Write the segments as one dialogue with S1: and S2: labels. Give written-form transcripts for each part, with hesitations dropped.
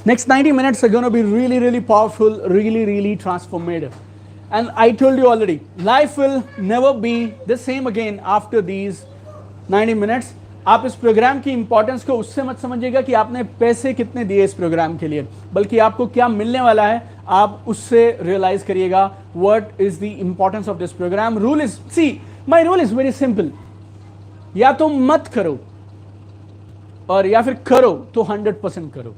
S1: Next 90 minutes are going to be really, really powerful, really, really transformative. And I told you already, life will never be the same again after these 90 minutes. आप इस programme की importance को उससे मत समझिएगा कि आपने पैसे कितने दिए इस प्रोग्राम के लिए, बल्कि आपको क्या मिलने वाला है आप उससे रियलाइज करिएगा. What is the importance of this programme. Rule is, see my rule is very simple. या तो मत करो और या फिर करो तो 100% करो,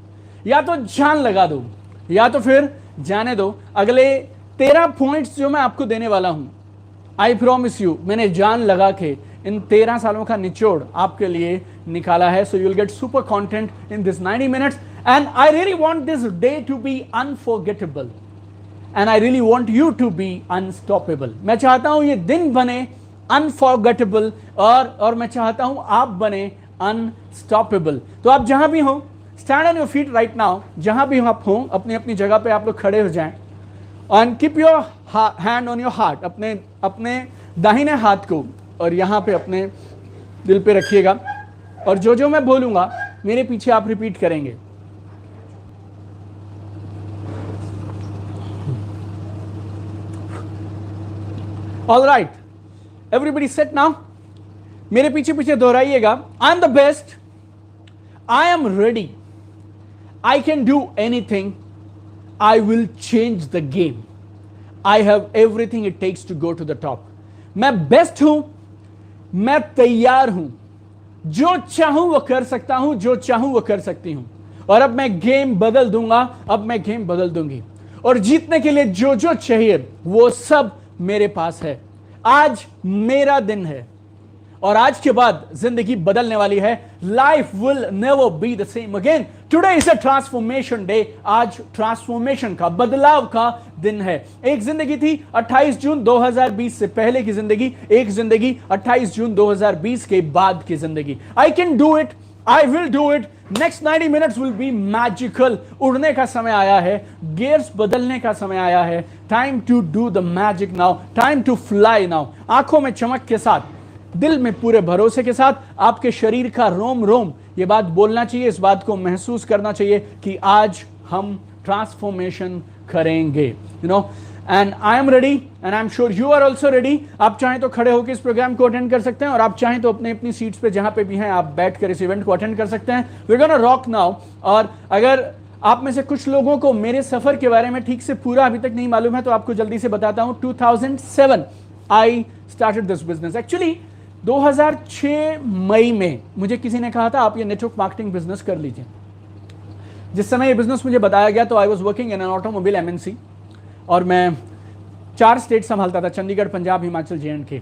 S1: या तो जान लगा दो या तो फिर जाने दो. अगले 13 पॉइंट्स जो मैं आपको देने वाला हूं, आई प्रॉमिस यू, मैंने जान लगा के इन 13 सालों का निचोड़ आपके लिए निकाला है. So you will get super content in this 90 minutes and I really want this day to be unforgettable and I really want you to be unstoppable. मैं चाहता हूं ये दिन बने अनफॉरगेटेबल और मैं चाहता हूं आप बने अनस्टॉपेबल. तो आप जहां भी हो, stand on your feet right now. जहां भी आप हो अपनी अपनी जगह पे आप लोग खड़े हो जाएं and keep your hand on your heart. अपने दाहिने हाथ को और यहां पे अपने दिल पे रखिएगा और जो जो मैं बोलूंगा मेरे पीछे आप रिपीट करेंगे. All right, everybody set now. मेरे पीछे पीछे दोहराइएगा. I am the best, I am ready, I can do anything, I will change the game, I have everything it takes to go to the top. मैं best हूं, मैं तैयार हूं, जो चाहूं वो कर सकता हूं, जो चाहूं वो कर सकती हूं. और अब मैं गेम बदल दूंगा, अब मैं गेम बदल दूंगी. और जीतने के लिए जो जो चाहिए वो सब मेरे पास है. आज मेरा दिन है और आज के बाद जिंदगी बदलने वाली है. Life will never be the same again. Today is a transformation day. आज ट्रांसफॉर्मेशन का, बदलाव का दिन है. एक जिंदगी थी 28 जून 2020 से पहले की जिंदगी, एक जिंदगी 28 जून 2020 के बाद की जिंदगी. आई can do it, I will do it. Next 90 minutes will be magical. उड़ने का समय आया है, गियर्स बदलने का समय आया है. Time to do the magic now, time to fly now. आंखों में चमक के साथ, दिल में पूरे भरोसे के साथ, आपके शरीर का रोम रोम ये बात बोलना चाहिए, इस बात को महसूस करना चाहिए कि आज हम ट्रांसफॉर्मेशन करेंगे. You know, and I am ready and I am sure you are also ready. आप चाहें तो खड़े होकर इस प्रोग्राम को अटेंड कर सकते हैं और आप चाहें तो अपनी अपनी सीट्स पे जहां पे भी हैं आप बैठकर इस इवेंट को अटेंड कर सकते हैं. We gonna rock now. और अगर आप में से कुछ लोगों को मेरे सफर के बारे में ठीक से पूरा अभी तक नहीं मालूम है तो आपको जल्दी से बताता हूं. 2007 I started this business. Actually 2006 मई में मुझे किसी ने कहा था आप ये नेटवर्क मार्केटिंग बिजनेस कर लीजिए. जिस समय ये बिजनेस मुझे बताया गया तो I was working in an automobile MNC और मैं 4 स्टेट संभालता था, Chandigarh, Punjab, Himachal, जे&के.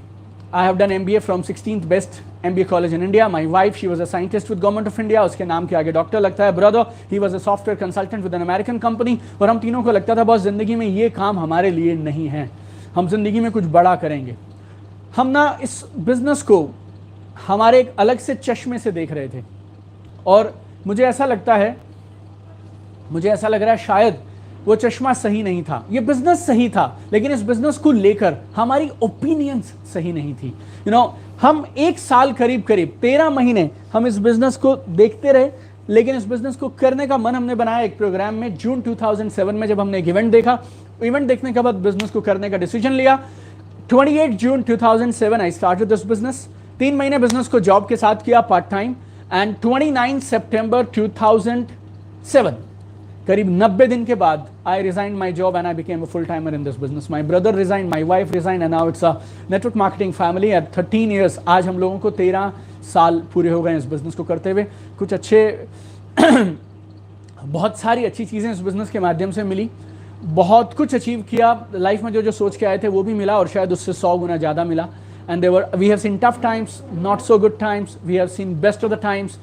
S1: I have done MBA from 16th best MBA college in India. My wife, she was a scientist with government of India. उसके नाम के आगे डॉक्टर लगता है. Brother, he was a software consultant with an American company. और हम तीनों को लगता था बॉस जिंदगी में ये काम हमारे लिए नहीं है, हम जिंदगी में कुछ बड़ा करेंगे. हम ना इस बिजनेस को हमारे एक अलग से चश्मे से देख रहे थे और मुझे ऐसा लग रहा है शायद वो चश्मा सही नहीं था. ये बिजनेस सही था लेकिन इस बिजनेस को लेकर हमारी ओपिनियंस सही नहीं थी. यू नो, हम 1 साल करीब 13 महीने हम इस बिजनेस को देखते रहे, लेकिन इस बिजनेस को करने का मन हमने बनाया एक प्रोग्राम में. जून 2007 में जब हमने एक इवेंट देखा, इवेंट देखने के बाद बिजनेस को करने का डिसीजन लिया. 28 जून 2007 आई स्टार्टेड दिस बिजनेस. 3 महीने बिजनेस को जॉब के साथ किया पार्ट टाइम एंड 29 सितंबर 2007 करीब 90 दिन के बाद I resign my job and I became a full timer in this business. My brother resign, my wife resign and now it's a network marketing family at 13 years. आज हम लोगों को 13 साल पूरे हो गए इस बिजनेस को करते हुए. कुछ अच्छे बहुत सारी अच्छी चीज़ें इस बिजनेस के माध्यम से मिली, बहुत कुछ अचीव किया लाइफ में. जो जो सोच के आए थे वो भी मिला और शायद उससे 100 गुना ज़्यादा मिला. And we have seen tough times, not so good times, we have seen best of the times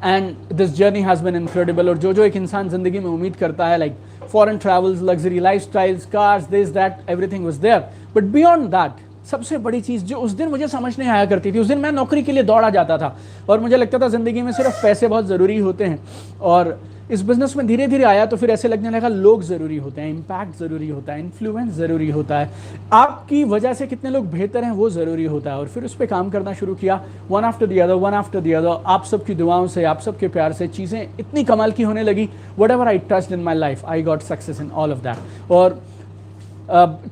S1: and this journey has been incredible. और जो जो एक इंसान ज़िंदगी में उम्मीद करता है, like foreign travels, luxury life styles, cars, this that, everything was there. But beyond that सबसे बड़ी चीज़ जो उस दिन मुझे समझ नहीं आया करती थी, उस दिन मैं नौकरी के लिए दौड़ा जाता था और मुझे लगता था ज़िंदगी में सिर्फ पैसे बहुत ज़रूरी होते हैं और इस बिजनेस में धीरे धीरे आया तो फिर ऐसे लगने लगा लोग ज़रूरी होते हैं, इम्पैक्ट ज़रूरी होता है, इन्फ्लुएंस ज़रूरी होता है, आपकी वजह से कितने लोग बेहतर हैं वो ज़रूरी होता है। और फिर उस पर काम करना शुरू किया, वन आफ्टर द अदर, आप सबकी दुआओं से, आप सबके प्यार से चीज़ें इतनी कमाल की होने लगी। What ever I touched in my life I got success in all of that. और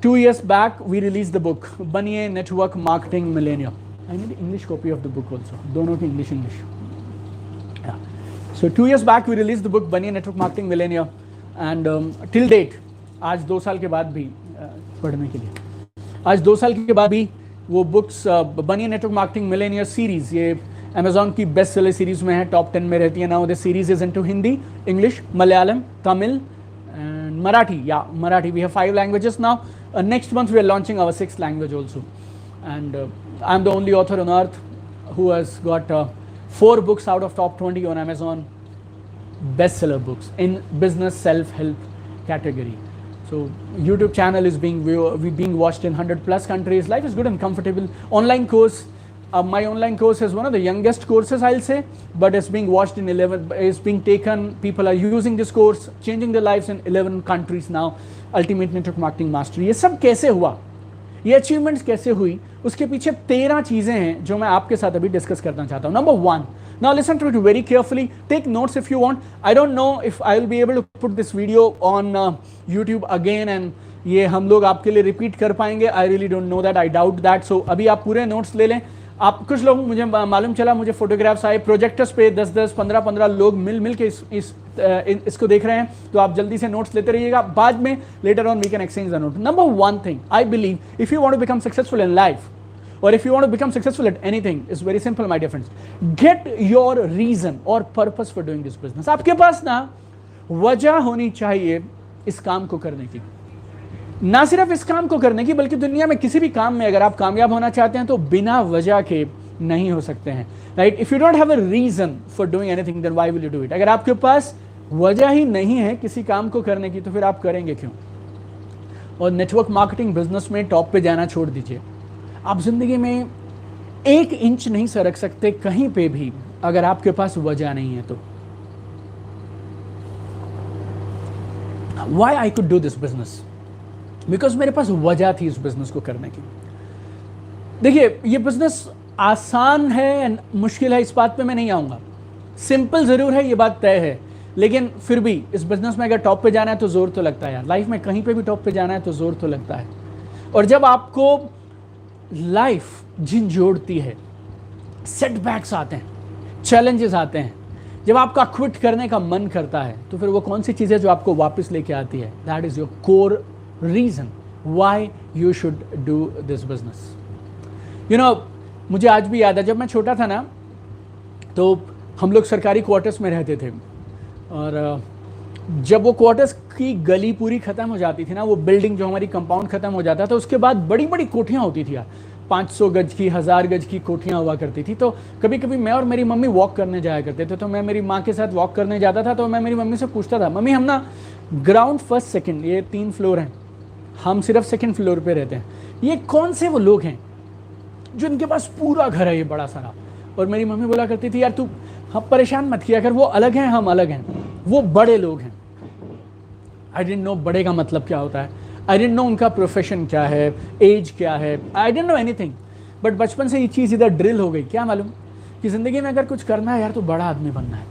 S1: 2 years back we released the book बनिए network marketing Millionaire. I need the English copy of the book also, दोनों की English। Yeah. So 2 years back we released the book बनिए network marketing Millionaire and till date आज 2 साल के बाद भी पढ़ने के लिए, आज 2 साल के बाद भी वो बुक्स बनिए नेटवर्क मार्केटिंग मिलेनियर सीरीज, ये Amazon की बेस्ट सेलर सीरीज में है, टॉप 10 में रहती है। Now this series is into Hindi, English, Malayalam, Tamil and Marathi. Yeah, Marathi. We have 5 languages now. Next month we are launching our 6th language also. And I'm the only author on earth who has got 4 books out of top 20 on Amazon bestseller books in business self-help category. So YouTube channel is being watched in 100 plus countries. Life is good and comfortable. Online course. My online course is one of the youngest courses, I'll say, but it's being watched in 11, it's being taken, people are using this course, changing their lives in 11 countries now. Ultimate Network Marketing Mastery. ये सब कैसे हुआ, ये achievements कैसे हुई, उसके पीछे 13 चीज़ें हैं जो मैं आपके साथ अभी डिस्कस करना चाहता हूँ। Number 1, now listen to it very carefully, take notes if you want. I don't know if I will be able to put this video on YouTube again and ये हम लोग आपके लिए रिपीट कर पाएंगे। I really don't know that, I doubt that. So अभी आप पूरे नोट्स ले लें। आप कुछ लोग, मुझे मालूम चला, मुझे फोटोग्राफ्स आए, प्रोजेक्टर्स पे 10-10, 15-15 लोग मिल के इसको देख रहे हैं, तो आप जल्दी से नोट्स लेते रहिएगा, बाद में later on we can exchange the note. Number 1 thing I believe, if you want to become successful in life और if you want to become successful at anything, is very simple my dear friends, get your reason और purpose for doing this business. आपके पास ना वजह होनी चाहिए इस काम को करने की, ना सिर्फ इस काम को करने की, बल्कि दुनिया में किसी भी काम में अगर आप कामयाब होना चाहते हैं तो बिना वजह के नहीं हो सकते हैं, right. If you don't have a reason for doing anything then why will you do it. अगर आपके पास वजह ही नहीं है किसी काम को करने की तो फिर आप करेंगे क्यों। और नेटवर्क मार्केटिंग बिजनेस में टॉप पे जाना छोड़ दीजिए, आप जिंदगी में 1 इंच नहीं सरक सकते कहीं पे भी अगर आपके पास वजह नहीं है तो। Why I could do this business, because मेरे पास वजह थी इस बिजनेस को करने की। देखिए, ये बिजनेस आसान है, मुश्किल है, इस बात पे मैं नहीं आऊँगा। सिंपल ज़रूर है, ये बात तय है, लेकिन फिर भी इस बिजनेस में अगर टॉप पे जाना है तो ज़ोर तो लगता है यार। लाइफ में कहीं पे भी टॉप पे जाना है तो ज़ोर तो लगता है। और जब आपको लाइफ झिंझोड़ती है, सेटबैक्स आते हैं, चैलेंजेस आते हैं, जब आपका क्विट करने का मन करता है, तो फिर वो कौन सी चीज़ है जो आपको वापस लेके आती है? That is your core reason why you should do this business. You no, मुझे आज भी याद है, जब मैं छोटा था ना, तो हम लोग सरकारी क्वार्टर्स में रहते थे, और जब वो क्वार्टर्स की गली पूरी ख़त्म हो जाती थी ना, वो बिल्डिंग जो हमारी कंपाउंड ख़त्म हो जाता था, उसके बाद बड़ी बड़ी कोठियाँ होती थी यार, 500 गज की, 1000 गज की कोठियाँ हुआ करती थी। तो कभी कभी मैं और मेरी मम्मी वॉक करने जाया करते थे, तो मैं मेरी माँ के साथ वॉक करने जाता था, तो मैं मेरी मम्मी से पूछता था, मम्मी हम ना ग्राउंड फर्स्ट सेकंड, ये 3 फ्लोर हैं, हम सिर्फ सेकंड फ्लोर पे रहते हैं, ये कौन से वो लोग हैं जो इनके पास पूरा घर है ये बड़ा सारा? और मेरी मम्मी बोला करती थी, यार तू हम परेशान मत किया कर, वो अलग हैं, हम अलग हैं, वो बड़े लोग हैं। आई डिडंट नो बड़े का मतलब क्या होता है, आई डिडंट नो उनका प्रोफेशन क्या है, एज क्या है, I didn't know anything. But बचपन से ये चीज़ इधर ड्रिल हो गई, क्या मालूम, कि ज़िंदगी में अगर कुछ करना है यार तो बड़ा आदमी बनना है।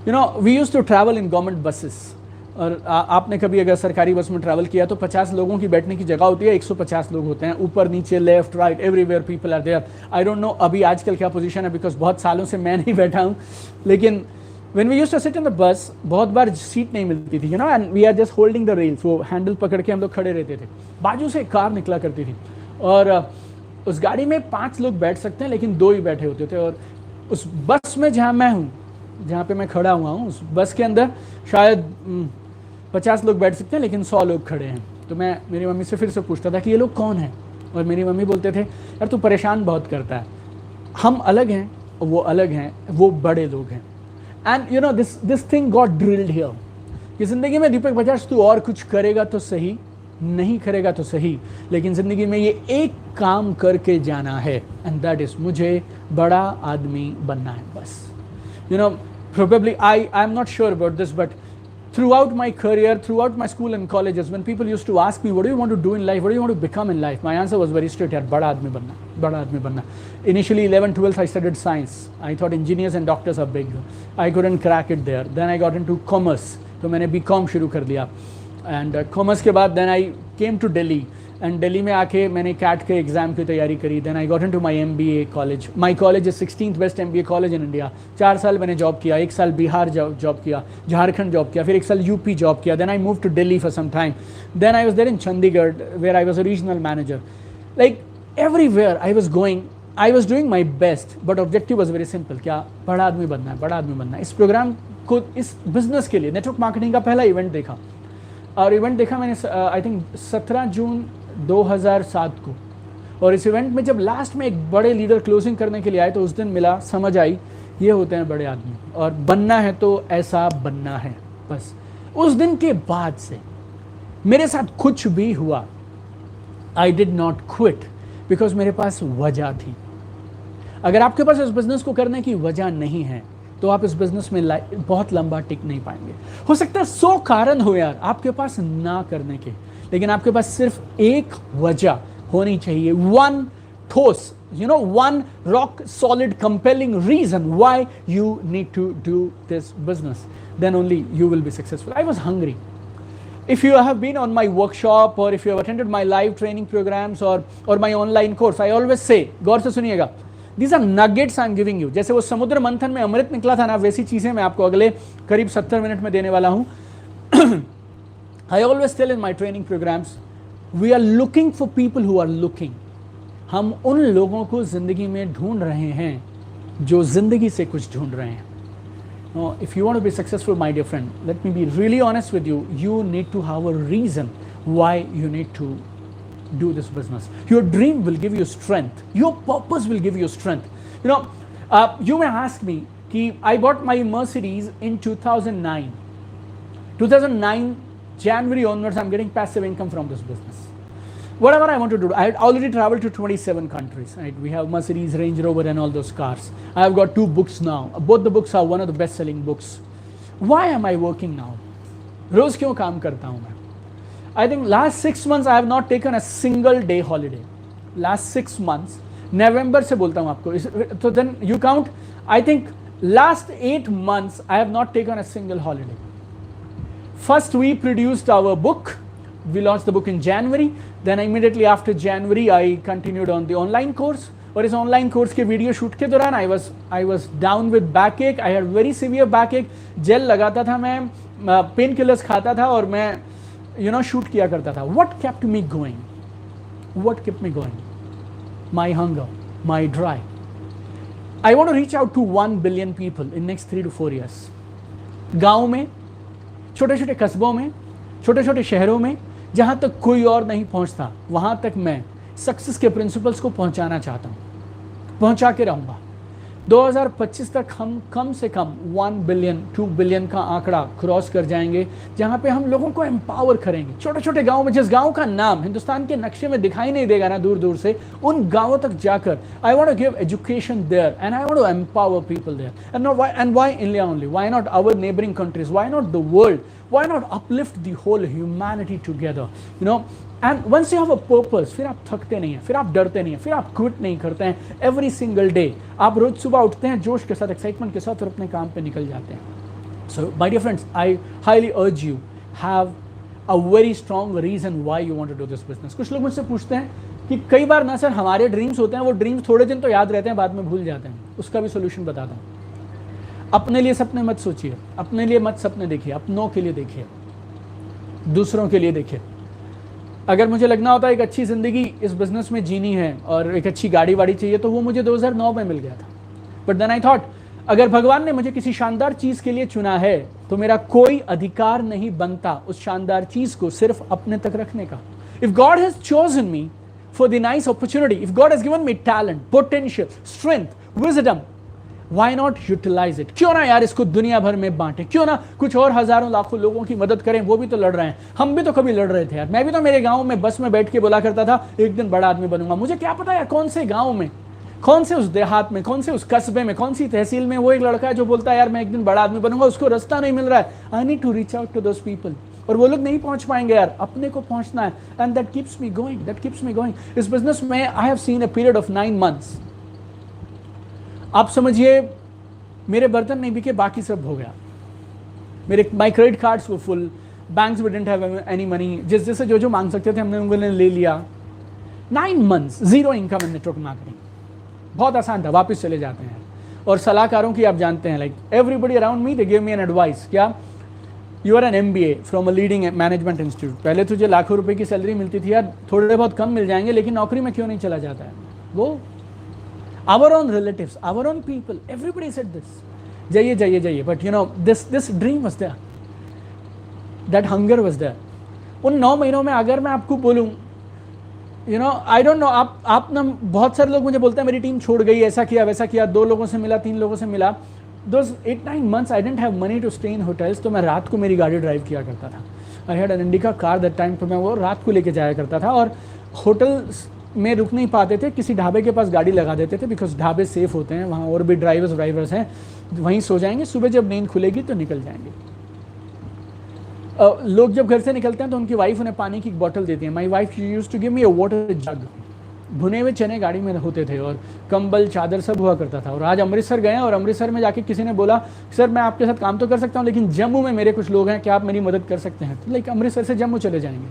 S1: You know, we used to travel in government buses, और आपने कभी अगर सरकारी बस में ट्रैवल किया तो 50 लोगों की बैठने की जगह होती है, 150 लोग होते हैं, ऊपर नीचे, left right, everywhere people are there. I don't know अभी आजकल क्या पोजीशन है, बिकॉज बहुत सालों से मैं नहीं बैठा हूँ, लेकिन when we used to sit in the bus, बहुत बार सीट नहीं मिलती थी, you know, and we are just holding the rails, वो हैंडल पकड़ के हम लोग खड़े रहते थे, बाजू से एक कार निकला करती थी, और उस गाड़ी में 5 लोग बैठ सकते हैं लेकिन 2 ही बैठे होते थे। और उस बस में जहाँ मैं हूँ, जहाँ पे मैं खड़ा हुआ हूँ, उस बस के अंदर शायद 50 लोग बैठ सकते हैं लेकिन 100 लोग खड़े हैं। तो मैं मेरी मम्मी से फिर से पूछता था कि ये लोग कौन हैं, और मेरी मम्मी बोलते थे, यार तू परेशान बहुत करता है, हम अलग हैं, वो अलग हैं, वो बड़े लोग हैं। And you no this thing got drilled here कि ज़िंदगी में दीपक बजाज तू और कुछ करेगा तो सही, नहीं करेगा तो सही, लेकिन ज़िंदगी में ये एक काम करके जाना है, एंड दैट इज़ मुझे बड़ा आदमी बनना है बस। You know, probably I am not sure about this, but throughout my career, throughout my school and colleges, when people used to ask me, what do you want to do in life? What do you want to become in life? My answer was very straight, yaar, bada aadmi banna, bada aadmi banna. Initially, 11th, 12th, I studied science. I thought engineers and doctors are big. I couldn't crack it there. Then I got into commerce. तो मैंने BCom शुरू कर दिया. And commerce के बाद then I came to Delhi. And Delhi में आके मैंने कैट के एग्ज़ाम की तैयारी करी. Then I got into my MBA college. My college is 16th best MBA college in India. 4 साल मैंने जॉब किया. 1 साल बिहार जॉब किया, झारखंड जॉब किया, फिर 1 साल UP जॉब किया. Then I move to Delhi for some time. Then I was there in Chandigarh where I was a regional manager. Like everywhere I was going, I was doing my best, but objective was very simple. क्या? बड़ा आदमी बनना है, बड़ा आदमी बनना है. इस प्रोग्राम को, इस बिजनेस के लिए नेटवर्क मार्केटिंग का पहला इवेंट देखा. और इवेंट देखा मैंने आई थिंक 17 जून 2007 को. और इस इवेंट में जब लास्ट में एक बड़े लीडर क्लोजिंग करने के लिए आए तो उस दिन मिला, समझ आई ये होते हैं बड़े आदमी, और बनना है तो ऐसा बनना है. बस उस दिन के बाद से मेरे साथ कुछ भी हुआ, I did not quit, because मेरे पास वजह थी. अगर आपके पास इस बिजनेस को करने की वजह नहीं है तो आप इस बिजनेस में बहुत लंबा टिक नहीं पाएंगे. हो सकता है 100 कारण हो यार आपके पास ना करने के, लेकिन आपके पास सिर्फ एक वजह होनी चाहिए. वन ठोस, one rock solid compelling reason why you need to do this business. Then only you will be successful. I was hungry. If you have been on my workshop or if you have attended my live training programs or my online course, I always say, गौर से सुनिएगा, these are nuggets I'm giving you. जैसे वो समुद्र मंथन में अमृत निकला था ना, वैसी चीजें मैं आपको अगले करीब 70 मिनट में देने वाला हूं. I always tell in my training programs, we are looking for people who are looking. हम उन लोगों को जिंदगी में ढूंढ रहे हैं जो जिंदगी से कुछ ढूंढ रहे हैं. If you want to be successful, my dear friend, let me be really honest with you. You need to have a reason why you need to do this business. Your dream will give you strength. Your purpose will give you strength. You may ask me, I bought my Mercedes in 2009. 2009 January onwards, I'm getting passive income from this business. Whatever I want to do, I had already traveled to 27 countries. Right? We have Mercedes, Range Rover, and all those cars. I have got 2 books now. Both the books are one of the best-selling books. Why am I working now? रोज क्यों काम करता हूँ मैं? I think last 6 months I have not taken a single day holiday. Last 6 months, November से बोलता हूँ आपको. So then you count. I think last 8 months I have not taken a single holiday. First we produced our book. We launched the book in January. Then immediately after January I continued on the online course. और इस online course के video shoot के दौरान I was down with backache. I had very severe backache. Gel लगाता था मैं, pain killers खाता था और मैं शूट किया करता था. What kept me going? What kept me going? My hunger, my drive. I want to reach out to 1 billion people in next 3 to 4 years. गाँव में, छोटे छोटे कस्बों में, छोटे छोटे शहरों में, जहाँ तक कोई और नहीं पहुँचता, वहाँ तक मैं सक्सेस के प्रिंसिपल्स को पहुँचाना चाहता हूँ, पहुँचा के रहूँगा. 2025 तक हम कम से कम 1 बिलियन 2 बिलियन का आंकड़ा क्रॉस कर जाएंगे, जहाँ पे हम लोगों को एम्पावर करेंगे. छोटे छोटे गाँव में, जिस गाँव का नाम हिंदुस्तान के नक्शे में दिखाई नहीं देगा ना दूर दूर से, उन गाँवों तक जाकर I want to give education there and I want to empower people there. And why India only? Why not our neighbouring countries? Why not the world? Why not uplift the whole humanity together? And once you have a purpose, फिर आप थकते नहीं हैं, फिर आप डरते नहीं हैं, फिर आप क्विट नहीं करते हैं. Every single day आप रोज सुबह उठते हैं जोश के साथ, एक्साइटमेंट के साथ और अपने काम पे निकल जाते हैं. So my dear friends, I highly urge you have a very strong reason why you want to do this business. कुछ लोग मुझसे पूछते हैं कि कई बार ना सर हमारे ड्रीम्स होते हैं, वो ड्रीम्स थोड़े दिन तो याद रहते हैं, बाद में भूल जाते हैं. उसका भी सोल्यूशन बताता हूँ. अपने लिए सपने मत सोचिए, अपने लिए मत सपने देखिए, अपनों के लिए देखिए, दूसरों के लिए देखिए. अगर मुझे लगना होता है एक अच्छी ज़िंदगी इस बिज़नेस में जीनी है और एक अच्छी गाड़ी वाड़ी चाहिए, तो वो मुझे 2009 में मिल गया था. बट देन आई थॉट, अगर भगवान ने मुझे किसी शानदार चीज़ के लिए चुना है तो मेरा कोई अधिकार नहीं बनता उस शानदार चीज़ को सिर्फ अपने तक रखने का. If God has chosen me for the nice opportunity, if God has given me talent, potential, strength, wisdom, Why not utilize it? क्यों ना यार इसको दुनिया भर में बांटे, क्यों ना कुछ और हजारों लाखों लोगों की मदद करें. वो भी तो लड़ रहे हैं, हम भी तो कभी लड़ रहे थे यार. मैं भी तो मेरे गांव में बस में बैठ के बोला करता था एक दिन बड़ा आदमी बनूंगा. मुझे क्या पता यार कौन से गांव में कौन से उस देहात में, कौन से उस कस्बे में, कौन सी तहसील में वो एक लड़का है जो बोलता है यार मैं एक दिन बड़ा आदमी बनूंगा, उसको रास्ता नहीं मिल रहा है, I need to reach out to those people, और वो लोग नहीं पहुंच पाएंगे यार, अपने को पहुंचना है, and that keeps me going, that keeps me going. इस बिजनेस में I have seen a period of 9 months। आप समझिए मेरे बर्तन नहीं बिके, बाकी सब हो गया, मेरे माई क्रेडिट कार्ड्स वो full, banks we didn't have any money, जिस जैसे जो जो मांग सकते थे हमने उन्होंने ले लिया। 9 months zero income in network marketing. बहुत आसान था, वापस चले जाते हैं। और सलाहकारों की आप जानते हैं, like everybody around me they give me an advice, क्या you are an MBA from a leading management institute, पहले तुझे लाखों रुपए की सैलरी मिलती थी यार, थोड़े बहुत कम मिल जाएंगे, लेकिन नौकरी में क्यों नहीं चला जाता है? वो our own relatives, our own people, everybody said this, जाइए जाइए जाइए, but you know this dream was there, that hunger was there। उन 9 महीनों में अगर मैं आपको बोलूं, you know I don't know, आप ना, बहुत सारे लोग मुझे बोलते हैं मेरी टीम छोड़ गई, ऐसा किया वैसा किया, 2 लोगों से मिला, 3 लोगों से मिला। those 8-9 months I didn't have money to stay in hotels, तो मैं रात को मेरी गाड़ी ड्राइव किया करता था। I had an Indica car that time, तो मैं वो रात को लेके जाया करता था, और होटल में रुक नहीं पाते थे, किसी ढाबे के पास गाड़ी लगा देते थे, बिकॉज ढाबे सेफ होते हैं, वहाँ और भी ड्राइवर्स हैं, वहीं सो जाएंगे, सुबह जब नींद खुलेगी तो निकल जाएंगे। लोग जब घर से निकलते हैं तो उनकी वाइफ उन्हें पानी की बोतल देती है। My wife used to give me a water jug. भुने हुए चने गाड़ी में होते थे, और कंबल चादर सब हुआ करता था। और आज अमृतसर गए, और अमृतसर में जाके किसी ने बोला सर मैं आपके साथ काम तो कर सकता हूँ, लेकिन जम्मू में मेरे कुछ लोग हैं, क्या आप मेरी मदद कर सकते हैं? तो लाइक अमृतसर से जम्मू चले जाएंगे।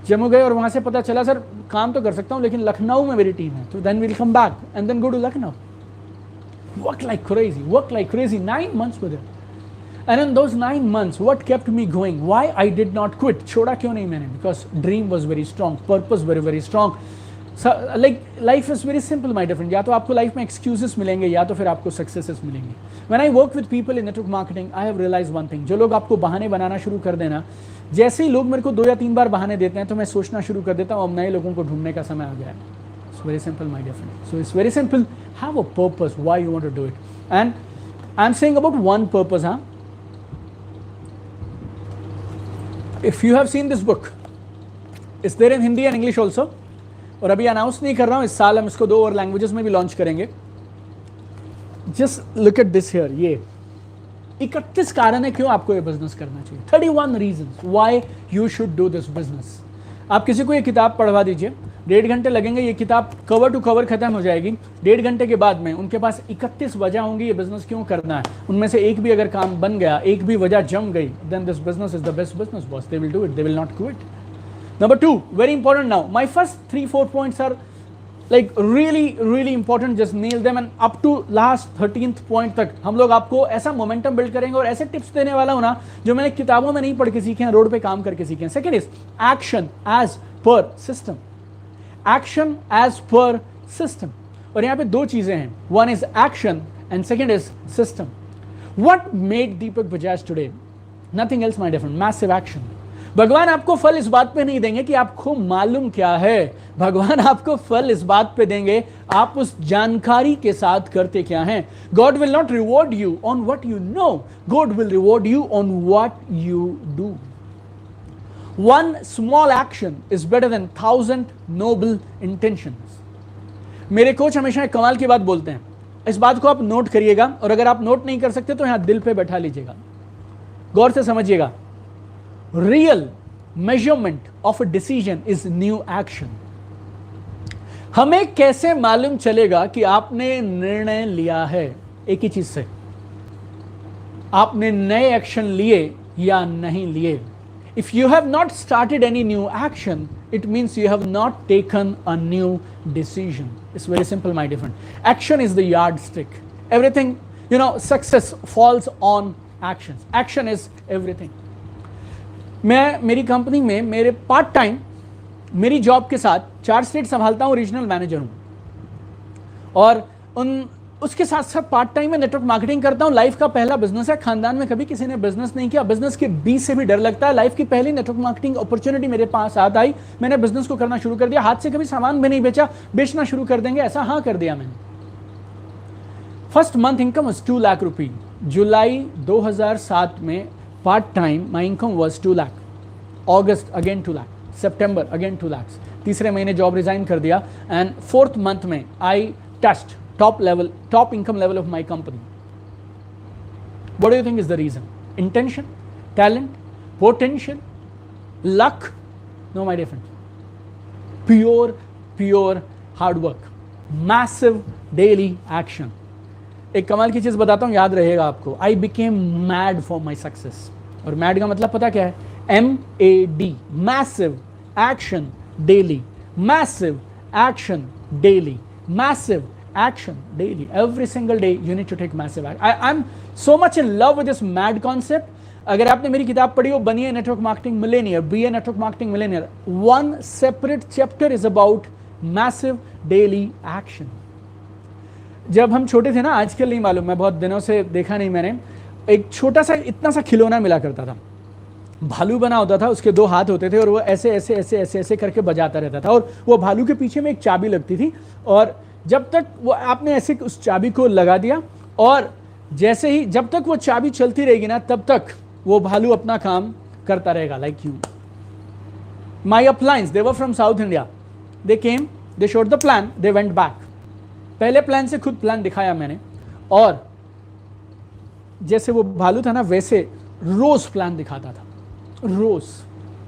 S1: जम्मू गए और वहाँ से पता चला सर काम तो कर सकता हूँ, लेकिन लखनऊ में मेरी टीम है, तो then will come back and then go to Lucknow. Work like crazy 9 months with it, and in those 9 months what kept me going, why I did not quit, छोड़ा क्यों नहीं मैंने? Because dream was very strong, purpose very strong। like life is very simple my dear friend, या तो आपको life में excuses मिलेंगे, या तो फिर आपको सक्सेसेस मिलेंगे। When I work with people in network marketing, I have realized one thing, जो लोग आपको बहाने बनाना शुरू कर देना, जैसे ही लोग मेरे को 2 या 3 बार बहाने देते हैं तो मैं सोचना शुरू कर देता हूँ अब नए लोगों को ढूंढने का समय आ गया है। It's very simple my dear friend, so it's very simple, have a purpose why you want to do it, and I'm saying about one purpose, huh? If you have seen this book, it's there in Hindi and English also, और अभी announce नहीं कर रहा हूँ, इस साल हम इसको 2 और लैंग्वेजेस में भी लॉन्च करेंगे। Just look at this here, ये 31 कारण है क्यों आपको ये बिजनेस करना चाहिए। 31 reasons why you should do this business। आप किसी को ये किताब पढ़वा दीजिए, 1.5 घंटे लगेंगे, ये किताब कवर टू कवर खत्म हो जाएगी। 1.5 घंटे के बाद में उनके पास 31 वजह होंगी ये बिजनेस क्यों करना है। उनमें से एक भी अगर काम बन गया, एक भी वजह जम गई, then this business is the best business boss, they will do it, they will not quit. Number 2, very important now. My first 3-4 points are like really important. Just nail them, and up to last 13th point तक हम लोग आपको ऐसा momentum build करेंगे और ऐसे tips देने वाला हूं ना जो मैंने किताबों में नहीं पढ़ के सीखे हैं, रोड पे काम करके सीखे हैं। Second is action as per system, action as per system. और यहाँ पे 2 चीजें हैं, one is action and second is system. What made Deepak Bajaj today? Nothing else my dear friend, massive action। भगवान आपको फल इस बात पे नहीं देंगे कि आपको मालूम क्या है, भगवान आपको फल इस बात पे देंगे आप उस जानकारी के साथ करते क्या हैं। God will not reward you on what you know, God will reward you on what you do। One small action is better than 1,000 noble intentions। मेरे कोच हमेशा एक कमाल की बात बोलते हैं, इस बात को आप नोट करिएगा, और अगर आप नोट नहीं कर सकते तो यहां दिल पे बैठा लीजिएगा, गौर से समझिएगा। Real measurement of a decision is new action। हमें कैसे मालूम चलेगा कि आपने निर्णय लिया है? एक ही चीज से, आपने नए एक्शन लिए या नहीं लिए। If you have not started any new action, it means you have not taken a new decision। It's very simple my dear friend, action is the yardstick, everything, you know, success falls on actions, action is everything। मैं मेरी company में मेरे part time मेरी job के साथ 4 state संभालता हूँ, regional manager हूँ, और उसके साथ साथ पार्ट टाइम में नेटवर्क मार्केटिंग करता हूँ। लाइफ का पहला बिजनेस है, खानदान में कभी किसी ने बिजनेस नहीं किया, बिजनेस के बी से भी डर लगता है। लाइफ की पहली नेटवर्क मार्केटिंग अपॉर्चुनिटी मेरे पास हाथ आई, मैंने बिजनेस को करना शुरू कर दिया, हाथ से कभी सामान भी नहीं बेचा, बेचना शुरू कर देंगे ऐसा हाँ कर दिया मैंने। First month income was 2 lakh rupee. जुलाई 2007 में part time my income was 2 lakh, अगस्त अगेन 2 लाख, सितंबर अगेन 2 लाख। तीसरे महीने जॉब रिजाइन कर दिया, एंड 4th मंथ में आई test top income level of my company. What do you think is the reason? Intention, talent, potential, luck? No, my dear friends. Pure hard work. Massive daily action. एक कमाल की चीज बताता हूं, याद रहेगा आपको. I became mad for my success. और mad का मतलब पता क्या है? MAD. Massive action daily. Massive action daily. Massive action daily. Every single day you need to take massive action. I'm so much in love with this MAD concept. अगर आपने मेरी किताब पढ़ी हो, बनिए network marketing millionaire, be a network marketing millionaire, one separate chapter is about massive daily action. जब हम छोटे थे ना, आजकल नहीं मालूम, मैं बहुत दिनों से देखा नहीं मैंने, एक छोटा सा इतना सा खिलौना मिला करता था, भालू बना होता था, उसके दो हाथ होते थे और वो ऐसे ऐसे ऐसे ऐसे ऐसे करके बजाता रहता था, और वो भालू के पीछे में एक चाबी लगती थी, और जब तक वो आपने ऐसे उस चाबी को लगा दिया, और जैसे ही जब तक वो चाबी चलती रहेगी ना, तब तक वो भालू अपना काम करता रहेगा. Like you. My uplines, they were from South India, they came, they showed the plan, they went back. पहले प्लान से खुद प्लान दिखाया मैंने, और जैसे वो भालू था ना, वैसे रोज प्लान दिखाता था. रोज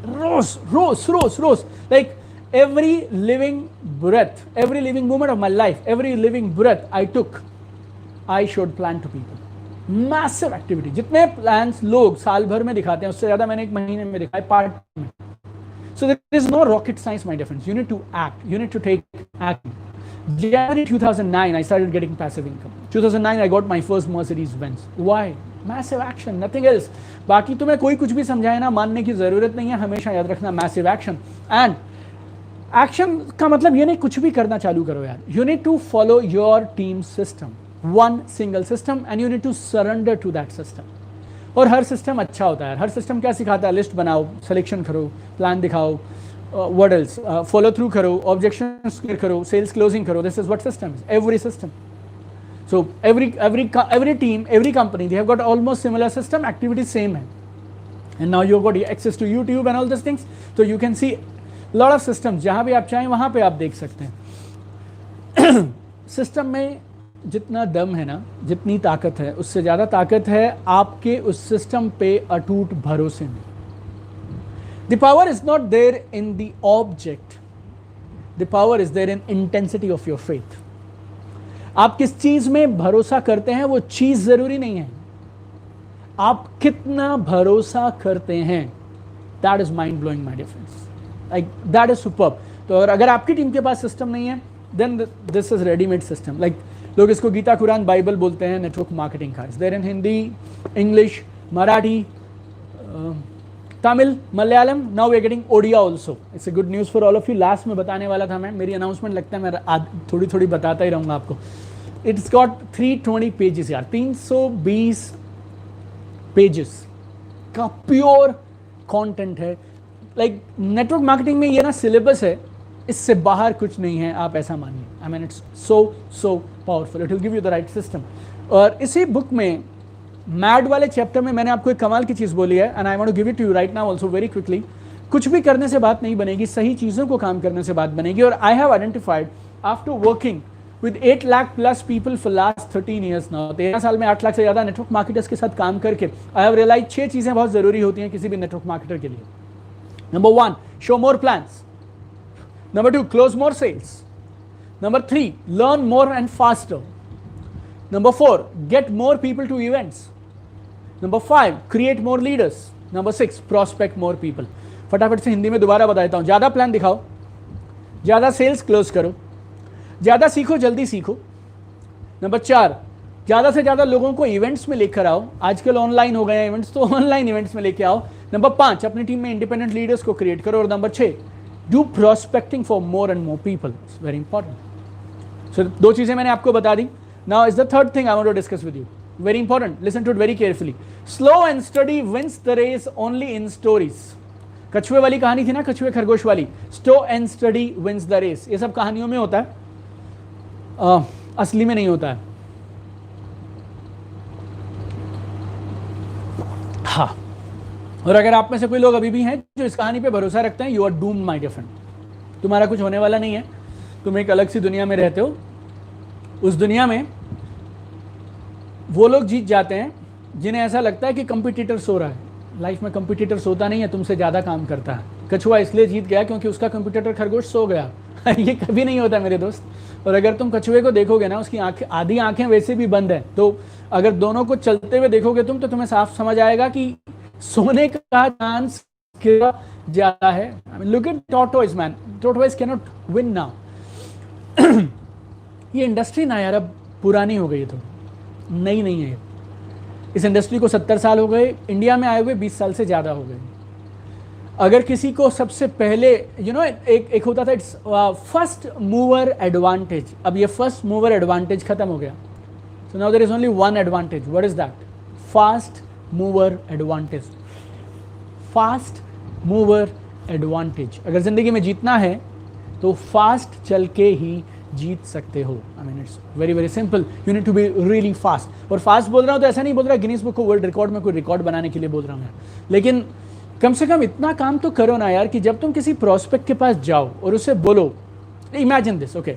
S1: रोज रोज रोज रोज, like every living breath, every living moment of my life, every living breath I took, I showed plan to people. Massive activity. जितने plans लोग साल भर में दिखाते हैं, उससे ज़्यादा मैंने एक महीने में दिखाए, पार्ट में. So there is no rocket science, my dear friends. You need to act. You need to take action. January 2009, I started getting passive income. 2009, I got my first Mercedes-Benz. Why? Massive action, nothing else. बाकी तुम्हें कोई कुछ भी समझाए ना, मानने की ज़रूरत नहीं है. हमेशा याद रखना, massive action. And एक्शन का मतलब ये नहीं कुछ भी करना चालू करो यार. You need to follow your team system, one single system, and you need to surrender to that system. और हर सिस्टम अच्छा होता है. हर सिस्टम क्या सिखाता है? लिस्ट बनाओ, सिलेक्शन करो, प्लान दिखाओ, व्हाट एल्स, फॉलो थ्रू करो, ऑब्जेक्शंस क्लियर करो, सेल्स क्लोजिंग करो. This is what system is. Every system. So every team, every company, they have got almost similar system, activities same है. And now you've got access to YouTube and all these things, so you can see lot of systems. जहाँ भी आप चाहें वहाँ पे आप देख सकते हैं. सिस्टम में जितना दम है ना, जितनी ताकत है, उससे ज़्यादा ताकत है आपके उस सिस्टम पे अटूट भरोसे में. The power is not there in the object, the power is there in intensity of your faith. आप किस चीज में भरोसा करते हैं वो चीज जरूरी नहीं है, आप कितना भरोसा करते हैं. That is mind blowing my dear friends. Like that is superb. तो और अगर आपकी टीम के पास सिस्टम नहीं है, then this is readymade system. Like लोग इसको गीता कुरान बाइबल बोलते हैं नेटवर्क मार्केटिंग का. Is there in Hindi, English, Marathi, Tamil, Malayalam. Now we are getting Odia also. It's a good news for all of you. Last में बताने वाला था मैं, मेरी अनाउंसमेंट लगता है मैं थोड़ी थोड़ी बताता ही रहूँगा आपको. इट्स गॉट 320 पेजेस यार, 320 पेजेस का प्योर कंटेंट है. लाइक नेटवर्क मार्केटिंग में ये ना सिलेबस है, इससे बाहर कुछ नहीं है, आप ऐसा मानिए. आई mean it's so powerful. It will give you the right system. और इसी बुक में मैड वाले चैप्टर में मैंने आपको एक कमाल की चीज़ बोली है, and I want to give it to you right now also very quickly. कुछ भी करने से बात नहीं बनेगी, सही चीज़ों को काम करने से बात बनेगी. और I have identified after working with 8 lakh plus people for last 13 years now, 13 साल में 8 लाख से ज़्यादा नेटवर्क मार्केटर्स के साथ काम करके आई हैव रियलाइज 6 चीज़ें बहुत ज़रूरी होती हैं किसी भी नेटवर्क मार्केटर के लिए. Number 1, show more plans. Number 2, close more sales. Number 3, learn more and faster. Number 4, get more people to events. Number 5, create more leaders. Number 6, prospect more people. फटाफट से हिंदी में दोबारा बताता हूँ. ज़्यादा प्लान दिखाओ, ज़्यादा सेल्स क्लोज करो, ज़्यादा सीखो, जल्दी सीखो. नंबर 4, ज़्यादा से ज़्यादा लोगों को इवेंट्स में लेकर आओ. आजकल ऑनलाइन हो गए हैं इवेंट्स, तो ऑनलाइन इवेंट्स में लेकर आओ. नंबर 5, अपनी टीम में इंडिपेंडेंट लीडर्स को क्रिएट करो. और number 6, do prospecting for more and more people. It's very important. So 2 चीज़ें मैंने आपको बता दी. Now is the third thing I want to discuss with you. Very important, listen to it very carefully. Slow and study wins the race only in stories. कछुए वाली कहानी थी ना, कछुए खरगोश वाली. Slow and study wins the race. ये सब कहानियों में होता है, असली में नहीं होता है. हाँ, और अगर आप में से कोई लोग अभी भी हैं जो इस कहानी पे भरोसा रखते हैं, you are doomed my dear friend. तुम्हारा कुछ होने वाला नहीं है, तुम एक अलग सी दुनिया में रहते हो. उस दुनिया में वो लोग जीत जाते हैं जिन्हें ऐसा लगता है कि कंपटीटर सो रहा है। लाइफ में कंपटीटर सोता नहीं है, तुमसे ज़्यादा काम करता है। कछुआ इसलिए जीत गया क्योंकि उसका कंपटीटर खरगोश सो गया। ये कभी नहीं होता मेरे दोस्त। और अगर तुम कछुए को देखोगे ना, उसकी आंखें, आधी आंखें वैसे भी बंद हैं, तो अगर दोनों को चलते हुए देखोगे तुम, तो तुम्हें साफ समझ आएगा कि सोने का चांस ज़्यादा है। Look at tortoise man, tortoise can not win now. ये इंडस्ट्री ना यार अब पुरानी हो गई है, तो नई नहीं है। इस इंडस्ट्री को 70 साल हो गए, इंडिया में आए हुए 20 साल से ज़्यादा हो गए। अगर किसी को सबसे पहले एक होता था इट्स फर्स्ट मूवर एडवांटेज, अब ये फर्स्ट मूवर एडवांटेज खत्म हो गया। So now there is only one advantage. What is that? Fast mover advantage. Fast mover advantage. अगर जिंदगी में जीतना है तो फास्ट चल के ही जीत सकते हो। I mean it's very very simple. You need to be really fast. और फास्ट बोल रहा हूँ तो ऐसा नहीं बोल रहा गिनीज बुक को वर्ल्ड रिकॉर्ड में कोई रिकॉर्ड बनाने के लिए बोल रहा हूँ, लेकिन कम से कम इतना काम तो करो ना यार कि जब तुम किसी प्रोस्पेक्ट के पास जाओ और उससे बोलो, इमेजिन दिस, ओके,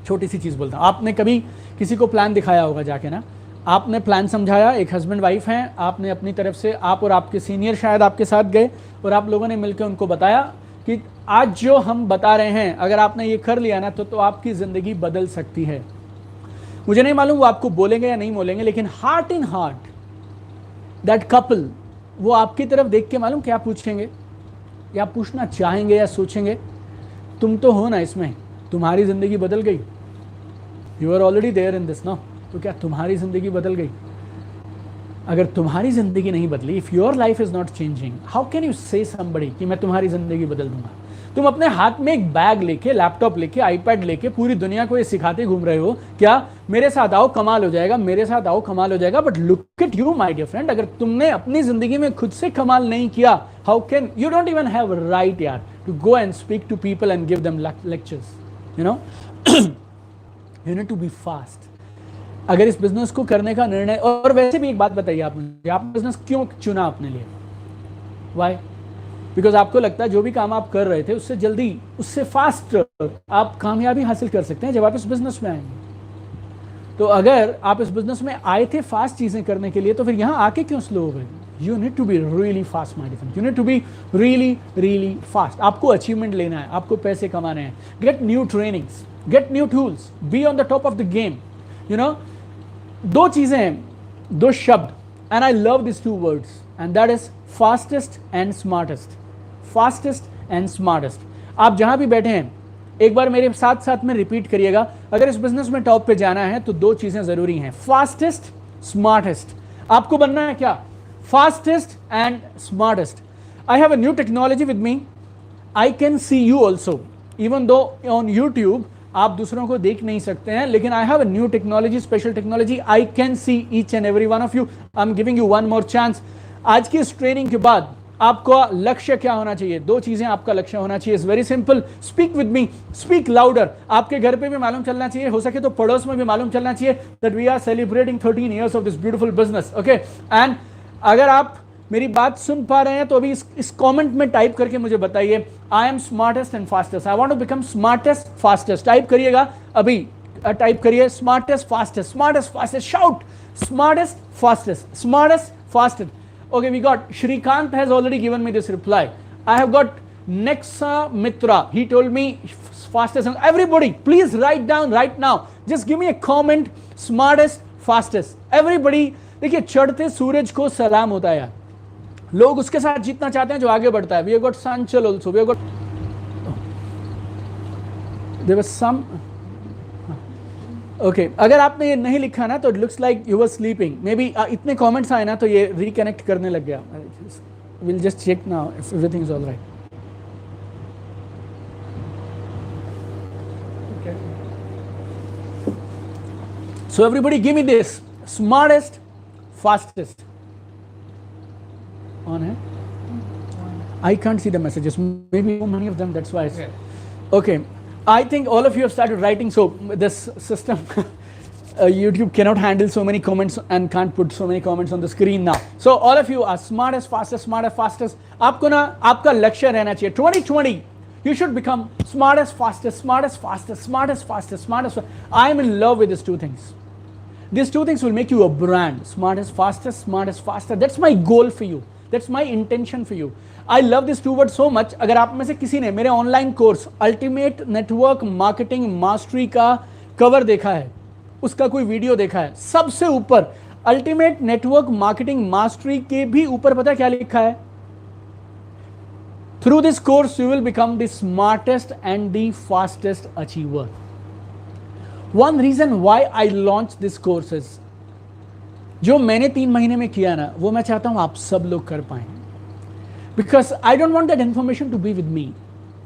S1: छोटी सी चीज़ बोलता हूँ। आपने कभी किसी को प्लान दिखाया होगा जाके ना, आपने प्लान समझाया, एक हस्बैंड वाइफ हैं, आपने अपनी तरफ से, आप और आपके सीनियर शायद आपके साथ गए और आप लोगों ने मिलकर उनको बताया कि आज जो हम बता रहे हैं अगर आपने ये कर लिया ना तो आपकी ज़िंदगी बदल सकती है। मुझे नहीं मालूम वो आपको बोलेंगे या नहीं बोलेंगे, लेकिन heart in heart that couple वो आपकी तरफ देख के मालूम क्या पूछेंगे, या पूछना चाहेंगे या सोचेंगे, तुम तो हो ना इसमें, तुम्हारी ज़िंदगी बदल गई, you are already there in this ना, तो क्या तुम्हारी ज़िंदगी बदल गई? अगर तुम्हारी ज़िंदगी नहीं बदली, if your life is not changing, how can you से समबडी कि मैं तुम्हारी ज़िंदगी बदल दूंगा? तुम अपने हाथ में एक बैग लेके, लैपटॉप लेके, आईपैड लेके पूरी दुनिया को ये सिखाते घूम रहे हो क्या मेरे साथ आओ कमाल हो जाएगा, मेरे साथ आओ कमाल हो जाएगा। But look at you my dear friend, अगर तुमने अपनी ज़िंदगी में खुद से कमाल नहीं किया, how can you? Don't even have right यार to go and speak to people and give them lectures, you know. You need to be fast अगर इस बिजनेस को करने का निर्णय। और वैसे भी एक बात बताइए, आप बिजनेस क्यों चुना अपने लिए? वाई? बिकॉज आपको लगता है जो भी काम आप कर रहे थे उससे जल्दी, उससे फास्ट आप कामयाबी हासिल कर सकते हैं जब आप इस बिजनेस में आएंगे। तो अगर आप इस बिजनेस में आए थे फास्ट चीजें करने के लिए, तो फिर यहां आके क्यों स्लो हो गए? You need to be really fast my dear, you need to be really really fast. आपको अचीवमेंट लेना है, आपको पैसे कमाने हैं, get new trainings, get new tools, be on the top of the game. You know, दो चीजें हैं, दो शब्द, and I love this two words, and that is fastest and smartest. Fastest and smartest. आप जहां भी बैठे हैं एक बार मेरे साथ साथ में रिपीट करिएगा। अगर इस बिजनेस में टॉप पे जाना है तो दो चीजें जरूरी हैं, फास्टेस्ट, स्मार्टेस्ट। आपको बनना है क्या? Fastest and smartest. I have a new technology with me, I can see you also, even though on YouTube आप दूसरों को देख नहीं सकते हैं, लेकिन I have a new technology, special technology, I can see each and every one of you. I am giving you one more chance. आज की इस ट्रेनिंग के बाद आपका लक्ष्य क्या होना चाहिए? दो चीजें आपका लक्ष्य होना चाहिए। It's very simple, speak with me, speak louder. आपके घर पे भी मालूम चलना चाहिए, हो सके तो पड़ोस में भी मालूम चलना चाहिए that we are celebrating 13 years of this beautiful business, okay. एंड अगर आप मेरी बात सुन पा रहे हैं तो अभी इस कमेंट में टाइप करके मुझे बताइए, I am smartest and fastest, I want to become smartest fastest. Type करिएगा अभी, टाइप करिए smartest fastest, smartest fastest, shout smartest fastest, smartest fastest. Okay, we got Shrikant has already given me this reply. I have got Nexa Mitra. He told me fastest. Everybody, please write down right now. Just give me a comment. Smartest, fastest. Everybody, देखिए चढ़ते सूरज को सलाम होता है यार। लोग उसके साथ जीतना चाहते हैं जो आगे बढ़ता है। We have got Sanchal also. We have got. There was some. Okay अगर आपने ये नहीं लिखा ना तो it looks like you were sleeping. Maybe इतने कमेंट्स आए ना तो ये रिकनेक्ट करने लग गया। Will just check now if everything is all right. So everybody give me this smartest fastest on है। I can't see the messages, maybe many of them, that's why okay. I think all of you have started writing, so this system YouTube cannot handle so many comments and can't put so many comments on the screen now. So all of you are smartest, fastest, smartest, fastest. आपको ना आपका लक्ष्य रहना चाहिए 2020 You should become smartest, fastest, smartest, fastest, smartest, fastest, smartest. I am in love with these two things. These two things will make you a brand. Smartest, fastest, smartest, faster. That's my goal for you. That's my intention for you. I love these two words so much. अगर आप में से किसी ने मेरे online course ultimate network marketing mastery का cover देखा है, उसका कोई वीडियो देखा है, सबसे ऊपर अल्टीमेट नेटवर्क मार्केटिंग मास्टरी के भी ऊपर पता क्या लिखा है? Through this course, you will become the smartest and the fastest achiever. One reason why I launched this course is, जो मैंने 3 महीने में किया ना, वो मैं चाहता हूं आप सब लोग कर पाएं. Because I don't want that information to be with me.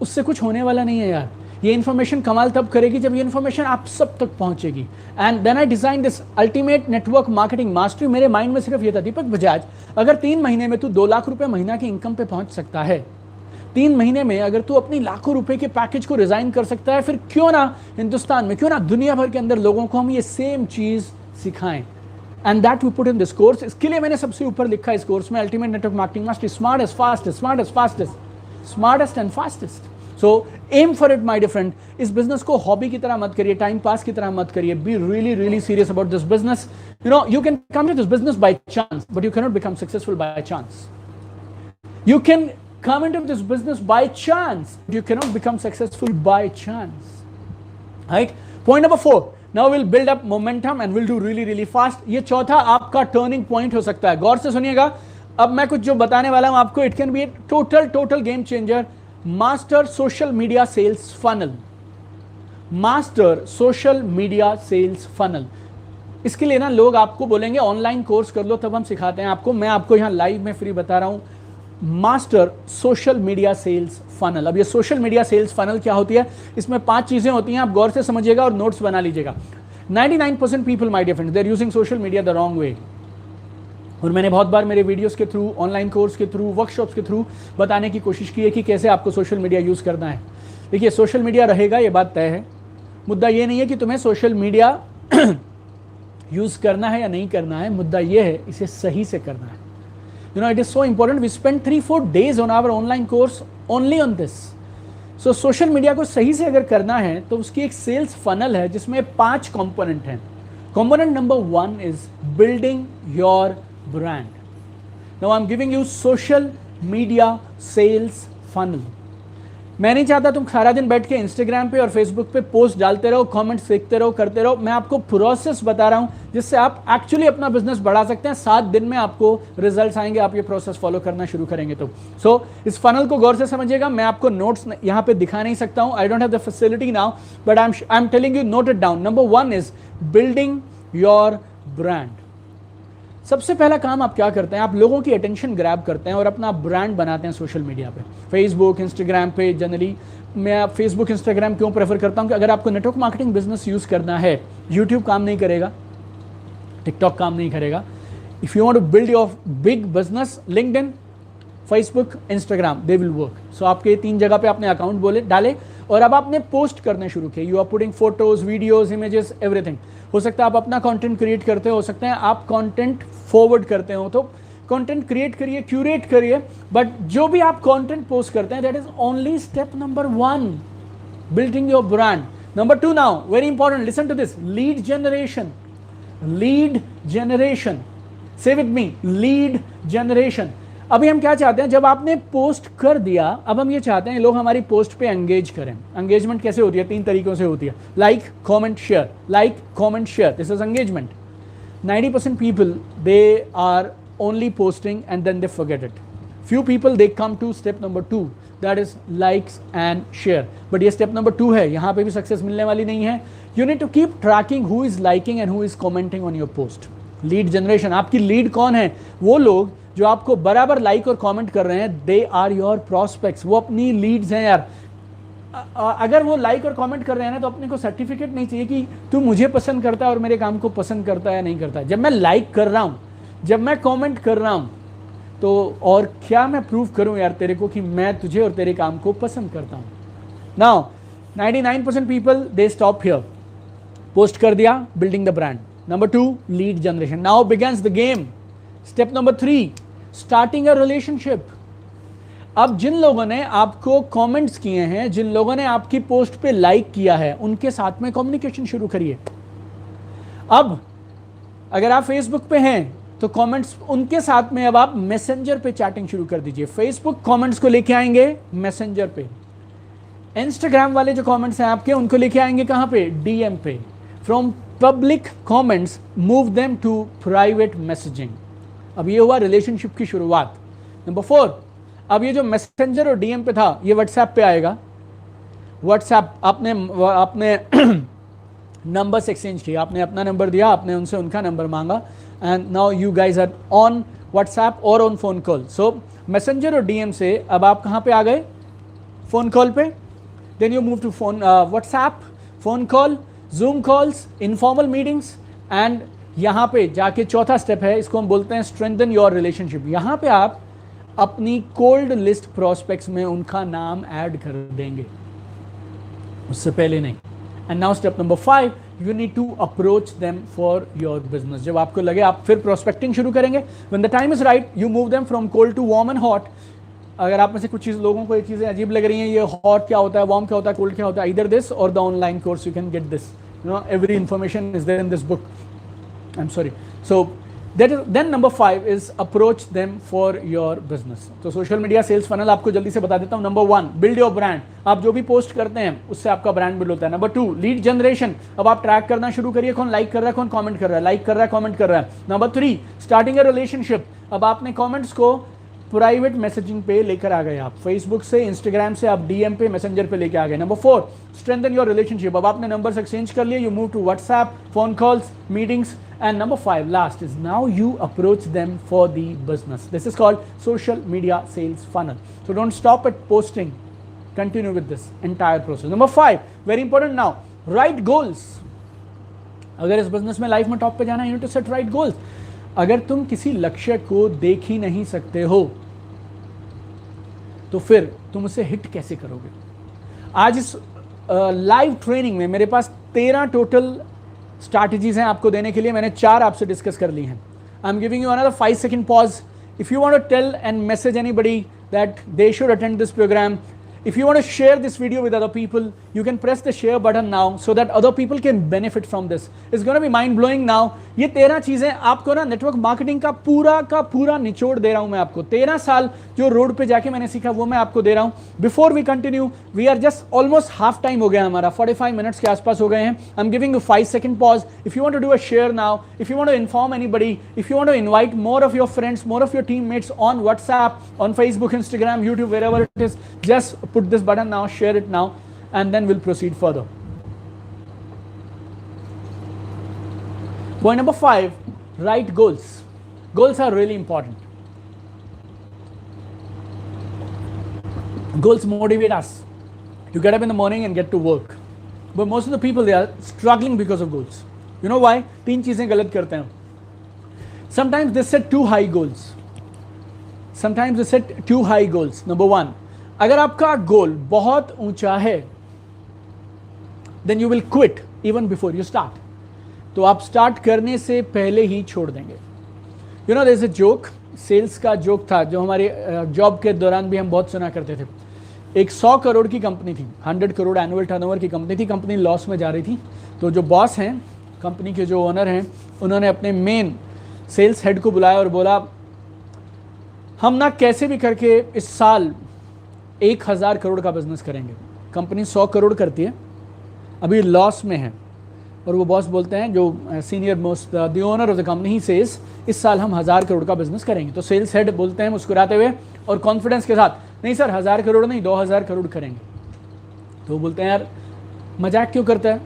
S1: उससे कुछ होने वाला नहीं है यार. ये इन्फॉर्मेशन कमाल तब करेगी जब ये इन्फॉर्मेशन आप सब तक पहुंचेगी. And then I design this ultimate network marketing mastery. मेरे माइंड में सिर्फ ये था, दीपक बजाज, अगर 3 महीने में तू 2 लाख रुपए महीना की इनकम पे पहुंच सकता है, 3 महीने में अगर तू अपनी लाखों रुपए के पैकेज को रिजाइन कर सकता है, फिर क्यों ना हिंदुस्तान में, क्यों ना दुनिया भर के अंदर लोगों को हम ये सेम चीज सिखाएं. And that we put in this course. इसके लिए मैंने सबसे ऊपर लिखा है इस कोर्स में, ultimate network marketing mastery, smartest, fastest, smartest, fastest, smartest and fastest. So aim for it my dear friend. इस बिजनेस को हॉबी की तरह मत करिए, टाइम पास की तरह मत करिए. Be really really serious about this business. You know, you can come to this business by chance, but you can not become successful by chance. You can come into this business by chance. You cannot become successful by chance. Right? Point number 4. Now we'll build up momentum and we'll do really, really fast. ये चौथा आपका turning point हो सकता है. गौर से सुनिएगा. अब मैं कुछ जो बताने वाला हूं आपको, it can be a total game changer. Master social media sales funnel. Master social media sales funnel. इसके लिए ना लोग आपको बोलेंगे ऑनलाइन कोर्स कर लो तब हम सिखाते हैं आपको. मैं आपको यहाँ लाइव में फ्री बता रहा हूँ. Master social media sales funnel. अब ये सोशल मीडिया सेल्स फनल क्या होती है? इसमें 5 चीजें होती हैं, आप गौर से समझिएगा और नोट्स बना लीजिएगा. 99% people my dear friends, they are using social media the wrong way. और मैंने बहुत बार मेरे वीडियोस के थ्रू, ऑनलाइन कोर्स के थ्रू, वर्कशॉप्स के थ्रू बताने की कोशिश की है कि कैसे आपको सोशल मीडिया यूज करना है. देखिए, सोशल मीडिया रहेगा, ये बात तय है. मुद्दा ये नहीं है कि तुम्हें सोशल मीडिया यूज करना है या नहीं करना है. मुद्दा ये है इसे सही से करना है. You know, it is so important. We spent 3-4 days on our online course only on this. So social media को सही से अगर करना है तो उसकी एक sales funnel है जिसमें 5 component हैं. Component number 1 is building your brand. Now I'm giving you social media sales funnel. मैं नहीं चाहता तुम सारा दिन बैठ के इंस्टाग्राम पे और फेसबुक पे पोस्ट डालते रहो, कमेंट्स देखते रहो, करते रहो. मैं आपको प्रोसेस बता रहा हूं जिससे आप एक्चुअली अपना बिजनेस बढ़ा सकते हैं. 7 दिन में आपको रिजल्ट्स आएंगे, आप ये प्रोसेस फॉलो करना शुरू करेंगे तो. सो इस फनल को गौर से समझिएगा. मैं आपको नोट्स यहाँ पे दिखा नहीं सकता हूँ. I don't have the facility now, but I am telling you, note it down. Number 1 is building your brand. सबसे पहला काम आप क्या करते हैं? आप लोगों की अटेंशन ग्रैब करते हैं और अपना ब्रांड बनाते हैं सोशल मीडिया पे, फेसबुक, इंस्टाग्राम पे. जनरली मैं फेसबुक, इंस्टाग्राम क्यों प्रेफर करता हूं कि अगर आपको नेटवर्क मार्केटिंग बिजनेस यूज करना है, यूट्यूब काम नहीं करेगा, टिकटॉक काम नहीं करेगा. If you want to build your big business, LinkedIn, Facebook, Instagram, they will work. So आपके 3 जगह पे आपने अकाउंट डाले और अब आपने पोस्ट करने शुरू किए. You are putting photos, videos, images, everything. हो सकता है आप अपना कंटेंट क्रिएट करते हो सकता है आप कंटेंट फॉरवर्ड करते हो, तो कंटेंट क्रिएट करिए, क्यूरेट करिए. बट जो भी आप कंटेंट पोस्ट करते हैं, that is only step number 1, building your brand. Number 2 now, very important, listen to this, lead generation. Lead generation, say with me, lead generation. अभी हम क्या चाहते हैं, जब आपने पोस्ट कर दिया, अब हम ये चाहते हैं लोग हमारी पोस्ट पे एंगेज करें. एंगेजमेंट कैसे होती है? 3 तरीकों से होती है. Like, comment, share. Like, comment, share, this is engagement. 90% people, they are only posting and then they forget it. Few people, they come to step number 2, that is likes and share. But ये step number 2 है, यहाँ पे भी success मिलने वाली नहीं है. You need to keep tracking who is liking and who is commenting on your post. Lead generation. आपकी लीड कौन है? वो लोग जो आपको बराबर लाइक और कमेंट कर रहे हैं, दे आर योर प्रॉस्पेक्ट्स. वो अपनी लीड्स हैं यार. अगर वो लाइक और कमेंट कर रहे हैं ना, तो अपने को सर्टिफिकेट नहीं चाहिए कि तू मुझे पसंद करता है और मेरे काम को पसंद करता है या नहीं करता है. जब मैं लाइक कर रहा हूँ, जब मैं कमेंट कर रहा हूँ, तो और क्या मैं प्रूव करूँ यार तेरे को कि मैं तुझे और तेरे काम को पसंद करता हूँ. Now 99% people, they stop here. Post कर दिया, building the brand. Number 2, lead generation. Now begins the game. Step number 3, starting a relationship. अब जिन लोगों ने आपको कमेंट्स किए हैं, जिन लोगों ने आपकी पोस्ट पे लाइक किया है, उनके साथ में कम्युनिकेशन शुरू करिए। अब अगर आप फेसबुक पे हैं तो कमेंट्स उनके साथ में अब आप मैसेंजर पे चैटिंग शुरू कर दीजिए। फेसबुक कमेंट्स को लेके आएंगे मैसेंजर पे, इंस्टाग्राम वाले जो कमेंट्स हैं आपके उनको लेके आएंगे कहां पे, डीएम पे। From public comments move them to private messaging. अब ये हुआ रिलेशनशिप की शुरुआत। नंबर 4, अब ये जो मैसेंजर और डीएम पे था ये व्हाट्सएप पे आएगा। व्हाट्सएप आपने नंबर्स एक्सचेंज किया, आपने अपना नंबर दिया, आपने उनसे उनका नंबर मांगा, and now you guys are on WhatsApp और on phone call. So messenger और डीएम से अब आप कहाँ पे आ गए, फोन कॉल पे। Then you move to phone WhatsApp, phone call, zoom calls, informal meetings, and यहाँ पे जाके चौथा स्टेप है, इसको हम बोलते हैं स्ट्रेंथन योर रिलेशनशिप। यहाँ पे आप अपनी कोल्ड लिस्ट प्रोस्पेक्ट्स में उनका नाम ऐड कर देंगे, उससे पहले नहीं। And now step number 5, you need to approach them for your business. जब आपको लगे आप फिर प्रोस्पेक्टिंग शुरू करेंगे। When the time is right you move them from cold to warm and hot. अगर आप में से कुछ लोगों को ये चीज़ें अजीब लग रही हैं, ये हॉट क्या होता है, वार्म क्या होता है, कोल्ड क्या होता है, इधर दिस और the online course you can get this, you know every information is there in this book. I am sorry. So then number 5 is approach them for your business। तो social media sales funnel आपको जल्दी से बता देता हूँ। Number 1, build your brand. आप जो भी पोस्ट करते हैं उससे आपका ब्रांड बिल्ड होता है। Number 2, lead generation. अब आप ट्रैक करना शुरू करिए, कौन लाइक कर रहा है, कौन कमेंट कर रहा है, लाइक कर रहा है, कमेंट कर रहा है। Number 3, starting a relationship. अब आपने कमेंट्स को प्राइवेट मैसेजिंग पे लेकर आ गए, आप फेसबुक से, इंस्टाग्राम से, आप डीएम पे, मैसेंजर पे लेके आ गए। Number 4, strengthen your relationship. अब आपने नंबर्स एक्सचेंज कर लिए, you move to WhatsApp, phone calls, meetings. And number 5, last, is now you approach them for the business. This is called social media sales funnel. So don't stop at posting. Continue with this entire process. Number 5, very important now, write goals. अगर इस business में life में top पे जाना है, you need to set right goals. अगर तुम किसी लक्ष्य को देख ही नहीं सकते हो तो फिर तुम उसे हिट कैसे करोगे। आज इस लाइव ट्रेनिंग में मेरे पास 13 टोटल स्ट्रैटेजीज हैं आपको देने के लिए। मैंने 4 आपसे डिस्कस कर ली हैं। I am giving you another 5 second pause. If you want to tell and message anybody that they should attend this programme, if you want to share this video with other people, you can press the share button now so that other people can benefit from this. It's going to be mind blowing now. ये 13 चीजें आपको ना network marketing का पूरा निचोड़ दे रहा हूं मैं आपको। 13 साल जो रोड पे जाके मैंने सीखा वो मैं आपको दे रहा हूं। Before we continue, we are just almost half time हो गया हमारा, 45 मिनट्स के आसपास हो गए हैं। I am giving you 5 second pause. If you want to do a share now, if you want to inform anybody, if you want to invite more of your friends, more of your teammates on WhatsApp, on Facebook, Instagram, YouTube, wherever it is, just put this button now, share it now, and then we'll proceed further. Point number 5, write goals. Goals are really important. Goals motivate us to get up in the morning and get to work. But most of the people, they are struggling because of goals. You know why? 3 चीजें गलत करते हैं। Sometimes they set too high goals. Sometimes they set too high goals. Number 1, अगर आपका गोल बहुत ऊंचा है, then you will quit even before you start. तो आप स्टार्ट करने से पहले ही छोड़ देंगे। You know, there is a joke, sales का जोक था जो हमारे जॉब के दौरान भी हम बहुत सुना करते थे। एक 100 करोड़ की कंपनी थी, 100 करोड़ एनुअल टर्नओवर की कंपनी थी। कंपनी लॉस में जा रही थी। तो जो बॉस हैं, कंपनी के जो ओनर हैं, उन्होंने अपने मेन सेल्स हेड को बुलाया और बोला, हम ना कैसे भी करके इस साल 1000 करोड़ का बिजनेस करेंगे। कंपनी 100 करोड़ करती है, अभी लॉस में है। और वो बॉस बोलते हैं, जो senior most the owner of the company, he says, इस साल हम 1000 करोड़ का बिजनेस करेंगे। तो सेल्स हेड बोलते हैं मुस्कुराते हुए और कॉन्फिडेंस के साथ, नहीं सर 1000 करोड़ नहीं, 2000 करोड़ करेंगे। तो वो बोलते हैं, यार मजाक क्यों करता है।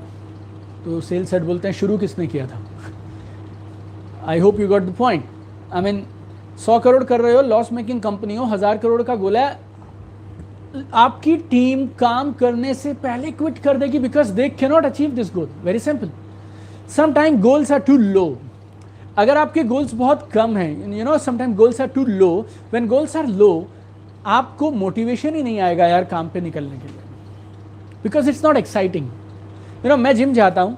S1: तो सेल्स हेड बोलते हैं, शुरू किसने किया था। I hope you got the point. I mean 100 crore कर रहे हो, लॉस मेकिंग कंपनी हो, 1000 करोड़ का गोल है, आपकी टीम काम करने से पहले क्विट कर देगी because they can not achieve this goal. Very simple. Sometime goals are too low. अगर आपके गोल्स बहुत कम हैं, you know, sometime goals are too low. When goals are low, आपको मोटिवेशन ही नहीं आएगा यार काम पे निकलने के लिए, because it's not exciting. You know, मैं जिम जाता हूँ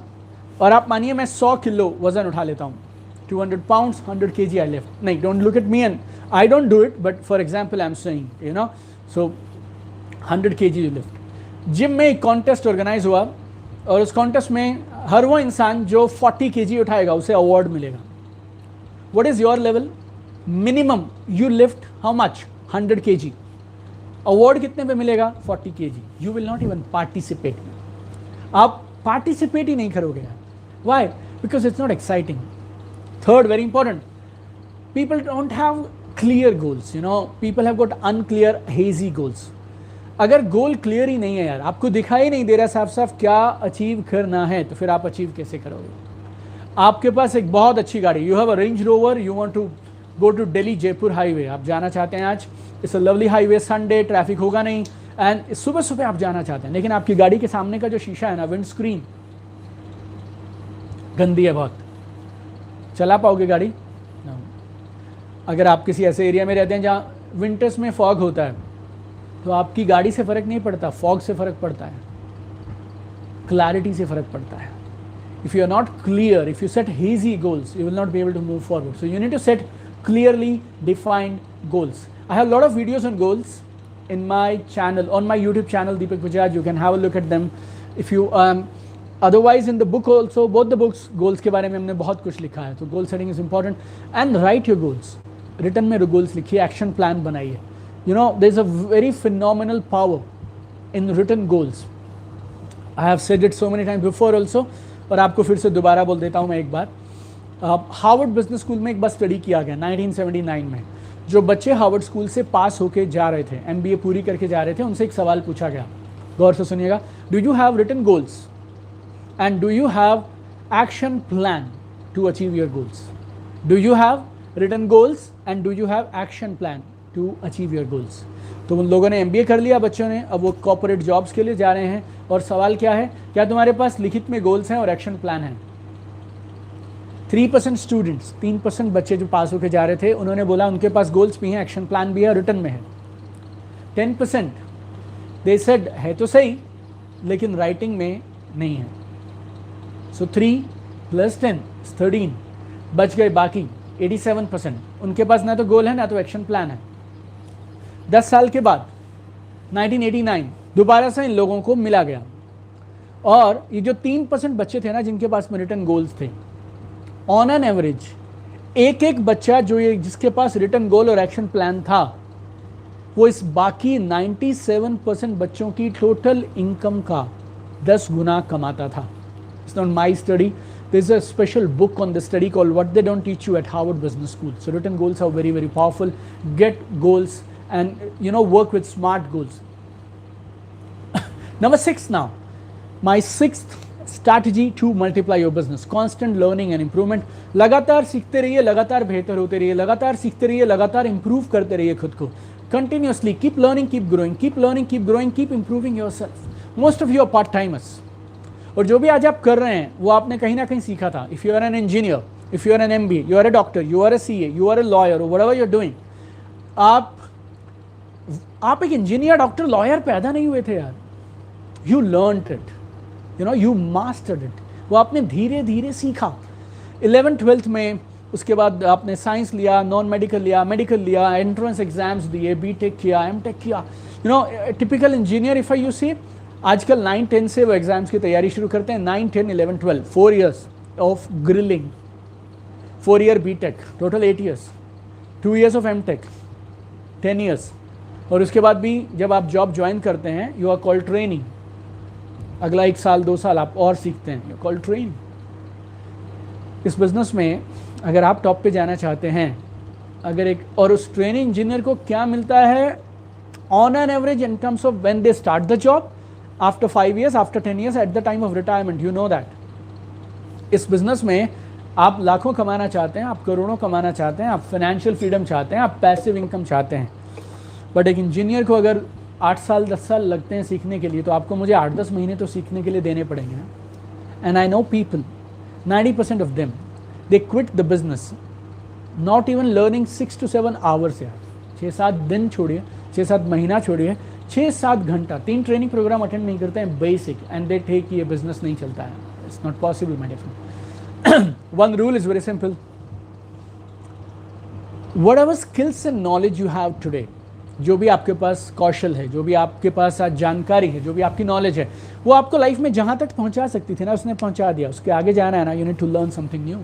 S1: और आप मानिए मैं 100 किलो वजन उठा लेता हूँ, 200 पाउंड्स, 100 kg आई लिफ्ट। नहीं, don't look at me and I don't do it, but for example, I'm saying, you know, so 100 kg you lift. Gym में एक कॉन्टेस्ट ऑर्गेनाइज हुआ और उस कॉन्टेस्ट में हर वो इंसान जो 40 kg उठाएगा उसे अवार्ड मिलेगा. What is your level? Minimum you lift how much? 100 kg. Award कितने पे मिलेगा? 40 kg. You will not even participate. आप पार्टिसिपेट ही नहीं करोगे. Why? Because it's not exciting. Third, very important, people don't have clear goals. You know, people have got unclear, hazy goals. अगर goal clear ही नहीं है यार, आपको दिखाई नहीं दे रहा साफ साफ क्या अचीव करना है, तो फिर आप अचीव कैसे करोगे? आपके पास एक बहुत अच्छी गाड़ी, you have a Range Rover, you want to go to Delhi Jaipur highway, आप जाना चाहते हैं आज, it's a lovely highway, Sunday, traffic होगा नहीं, एंड सुबह सुबह आप जाना चाहते हैं, लेकिन आपकी गाड़ी के सामने का जो शीशा है ना, विंड स्क्रीन गंदी है बहुत, चला पाओगे गाड़ी? no. अगर आप किसी ऐसे एरिया में रहते हैं जहाँ विंटर्स में फॉग होता है, तो आपकी गाड़ी से फ़र्क नहीं पड़ता, फॉग से फ़र्क पड़ता है, क्लैरिटी से फ़र्क पड़ता है. If you are not clear, if you set hazy goals, you will not be able to move forward. So you need to set clearly defined goals. I have a lot of videos on goals in my channel, on my YouTube channel, Deepak Bajaj. You can have a look at them. If you otherwise in the book also, both the books, goals के बारे में हमने बहुत कुछ लिखा है. तो goal setting is important and write your goals. Written में goals लिखिए, action plan बनाइए. You know, there is a very phenomenal power in written goals. I have said it so many times before also, और आपको फिर से दोबारा बोल देता हूँ मैं एक बार. हार्वर्ड बिजनेस स्कूल में एक बार स्टडी किया गया 1979 में. जो बच्चे हार्वर्ड स्कूल से पास होके जा रहे थे, MBA पूरी करके जा रहे थे, उनसे एक सवाल पूछा गया, गौर से सुनिएगा. Do you have written goals and do you have action plan to achieve your goals? Do you have written goals and do you have action plan to achieve your goals? तो उन लोगों ने MBA कर लिया बच्चों ने, अब वो कॉर्पोरेट जॉब्स के लिए जा रहे हैं, और सवाल क्या है, क्या तुम्हारे पास लिखित में गोल्स हैं और एक्शन प्लान है? 3% स्टूडेंट्स, 3% बच्चे जो पास होकर जा रहे थे, उन्होंने बोला उनके पास गोल्स भी हैं, एक्शन प्लान भी है, रिटर्न में है. 10% दे सेड है तो सही, लेकिन राइटिंग में नहीं है. सो 3 + 10 13, बच गए बाकी 87%. उनके पास ना तो गोल है ना तो एक्शन प्लान है. 10 साल के बाद 1989 दोबारा से इन लोगों को मिला गया, और ये जो 3% बच्चे थे ना जिनके पास में रिटन गोल्स थे, ऑन एन एवरेज एक बच्चा जो ये जिसके पास रिटन गोल और एक्शन प्लान था, वो इस बाकी 97% बच्चों की टोटल इनकम का 10 गुना कमाता था. It's not my study, there is a special book on the study called what they don't teach you at Harvard business school. So written goals are very very powerful. Get goals and you know work with smart goals. Number 6 now, my 6th strategy to multiply your business, constant learning and improvement. लगातार सीखते रहिए, लगातार बेहतर होते रहिए, लगातार सीखते रहिए, लगातार improve करते रहिए खुद को. Continuously keep learning, keep growing, keep learning, keep growing, keep improving yourself. Most of you are part-timers, और जो भी आज आप कर रहे हैं वो आपने कहीं ना कहीं सीखा था. If you are an engineer, if you are an MBA, you are a doctor, you are a CA, you are a lawyer, or whatever you are doing, आप एक इंजीनियर, डॉक्टर, लॉयर पैदा नहीं हुए थे यार. You learned it, you know, you mastered it. वो आपने धीरे धीरे सीखा. 11th 12th में उसके बाद आपने साइंस लिया, नॉन मेडिकल लिया, मेडिकल लिया, एंट्रेंस एग्जाम्स दिए, BTech किया, MTech किया. You know typical engineer if you see, आजकल 9-10 से वो एग्जाम्स की तैयारी शुरू करते हैं. 9, 10, 11, 12 4 years of grilling, 4 year BTech, total 8 years, 2 years of MTech, 10 years. और उसके बाद भी जब आप जॉब ज्वाइन करते हैं, यू आर कॉल्ड ट्रेनिंग. अगला 1 साल 2 साल आप और सीखते हैं, यू कॉल्ड ट्रेनिंग. इस बिज़नेस में अगर आप टॉप पे जाना चाहते हैं, अगर एक और उस ट्रेनिंग इंजीनियर को क्या मिलता है on an average in terms of when they start the job, after 5 years, after 10 years, at the time of retirement, you know that. इस बिज़नेस में आप लाखों कमाना चाहते हैं, आप करोड़ों कमाना चाहते हैं, आप फाइनेंशियल फ्रीडम चाहते हैं, आप पैसिव इनकम चाहते हैं, बट एक इंजीनियर को अगर 8 साल 10 साल लगते हैं सीखने के लिए, तो आपको मुझे 8-10 महीने तो सीखने के लिए देने पड़ेंगे ना. And I know people, 90% of them, they quit the business not even learning 6 to 7 hours. यार 6-7 दिन छोड़िए, 6-7 महीना छोड़िए, 6-7 घंटा 3 ट्रेनिंग प्रोग्राम अटेंड नहीं करते हैं बेसिक, एंड दे टेक ये बिजनेस नहीं चलता है. It's not possible my dear. One rule is very simple, whatever skills and knowledge you have today, जो भी आपके पास कौशल है, जो भी आपके पास आज जानकारी है, जो भी आपकी नॉलेज है, वो आपको लाइफ में जहां तक पहुंचा सकती थी ना, उसने पहुंचा दिया। उसके आगे जाना है ना, you need to learn something new.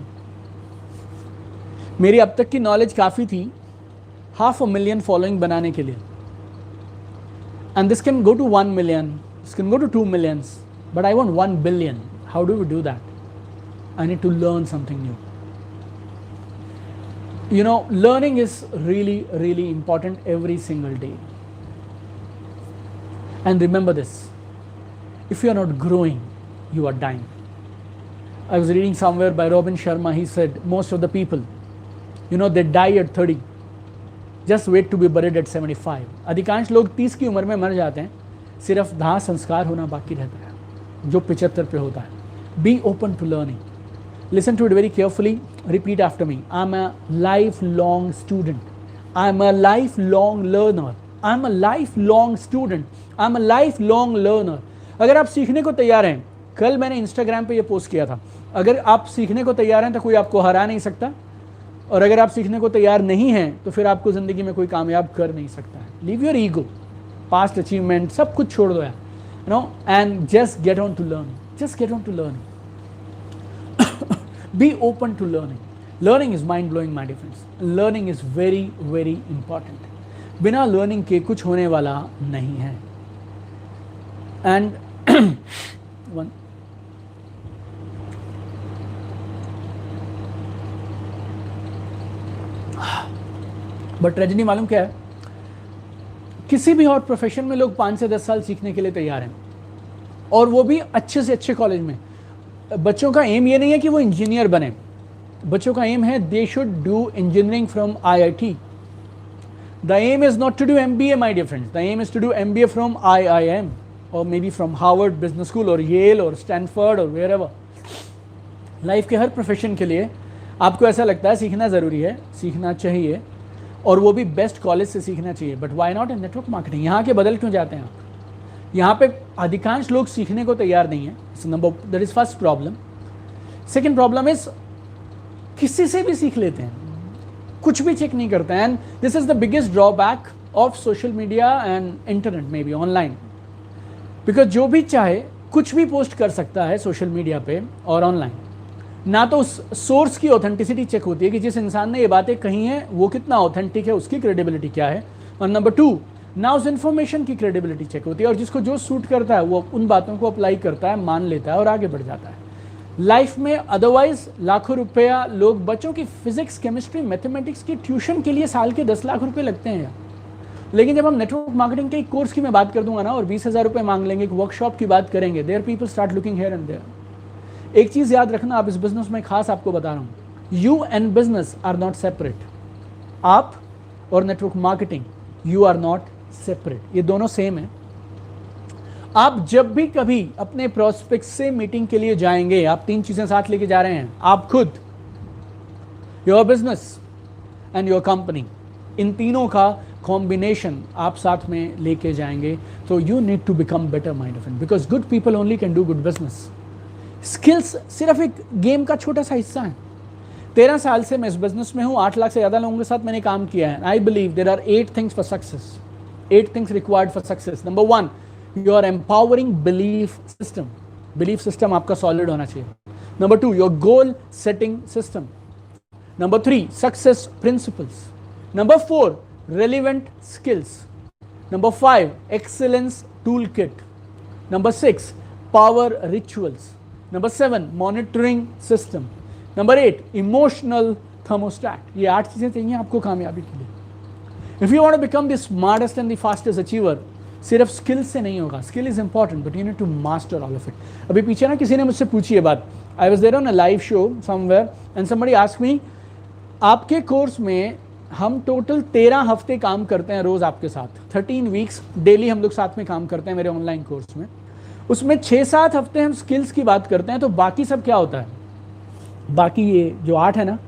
S1: मेरी अब तक की नॉलेज काफ़ी थी 500,000 फॉलोइंग बनाने के लिए, and this can go to 1 million, this can go to 2 millions, but I want 1 billion. How do we do that? I need to learn something new. You know, learning is really, really important every single day. And remember this, if you are not growing, you are dying. I was reading somewhere by Robin Sharma, he said, most of the people, you know, they die at 30. Just wait to be buried at 75. अधिकांश लोग 30 की उम्र में मर जाते हैं, सिर्फ दाह संस्कार होना बाकी रहता है, जो 75 पे होता है. Be open to learning. Listen to it very carefully. Repeat after me. I'm a lifelong student. I'm a lifelong learner. I'm a lifelong student. I'm a lifelong learner. अगर आप सीखने को तैयार हैं, कल मैंने इंस्टाग्राम पे ये पोस्ट किया था, अगर आप सीखने को तैयार हैं तो कोई आपको हरा नहीं सकता, और अगर आप सीखने को तैयार नहीं हैं तो फिर आपको ज़िंदगी में कोई कामयाब कर नहीं सकता है. Leave your ego, past achievement सब कुछ छोड़ दो यार, you know, and just get on to learning. Just get on to learning. Be open to learning. Learning is mind blowing, my dear friends. Learning is very, very important. बिना learning के कुछ होने वाला नहीं है. And one. But tragedy मालूम क्या है? किसी भी और प्रोफेशन में लोग 5 से 10 साल सीखने के लिए तैयार हैं, और वो भी अच्छे से अच्छे कॉलेज में. बच्चों का एम ये नहीं है कि वो इंजीनियर बने, बच्चों का एम है they should do engineering from IIT. The aim is not to do MBA, my dear friends. The aim is to do MBA from IIM और maybe from Harvard business school और Yale और Stanford और wherever. Life के हर profession के लिए आपको ऐसा लगता है सीखना ज़रूरी है, सीखना चाहिए, और वो भी बेस्ट कॉलेज से सीखना चाहिए. But why not in network marketing? यहाँ के बदल क्यों जाते हैं आप? यहाँ पे अधिकांश लोग सीखने को तैयार नहीं है. Number, that is first problem. Second problem is किसी से भी सीख लेते हैं, कुछ भी चेक नहीं करते हैं. And this is the biggest drawback of social media and internet, may be online, because जो भी चाहे कुछ भी पोस्ट कर सकता है सोशल मीडिया पे और ऑनलाइन. ना तो उस सोर्स की ऑथेंटिसिटी चेक होती है कि जिस इंसान ने ये बातें कही हैं वो कितना ऑथेंटिक है, उसकी क्रेडिबिलिटी क्या है. और नंबर 2, ना उस इन्फॉर्मेशन की क्रेडिबिलिटी चेक होती है, और जिसको जो सूट करता है वो उन बातों को अप्लाई करता है, मान लेता है और आगे बढ़ जाता है लाइफ में. अदरवाइज लाखों रुपया लोग, बच्चों की फिजिक्स, केमिस्ट्री, मैथमेटिक्स की ट्यूशन के लिए साल के 10 लाख रुपए लगते हैं यार. लेकिन जब हम नेटवर्क मार्केटिंग के एक कोर्स की मैं बात कर दूंगा ना, और 20,000 रुपये मांग लेंगे, एक वर्कशॉप की बात करेंगे, there people start looking here and there. एक चीज़ याद रखना, आप इस बिजनेस में खास आपको बता रहा हूँ, you and business are not separate. आप और network marketing, you are not separate, ये दोनों सेम है. आप जब भी कभी अपने प्रोस्पेक्ट से मीटिंग के लिए जाएंगे, आप 3 चीजें साथ लेके जा रहे हैं. आप खुद, your business and your company, इन तीनों का कॉम्बिनेशन आप साथ में लेके जाएंगे. तो you need to become better mind of, because good people only can do good business. Skills सिर्फ एक गेम का छोटा सा हिस्सा है. 13 साल से मैं इस बिजनेस में हूँ, 8 लाख से ज़्यादा लोगों के साथ मैंने काम किया है. I believe there are 8 things for success, 8 things required for success. Number 1, your empowering belief system. Belief system आपका सॉलिड होना चाहिए. Number 2, your goal setting system. Number 3, success principles. Number 4, relevant skills. Number 5, excellence tool kit. Number 6, power rituals. Number 7, monitoring system. Number 8, emotional thermostat. ये 8 चीजें चाहिए आपको कामयाबी के लिए. If you want to become the smartest and the fastest achiever, सिर्फ skill से नहीं होगा. Skill is important but you need to master all of it. अभी पीछे ना किसी ने मुझसे पूछी ये बात. I was there on a live show somewhere and somebody asked me, आपके कोर्स में हम टोटल 13 हफ्ते काम करते हैं रोज आपके साथ, 13 वीक्स डेली हम लोग साथ में काम करते हैं मेरे ऑनलाइन कोर्स में. उसमें 6-7 हफ्ते हम स्किल्स की बात करते हैं, तो बाकी सब क्या होता है? बाकी ये जो 8 है ना,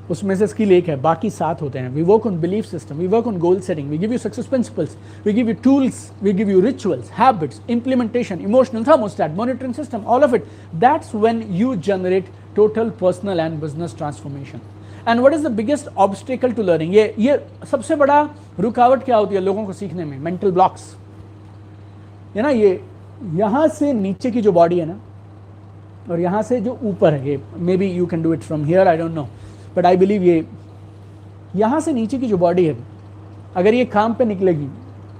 S1: उसमें से स्किल 1 है, बाकी 7 होते हैं. We work on belief system, we work on goal setting, we give you success principles, we give you tools, we give you rituals, habits, implementation, emotional thermostat, monitoring system, all of it. That's when you generate total personal and business transformation. And what is the biggest obstacle to learning? ये सबसे बड़ा रुकावट क्या होती है लोगों को सीखने में? मेंटल ब्लॉक्स है ना। ये यहां से नीचे की जो बॉडी है ना, और यहां से जो ऊपर है, ये may be you can do it from here, I don't no, but I believe ये यहां से नीचे की जो बॉडी है, अगर ये काम पे निकलेगी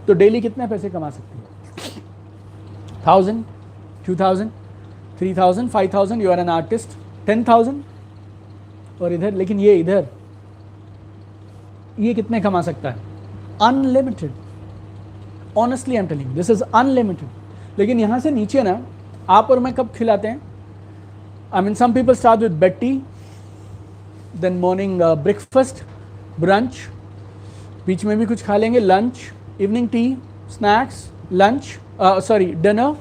S1: तो डेली कितने पैसे कमा सकती है? 1000, 2000, 3000, 5000, यू आर एन आर्टिस्ट, 10,000। और इधर, लेकिन ये इधर ये कितने कमा सकता है? Unlimited. Honestly I am telling, this is unlimited. लेकिन यहां से नीचे ना, आप और मैं कब खिलाते हैं? I mean some people start with bed tea, then morning breakfast, brunch, बीच में भी कुछ खा लेंगे, lunch, evening tea, snacks, lunch, sorry dinner,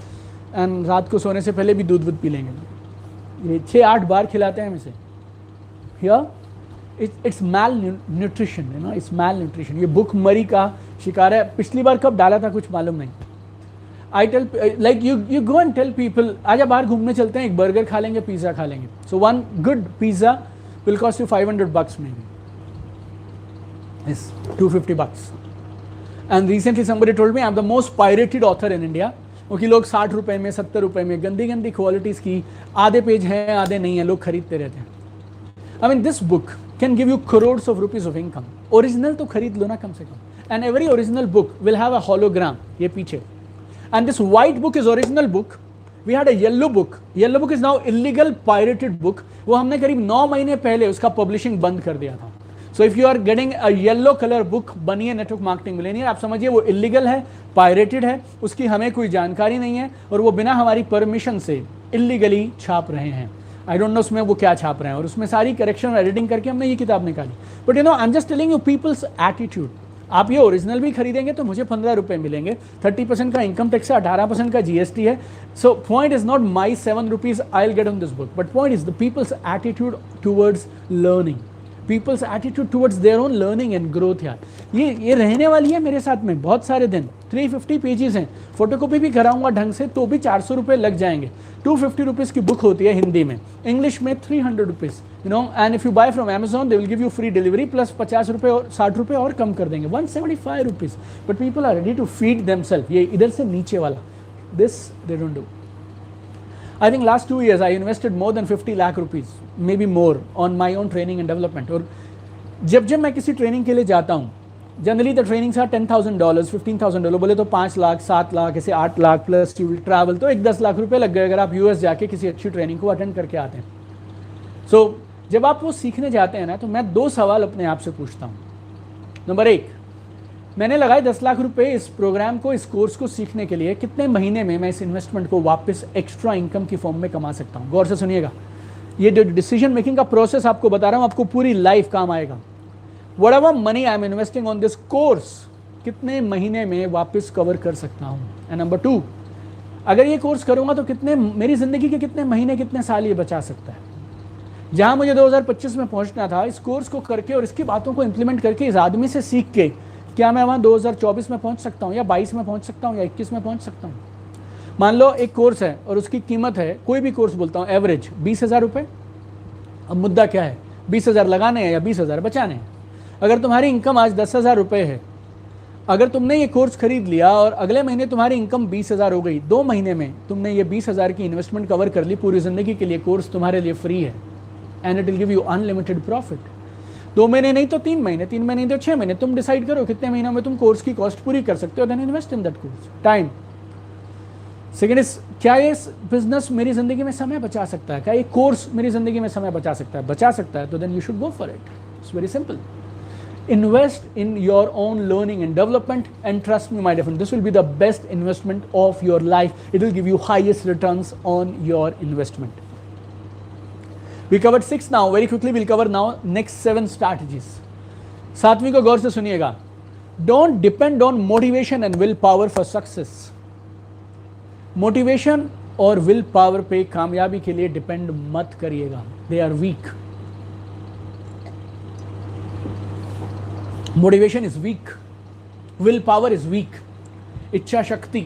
S1: and रात को सोने से पहले भी दूध वूध पी लेंगे। ये 6-8 बार खिलाते हैं हम इसे। Here it's malnutrition, you know, it's malnutrition. ये भूख मरी का शिकार है। पिछली बार कब डाला था कुछ मालूम नहीं। I tell like you go and tell people, आजा बाहर घूमने चलते हैं, एक बर्गर खा लेंगे, पिज्जा खा लेंगे। So one good pizza will cost you $500 maybe. Yes, $250. And recently somebody told me I'm the most pirated author in India. क्योंकि लोग 60 रुपए में, 70 रुपए में गंदी गंदी क्वालिटीज की, आधे पेज हैं आधे नहीं है, लोग खरीदते रहते हैं। I mean this book can give you crores of rupees of income. Original तो खरीद लो ना कम से कम। And every original book will have a hologram, ये पीछे। And this white book is original book. We had a yellow book, yellow book is now illegal pirated book. वो हमने करीब 9 महीने पहले उसका पब्लिशिंग बंद कर दिया था। So if you are getting a yellow colour book, बनिए नेटवर्क मार्केटिंग मिलेनियर, आप समझिए वो इलीगल है, पायरेटेड है, उसकी हमें कोई जानकारी नहीं है, और वो बिना हमारी परमिशन से इलीगली छाप रहे हैं। आई डोंट नो उसमें वो क्या छाप रहे हैं, और उसमें सारी करेक्शन और एडिटिंग करके हमने ये किताब निकाली। But you know, I am just telling you people's attitude. आप ये ओरिजिनल भी खरीदेंगे तो मुझे 15 रुपए मिलेंगे, 30% का इनकम टैक्स है, 18% का GST है। So point is not my 7 rupees I will get on this book, but point is the people's attitude towards learning, people's attitude towards their own learning and growth. यार ये रहने वाली है मेरे साथ में बहुत सारे दिन। 350 पेजेस हैं, फोटोकॉपी भी कराऊंगा ढंग से तो भी 400 रुपये लग जाएंगे। 250 रुपीज़ की बुक होती है हिंदी में, इंग्लिश में 300 rupees, you know. And if you buy from Amazon they will give you free delivery plus 50 रुपये और 60 रुपये और कम कर देंगे, 175 rupees. But people are ready to feed themselves. ये इधर से नीचे वाला, this they don't do. I think last 2 years I invested more than 50 lakh rupees, maybe more, on my own training and development. और जब मैं किसी ट्रेनिंग के लिए जाता हूँ, जनरली द ट्रेनिंग्स आर $10,000, $15,000, बोले तो 5 लाख, 7 लाख, ऐसे 8 lakh plus you will travel, तो 10 लाख रुपए लग गए अगर आप US जाके किसी अच्छी ट्रेनिंग को अटेंड करके आते हैं। सो जब आप वो सीखने जाते हैं ना, तो मैं 2 सवाल अपने आप से पूछता हूँ। नंबर 1, मैंने लगाए 10 लाख रुपए इस प्रोग्राम को, इस कोर्स को सीखने के लिए, कितने महीने में मैं इस इन्वेस्टमेंट को वापस एक्स्ट्रा इनकम की फॉर्म में कमा सकता हूँ? गौर से सुनिएगा, ये जो डिसीजन मेकिंग का प्रोसेस आपको बता रहा हूँ, आपको पूरी लाइफ काम आएगा। Whatever money I am investing on this course, कितने महीने में वापस कवर कर सकता हूँ? एंड नंबर 2, अगर ये कोर्स करूँगा तो कितने, मेरी ज़िंदगी के कितने महीने, कितने साल ये बचा सकता है? जहाँ मुझे 2025 में पहुँचना था, इस कोर्स को करके और इसकी बातों को इम्प्लीमेंट करके, इस आदमी से सीख के, क्या मैं वहाँ 2024 में पहुँच सकता हूँ, या 22 में पहुँच सकता हूँ, या 21 में पहुँच सकता हूँ? मान लो एक कोर्स है और उसकी कीमत है, कोई भी कोर्स बोलता हूँ, एवरेज 20,000 रुपये। अब मुद्दा क्या है, 20,000 लगाने हैं या 20,000 बचाने हैं? अगर तुम्हारी इनकम आज 10,000 रुपये है, अगर तुमने ये कोर्स खरीद लिया और अगले महीने तुम्हारी इनकम 20,000 हो गई, 2 महीने में तुमने ये 20,000 की इन्वेस्टमेंट कवर कर ली पूरी ज़िंदगी के लिए, कोर्स तुम्हारे लिए फ्री है and it will give you unlimited profit. 2 महीने नहीं तो 3 महीने, 3 महीने नहीं तो 6 महीने, तुम डिसाइड करो कितने महीनों में तुम कोर्स की कॉस्ट पूरी कर सकते हो, then invest in that course. Time. Second is, क्या ये बिजनेस मेरी जिंदगी में समय बचा सकता है? क्या ये कोर्स मेरी जिंदगी में समय बचा सकता है? बचा सकता है तो then you should go for it. It's very simple. Invest in your own learning and development, and trust me my dear friend, this will be the best investment of your life. It will give you highest returns on your investment. We covered 6 now. Very quickly we'll cover now next 7 strategies. 7वीं को गौर से सुनिएगा। Don't depend on motivation and willpower for success. Motivation और willpower पे कामयाबी के लिए depend मत करिएगा, they are weak. Motivation is weak, will power is weak, इच्छा शक्ति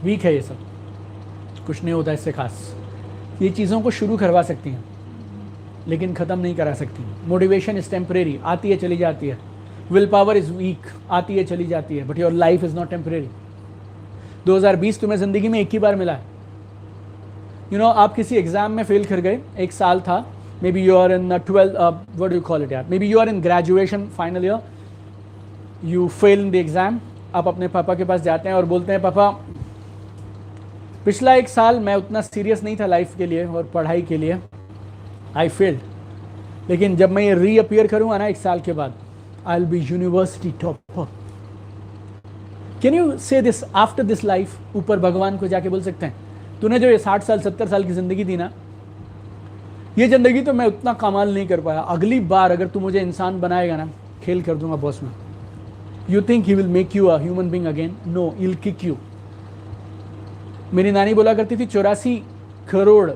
S1: वीक है। ये सब कुछ नहीं होता इससे खास, ये चीज़ों को शुरू करवा सकती हैं। लेकिन ख़त्म नहीं करा सकती। मोटिवेशन इज़ टेम्परेरी, आती है चली जाती है। विल पावर इज़ वीक, आती है चली जाती है, but your life is not temporary. 2020 तुम्हें ज़िंदगी में एक ही बार मिला है। आप किसी एग्ज़ाम में फेल कर गए, एक साल था, maybe you are in 12 what do you call it यार, maybe you are in graduation final year, you fail in the exam. आप अपने पापा के पास जाते हैं और बोलते हैं, पापा पिछला एक साल मैं उतना सीरियस नहीं था लाइफ के लिए और पढ़ाई के लिए, आई फेल्ड, लेकिन जब मैं ये रीअपियर करूँगा ना एक साल के बाद, आई will be university topper. Can you से दिस आफ्टर दिस लाइफ? ऊपर भगवान को जाके बोल सकते हैं, तूने जो ये 60 साल 70 साल की ज़िंदगी दी ना, ये ज़िंदगी तो मैं उतना कमाल नहीं कर पाया, अगली बार अगर तू मुझे इंसान बनाएगा ना, खेल कर दूंगा बॉस में। You think he will make you a human being again? No, he will kick you. मेरी नानी बोला करती थी 84 करोड़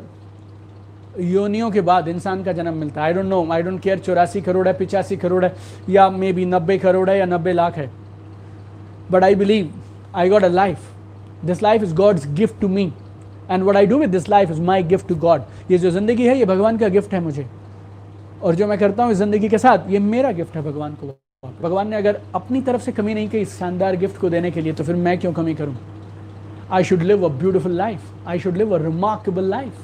S1: योनियों के बाद इंसान का जन्म मिलता है। आई don't know, I don't care 84 crore है, 85 करोड़ है, या मे बी 90 करोड़ है या 90 लाख है, but I believe I got a life. This life is God's gift to me and what I do with this life is my gift to God. ये जो ज़िंदगी है ये भगवान का गिफ्ट है मुझे, और जो मैं करता हूँ इस ज़िंदगी के साथ ये मेरा गिफ्ट है भगवान को। भगवान ने अगर अपनी तरफ से कमी नहीं की इस शानदार गिफ्ट को देने के लिए, तो फिर मैं क्यों कमी करूँ? I should live a beautiful life. I should live a remarkable life.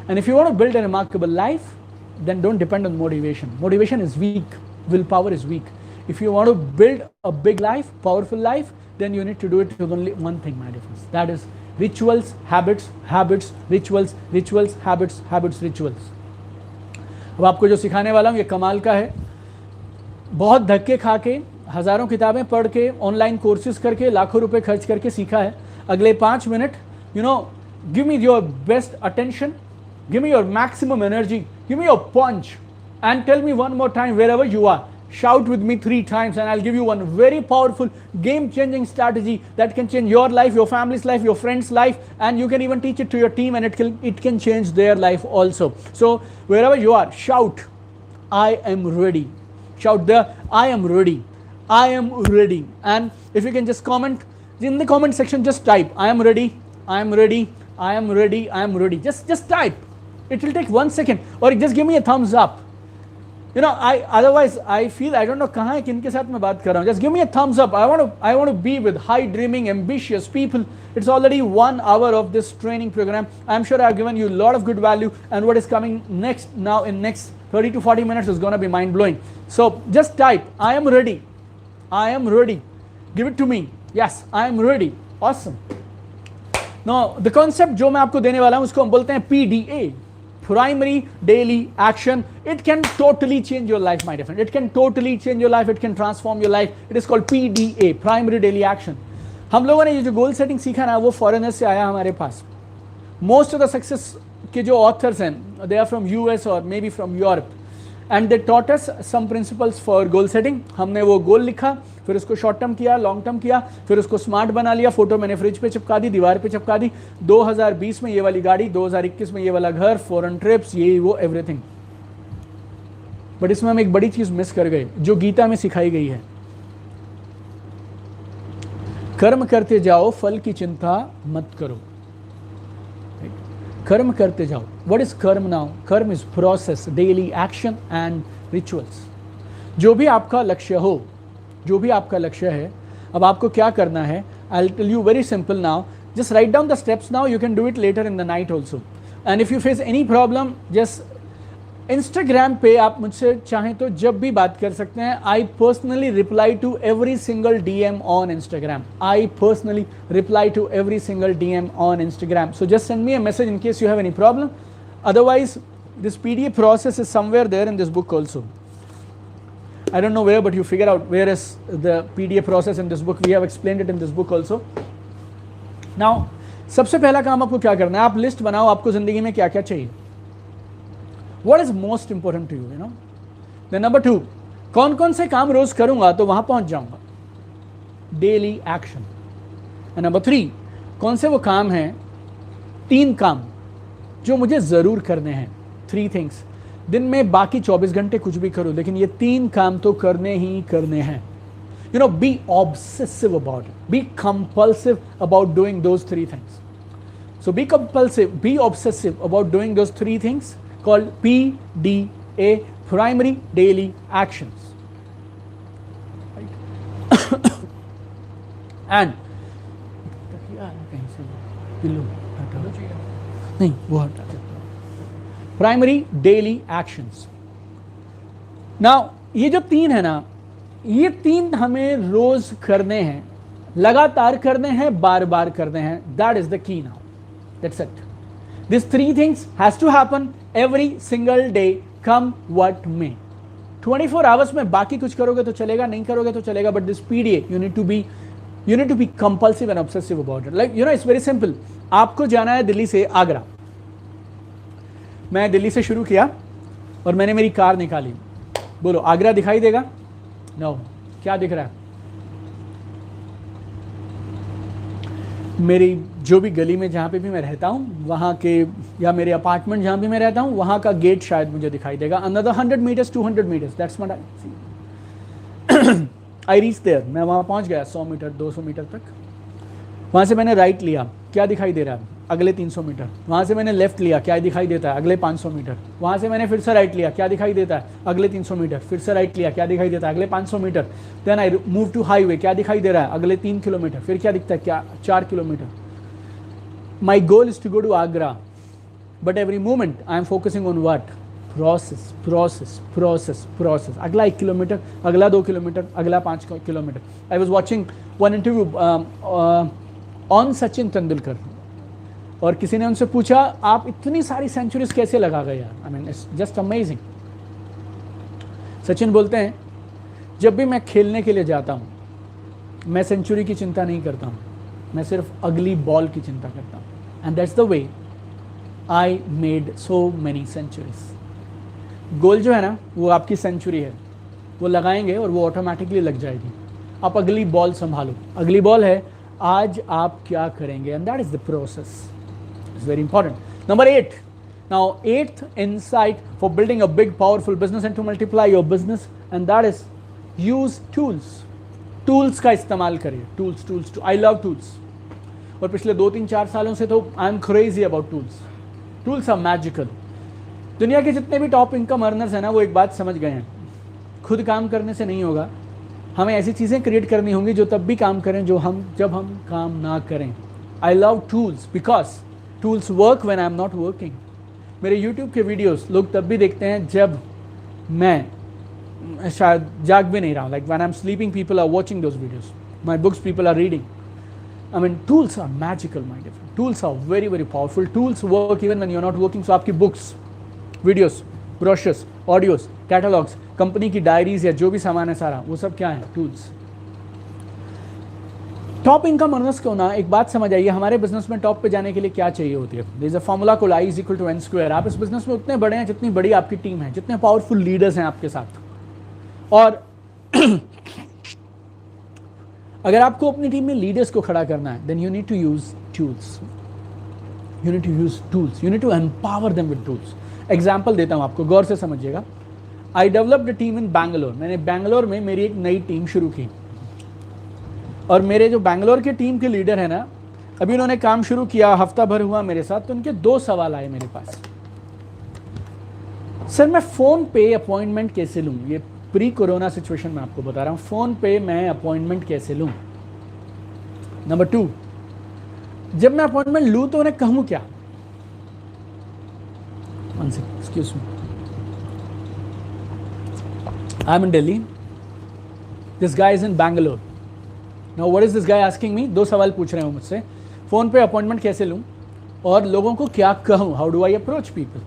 S1: And if you want to build a remarkable life, then don't depend on motivation. Motivation is weak. Willpower is weak. If you want to build a big life, powerful life, then you need to do it with only one thing, my dear friends. That is rituals, habits, habits, rituals, rituals, habits, habits, rituals. अब आपको जो सिखाने वाला हूँ ये कमाल का है। बहुत धक्के खा के, हज़ारों किताबें पढ़ के, ऑनलाइन कोर्सेज करके, लाखों रुपए खर्च करके सीखा है। अगले 5 minute, give me your best attention, give me your maximum energy, give me your punch, and tell me one more time wherever you are. Shout with me 3 times and I'll give you one very powerful, game-changing strategy that can change your life, your family's life, your friend's life, and you can even teach it to your team and it can change their life also. So wherever you are, shout, I am ready. Shout there, I am ready. I am ready. And if you can just comment in the comment section, just type, I am ready, I am ready, I am ready, I am ready. Just type. It will take 1 second, or just give me a thumbs up. Otherwise I feel I don't know कहाँ है, किनके साथ मैं बात कर रहा हूँ. Just give me a thumbs up. I want to be with high dreaming, ambitious people. It's already 1 hour of this training program. I'm sure I've given you a lot of good value, and what is coming next now in next 30 to 40 minutes is going to be mind blowing. So just type, I am ready, I am ready. Give it to me. Yes, I am ready. Awesome. Now the concept जो मैं आपको देने वाला हूँ उसको हम बोलते हैं PDA, Primary Daily Action. It can totally change your life, my dear friend. It can totally change your life. It can transform your life. It is called PDA, Primary Daily Action. हम लोगों ने ये जो goal setting सीखा ना, वो foreigners से आया हमारे पास. मोस्ट ऑफ द सक्सेस के जो ऑथर्स हैं, दे आर फ्रॉम US और maybe from Europe, and they taught us some principles for goal setting. हमने वो गोल लिखा, फिर उसको शॉर्ट टर्म किया, लॉन्ग टर्म किया, फिर उसको स्मार्ट बना लिया. फोटो मैंने फ्रिज पे चिपका दी, दीवार पे चिपका दी. 2020 में ये वाली गाड़ी, 2021 में ये वाला घर, फॉरेन ट्रिप्स, ये वो एवरीथिंग. बट इसमें हम एक बड़ी चीज मिस कर गए जो गीता में सिखाई गई है. कर्म करते जाओ, फल की चिंता मत करो. कर्म करते जाओ. व्हाट इज कर्म नाउ? कर्म is process, daily action and rituals. जो भी आपका लक्ष्य हो, जो भी आपका लक्ष्य है, अब आपको क्या करना है? I will tell you very simple now. Just write down the steps now. You can do it later in the night also. And if you face any problem, just Instagram पे आप मुझसे चाहें तो जब भी बात कर सकते हैं. I personally reply to every single DM on Instagram. I personally reply to every single DM on Instagram. So just send me a message in case you have any problem. Otherwise this PDA process is somewhere there in this book also. I don't know where, but you figure out where is the PDA process in this book. We have explained it in this book also. Now, सबसे पहला काम आपको क्या करना है? आप list बनाओ आपको जिंदगी में क्या क्या चाहिए. What is most important to you, Then number 2, कौन कौन से काम रोज करूंगा तो वहां पहुंच जाऊंगा. Daily action. And number 3, कौन से वो काम हैं, 3 काम जो मुझे जरूर करने हैं. 3 things. दिन में बाकी 24 घंटे कुछ भी करो, लेकिन ये 3 काम तो करने ही करने हैं. Be obsessive about it. Be compulsive about doing those 3 things. So be compulsive, be obsessive about doing those 3 things. called PDA, primary daily actions. Right? And नहीं वो हटा देता हूं, प्राइमरी डेली एक्शंस. नाउ ये जो 3 है ना, ये 3 हमें रोज करने हैं, लगातार करने हैं, बार बार करने हैं. That is the key now. That's it. This 3 things has to happen every single day, come what may. 24 hours में बाकी कुछ करोगे तो चलेगा, नहीं करोगे तो चलेगा, but this PDA you need to be compulsive and obsessive about it. Like you know, it's very simple. आपको जाना है दिल्ली से आगरा. मैं दिल्ली से शुरू किया और मैंने मेरी कार निकाली. बोलो आगरा दिखाई देगा? नो. क्या दिख रहा है? मेरी जो भी गली में जहाँ पे भी मैं रहता हूँ वहाँ के, या मेरे अपार्टमेंट जहाँ भी मैं रहता हूँ वहाँ का गेट शायद मुझे दिखाई देगा. Another 100 metres 200 metres, that's what I reach there. मैं वहाँ पहुँच गया 100 मीटर 200 मीटर तक. वहाँ से मैंने राइट लिया, क्या दिखाई दे रहा है? अगले 300 मीटर. वहाँ से मैंने लेफ्ट लिया, क्या दिखाई देता है? अगले 500 मीटर. वहाँ से मैंने फिर से राइट लिया, क्या दिखाई देता है? अगले 300 मीटर. फिर से राइट लिया, क्या दिखाई देता है? अगले 500 metre. Then I move to highway, क्या दिखाई दे रहा है? अगले 3 किलोमीटर. फिर क्या दिखता है? क्या 4 kilometre. My goal is to go to Agra, but every moment I am focusing on what? Process process process process. अगला 1 किलोमीटर, अगला 2 किलोमीटर, अगला 5 kilometre. I was watching one interview on Sachin Tendulkar, और किसी ने उनसे पूछा आप इतनी सारी सेंचुरीज कैसे लगा गए यार? I mean it's just amazing. Sachin बोलते हैं जब भी मैं खेलने के लिए जाता हूँ मैं सेंचुरी की चिंता नहीं करता हूँ, मैं सिर्फ अगली बॉल की चिंता करता हूँ. And that's the way I made so many centuries. Goal जो है ना वो आपकी सेंचुरी है, वो लगाएंगे और वो ऑटोमेटिकली लग जाएगी. आप अगली बॉल संभालो. अगली बॉल है आज आप क्या करेंगे, and that is the process. It's very important. Number 8. Now 8th insight for building a big powerful business and to multiply your business, and that is use tools. Tools का इस्तेमाल करिए. Tools I love tools. और पिछले 2-3-4 सालों से तो I am crazy about tools. Tools are magical. दुनिया के जितने भी टॉप इनकम अर्नर्स हैं ना, वो एक बात समझ गए हैं, खुद काम करने से नहीं होगा, हमें ऐसी चीज़ें क्रिएट करनी होंगी जो तब भी काम करें जब हम काम ना करें. आई love tools because tools work when I am not working. मेरे यूट्यूब के वीडियोस लोग तब भी देखते हैं जब मैं शायद जाग भी नहीं रहा. Like when I am sleeping people are watching those videos. My books people are reading. I mean tools are magical my dear. Tools are very very powerful. Tools work even when you are not working. So आपकी books, videos, brochures, audios, catalogues, company की diaries या जो भी सामान है सारा, वो सब क्या है? टूल्स. टॉप इनकम अर्नर्स को ना एक बात समझ आइए, हमारे बिजनेस में टॉप पे जाने के लिए क्या चाहिए होती है. There is a formula called I = N². आप इस बिजनेस में उतने बड़े हैं जितनी बड़ी आपकी टीम है, जितने पावरफुल लीडर्स हैं आपके साथ. और अगर आपको अपनी टीम में लीडर्स को खड़ा करना है, then you need to use tools. You need to use tools. You need to empower them with tools. Example देता हूँ आपको, गौर से समझिएगा. I developed a team in Bangalore. मैंने बैंगलोर में मेरी एक नई टीम शुरू की, और मेरे जो बैंगलोर के टीम के लीडर हैं ना, अभी उन्होंने काम शुरू किया, हफ्ता भर हुआ मेरे साथ, तो उनके 2 सवाल आए मेरे पास. सर मैं फ़ोन पे अपॉइंटमेंट कैसे लूँ? ये प्री कोरोना सिचुएशन में आपको बता रहा हूँ. फ़ोन पे मैं अपॉइंटमेंट कैसे लूँ? नंबर 2, जब मैं अपॉइंटमेंट लूँ तो उन्हें कहूँ क्या? Excuse me, I am in Delhi, this guy is in Bangalore. Now what is this guy asking me? 2 सवाल पूछ रहे हो मुझसे. फ़ोन पे अपॉइंटमेंट कैसे लूँ और लोगों को क्या कहूँ? How do I approach people?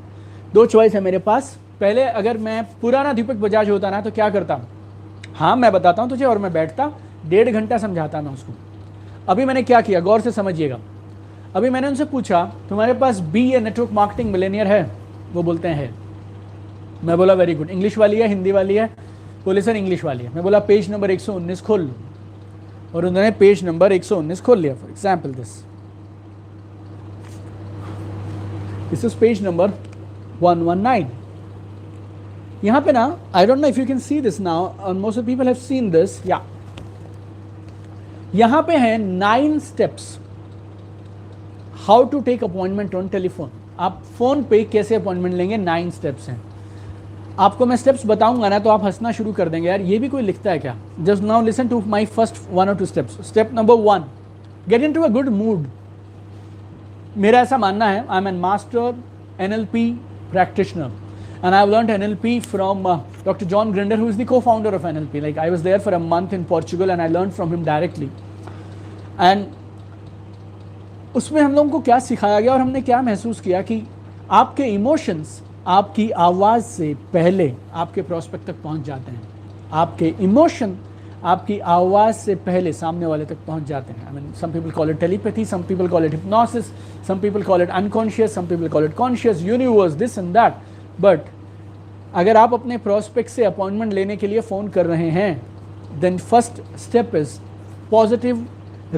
S1: 2 choice है मेरे पास. पहले अगर मैं पुराना दीपक बजाज होता ना तो क्या करता हूँ? हाँ मैं बताता हूँ तुझे, और मैं बैठता 1.5 घंटा समझाता मैं उसको. अभी मैंने क्या किया, गौर से समझिएगा. अभी मैंने उनसे पूछा तुम्हारे पास BA नेटवर्क मार्केटिंग मिलेनियर है? वो बोलते हैं है. मैं बोला वेरी गुड. इंग्लिश वाली है, हिंदी वाली है? बोले सर इंग्लिश वाली है. मैं बोला पेज नंबर 119 खोल लो, और उन्होंने पेज नंबर 119 खोल लिया. For example this is page number 119. यहाँ पे ना, I don't know if you can see this now, most of people have seen this. या यहाँ पे है 9 steps how to take appointment on telephone. आप फ़ोन पे कैसे अपॉइंटमेंट लेंगे, 9 स्टेप्स हैं। आपको मैं स्टेप्स बताऊंगा ना तो आप हंसना शुरू कर देंगे, यार ये भी कोई लिखता है क्या। Just now listen to my first 1 or 2 steps. Step number 1, get into a good mood. मेरा ऐसा मानना है, I am an master NLP practitioner and I have learned NLP from Dr. John Grinder, who is the co-founder of NLP. Like I was there for a month in Portugal and I learned from him directly. And उसमें हम लोगों को क्या सिखाया गया और हमने क्या महसूस किया कि आपके इमोशंस आपकी आवाज़ से पहले आपके प्रोस्पेक्ट तक पहुंच जाते हैं। आपके इमोशन आपकी आवाज़ से पहले सामने वाले तक पहुंच जाते हैं। I mean, some people call it telepathy, some people call it hypnosis, some people call it unconscious, some people call it conscious, universe, this and that. But अगर आप अपने प्रोस्पेक्ट से अपॉइंटमेंट लेने के लिए फ़ोन कर रहे हैं, then first step is positive,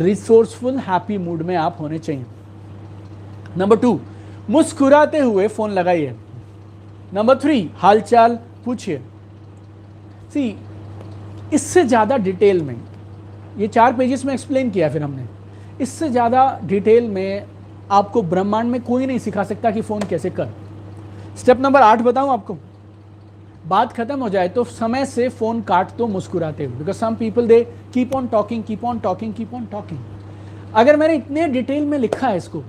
S1: resourceful, happy mood में आप होने चाहिए। नंबर 2, मुस्कुराते हुए फ़ोन लगाइए। नंबर 3, हालचाल पूछिए। सी, इससे ज़्यादा डिटेल में, ये 4 पेजेस में एक्सप्लेन किया फिर हमने, इससे ज़्यादा डिटेल में आपको ब्रह्मांड में कोई नहीं सिखा सकता कि फ़ोन कैसे कर। स्टेप नंबर 8 बताऊं आपको, बात खत्म हो जाए तो समय से फ़ोन काट दो मुस्कुराते हुए, because some people they keep on talking, keep on talking, keep on talking. अगर मैंने इतने डिटेल में लिखा है इसको,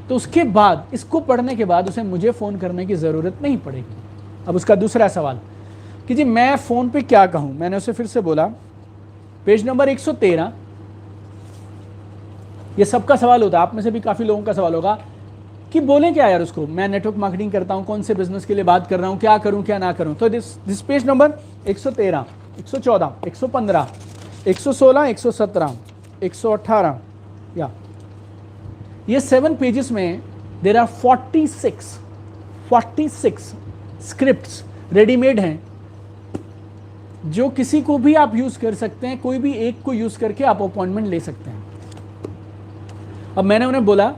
S1: तो उसके बाद इसको पढ़ने के बाद उसे मुझे फ़ोन करने की ज़रूरत नहीं पड़ेगी। अब उसका दूसरा सवाल कि जी मैं फ़ोन पे क्या कहूँ, मैंने उसे फिर से बोला, पेज नंबर 113, ये सबका सवाल होता है, आप में से भी काफ़ी लोगों का सवाल होगा कि बोले क्या यार उसको, मैं नेटवर्क मार्केटिंग करता हूँ, कौन से बिजनेस के लिए बात कर रहा हूँ, क्या करूँ क्या ना करूँ। तो दिस पेज नंबर 113, 114, 115, 116, 117, 118, या ये 7 पेजेस में देर आर 46 स्क्रिप्ट्स रेडीमेड हैं जो किसी को भी आप यूज़ कर सकते हैं, कोई भी एक को यूज़ करके आप अपॉइंटमेंट ले सकते हैं। अब मैंने उन्हें बोला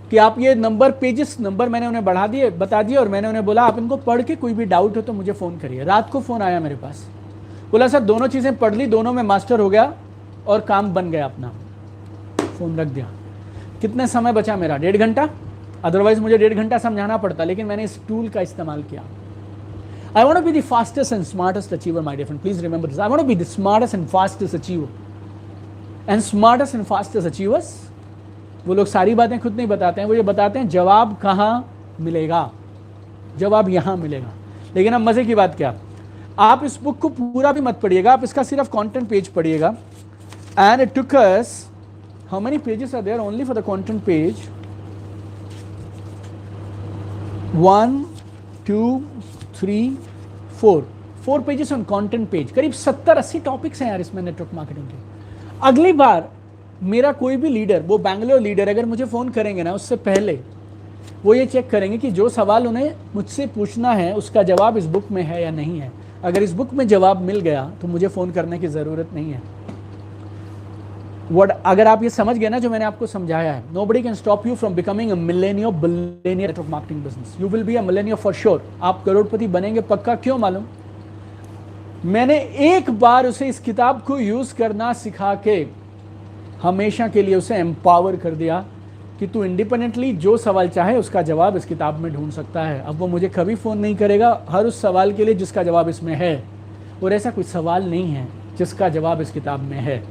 S1: कि आप ये पेजेस नंबर मैंने उन्हें बता दिए और मैंने उन्हें बोला आप इनको पढ़ के कोई भी डाउट हो तो मुझे फ़ोन करिए। रात को फ़ोन आया मेरे पास, बोला सर दोनों चीज़ें पढ़ ली, दोनों में मास्टर हो गया और काम बन गया अपना। फ़ोन रख दिया। कितने समय बचा मेरा? 1.5 घंटा। अदरवाइज मुझे 1.5 घंटा समझाना पड़ता, लेकिन मैंने इस टूल का इस्तेमाल किया। I want to be the fastest and smartest achiever, my dear friend. Please remember this. I want to be the smartest and fastest achiever. And smartest and fastest achievers, वो लोग सारी बातें खुद नहीं बताते हैं, वो ये बताते हैं जवाब कहाँ मिलेगा, जवाब यहाँ मिलेगा। लेकिन अब मज़े की बात क्या, आप इस बुक को पूरा भी मत पढ़िएगा, आप इसका सिर्फ कंटेंट पेज पढ़िएगा। And it took us, how many pages are there only for the content page? 1, 2, 3, 4 pages on content page. करीब 70-80 टॉपिक्स हैं यार इसमें नेटवर्क मार्केटिंग के। अगली बार मेरा कोई भी लीडर, वो बैंगलोर लीडर, अगर मुझे फ़ोन करेंगे ना, उससे पहले वो ये चेक करेंगे कि जो सवाल उन्हें मुझसे पूछना है उसका जवाब इस बुक में है या नहीं है। अगर इस बुक में जवाब मिल गया तो मुझे फ़ोन करने की ज़रूरत नहीं है। अगर आप ये समझ गए ना जो मैंने आपको समझाया है, nobody can stop you from becoming a millionaire, billionaire network marketing business. You will be a millionaire for sure. आप करोड़पति बनेंगे पक्का। क्यों मालूम? मैंने एक बार उसे इस किताब को यूज़ करना सिखा के हमेशा के लिए उसे एम्पावर कर दिया कि तू इंडिपेंडेंटली जो सवाल चाहे उसका जवाब इस किताब में ढूंढ सकता है। अब वो मुझे कभी फ़ोन नहीं करेगा हर उस सवाल के लिए जिसका जवाब इसमें है, और ऐसा कोई सवाल नहीं है जिसका जवाब इस किताब में है।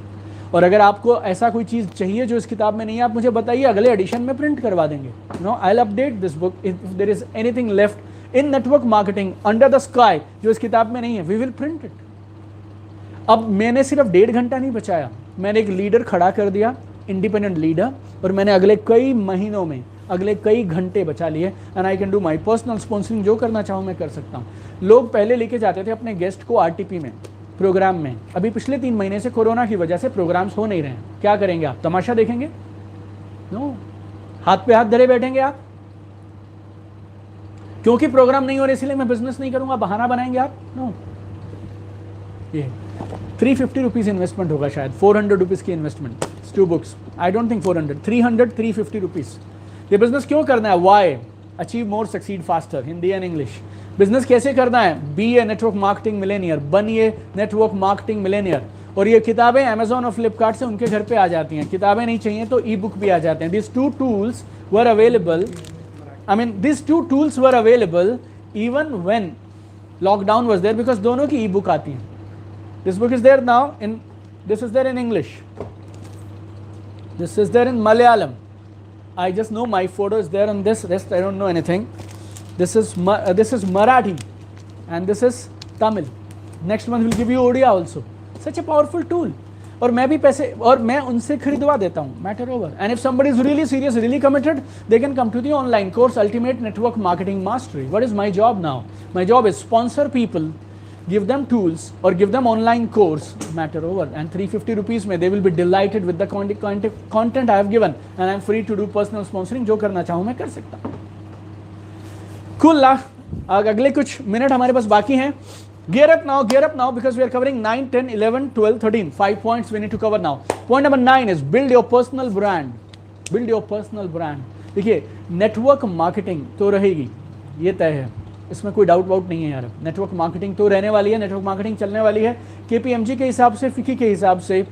S1: और अगर आपको ऐसा कोई चीज़ चाहिए जो इस किताब में नहीं है, आप मुझे बताइए, अगले एडिशन में प्रिंट करवा देंगे। I will update this book if there is anything left in network marketing under the sky जो इस किताब में नहीं है, वी विल प्रिंट इट। अब मैंने सिर्फ 1.5 घंटा नहीं बचाया, मैंने एक लीडर खड़ा कर दिया, इंडिपेंडेंट लीडर, और मैंने अगले कई महीनों में अगले कई घंटे बचा लिए। And I can do my personal sponsoring, जो करना चाहूँ मैं कर सकता हूँ। लोग पहले लेके जाते थे अपने गेस्ट को RTP में, प्रोग्राम में। अभी पिछले 3 महीने से कोरोना की वजह से प्रोग्राम्स हो नहीं रहे हैं। क्या करेंगे आप? तमाशा देखेंगे? नो, हाथ पे हाथ धरे बैठेंगे आप, क्योंकि प्रोग्राम नहीं हो रहे इसलिए मैं बिजनेस नहीं करूंगा, बहाना बनाएंगे आप? नो। ये 350 रुपीज़ इन्वेस्टमेंट होगा शायद, 400 रुपीज़ की investment, 2 books. I don't think 400, 350 rupees. ये बिजनेस क्यों करना है? Why? Achieve more, succeed faster, Hindi and English. Business कैसे करना है? Be a network marketing millionaire, बनिए नेटवर्क मार्केटिंग मिलेनियर। और ये किताबें अमेजॉन और फ्लिपकार्ट से उनके घर पे आ जाती हैं। किताबें नहीं चाहिए तो ई बुक भी आ जाते हैं। This 2 tools were available I mean, these two tools were available even when lockdown was there because दोनों की e-book आती है. This book is there now in, this is there in English. This is there in Malayalam. I just know my photo is there on this, rest I don't know anything. This is Marathi and this is Tamil. Next month will give you Odia also. Such a powerful tool. और मैं भी पैसे और मैं उनसे खरीदवा देता हूँ. Matter over. And if somebody is really serious, really committed, they can come to the online course, Ultimate Network Marketing Mastery. What is my job now? My job is sponsor people, give them tools or give them online course. Matter over. And 350 rupees में they will be delighted with the content I have given. And I am free to do personal sponsoring. जो करना चाहूँ मैं कर सकता हूँ. Cool ला. अगले कुछ मिनट हमारे पास बाकी हैं. Gear up now because we are covering 9, 10, 11, 12, 13. 5 points we need to cover now. Point number 9 is build your personal brand. Build your personal brand. देखिए नेटवर्क मार्केटिंग तो रहेगी, ये तय है, इसमें कोई डाउट नहीं है यार. नेटवर्क मार्केटिंग तो रहने वाली है, नेटवर्क मार्केटिंग चलने वाली है. KPMG के हिसाब से, फिकी के हिसाब से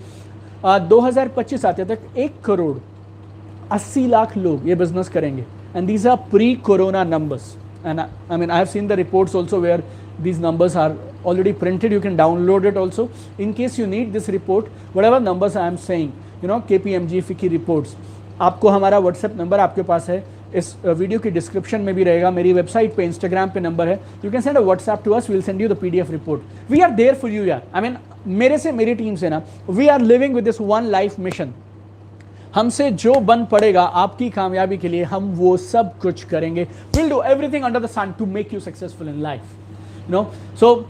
S1: 2025 आते तक 1,80,00,000 लोग ये बिजनेस करेंगे. And these are pre corona numbers. And I mean, I have seen the reports also where these numbers are already printed. You can download it also. In case you need this report, whatever numbers I am saying, you know, KPMG, FICCI reports, आपको हमारा WhatsApp number आपके पास है, इस video की description में भी रहेगा. मेरी वेबसाइट पे, इंस्टाग्राम पे नंबर है. You can send a WhatsApp to us, we will send you the PDF report. We are there for you यार. आई मीन, मेरे से, मेरी टीम से ना, we are living with this one life mission. हमसे जो बन पड़ेगा आपकी कामयाबी के लिए, हम वो सब कुछ करेंगे. Will do everything under the sun to make you successful in life. You know, so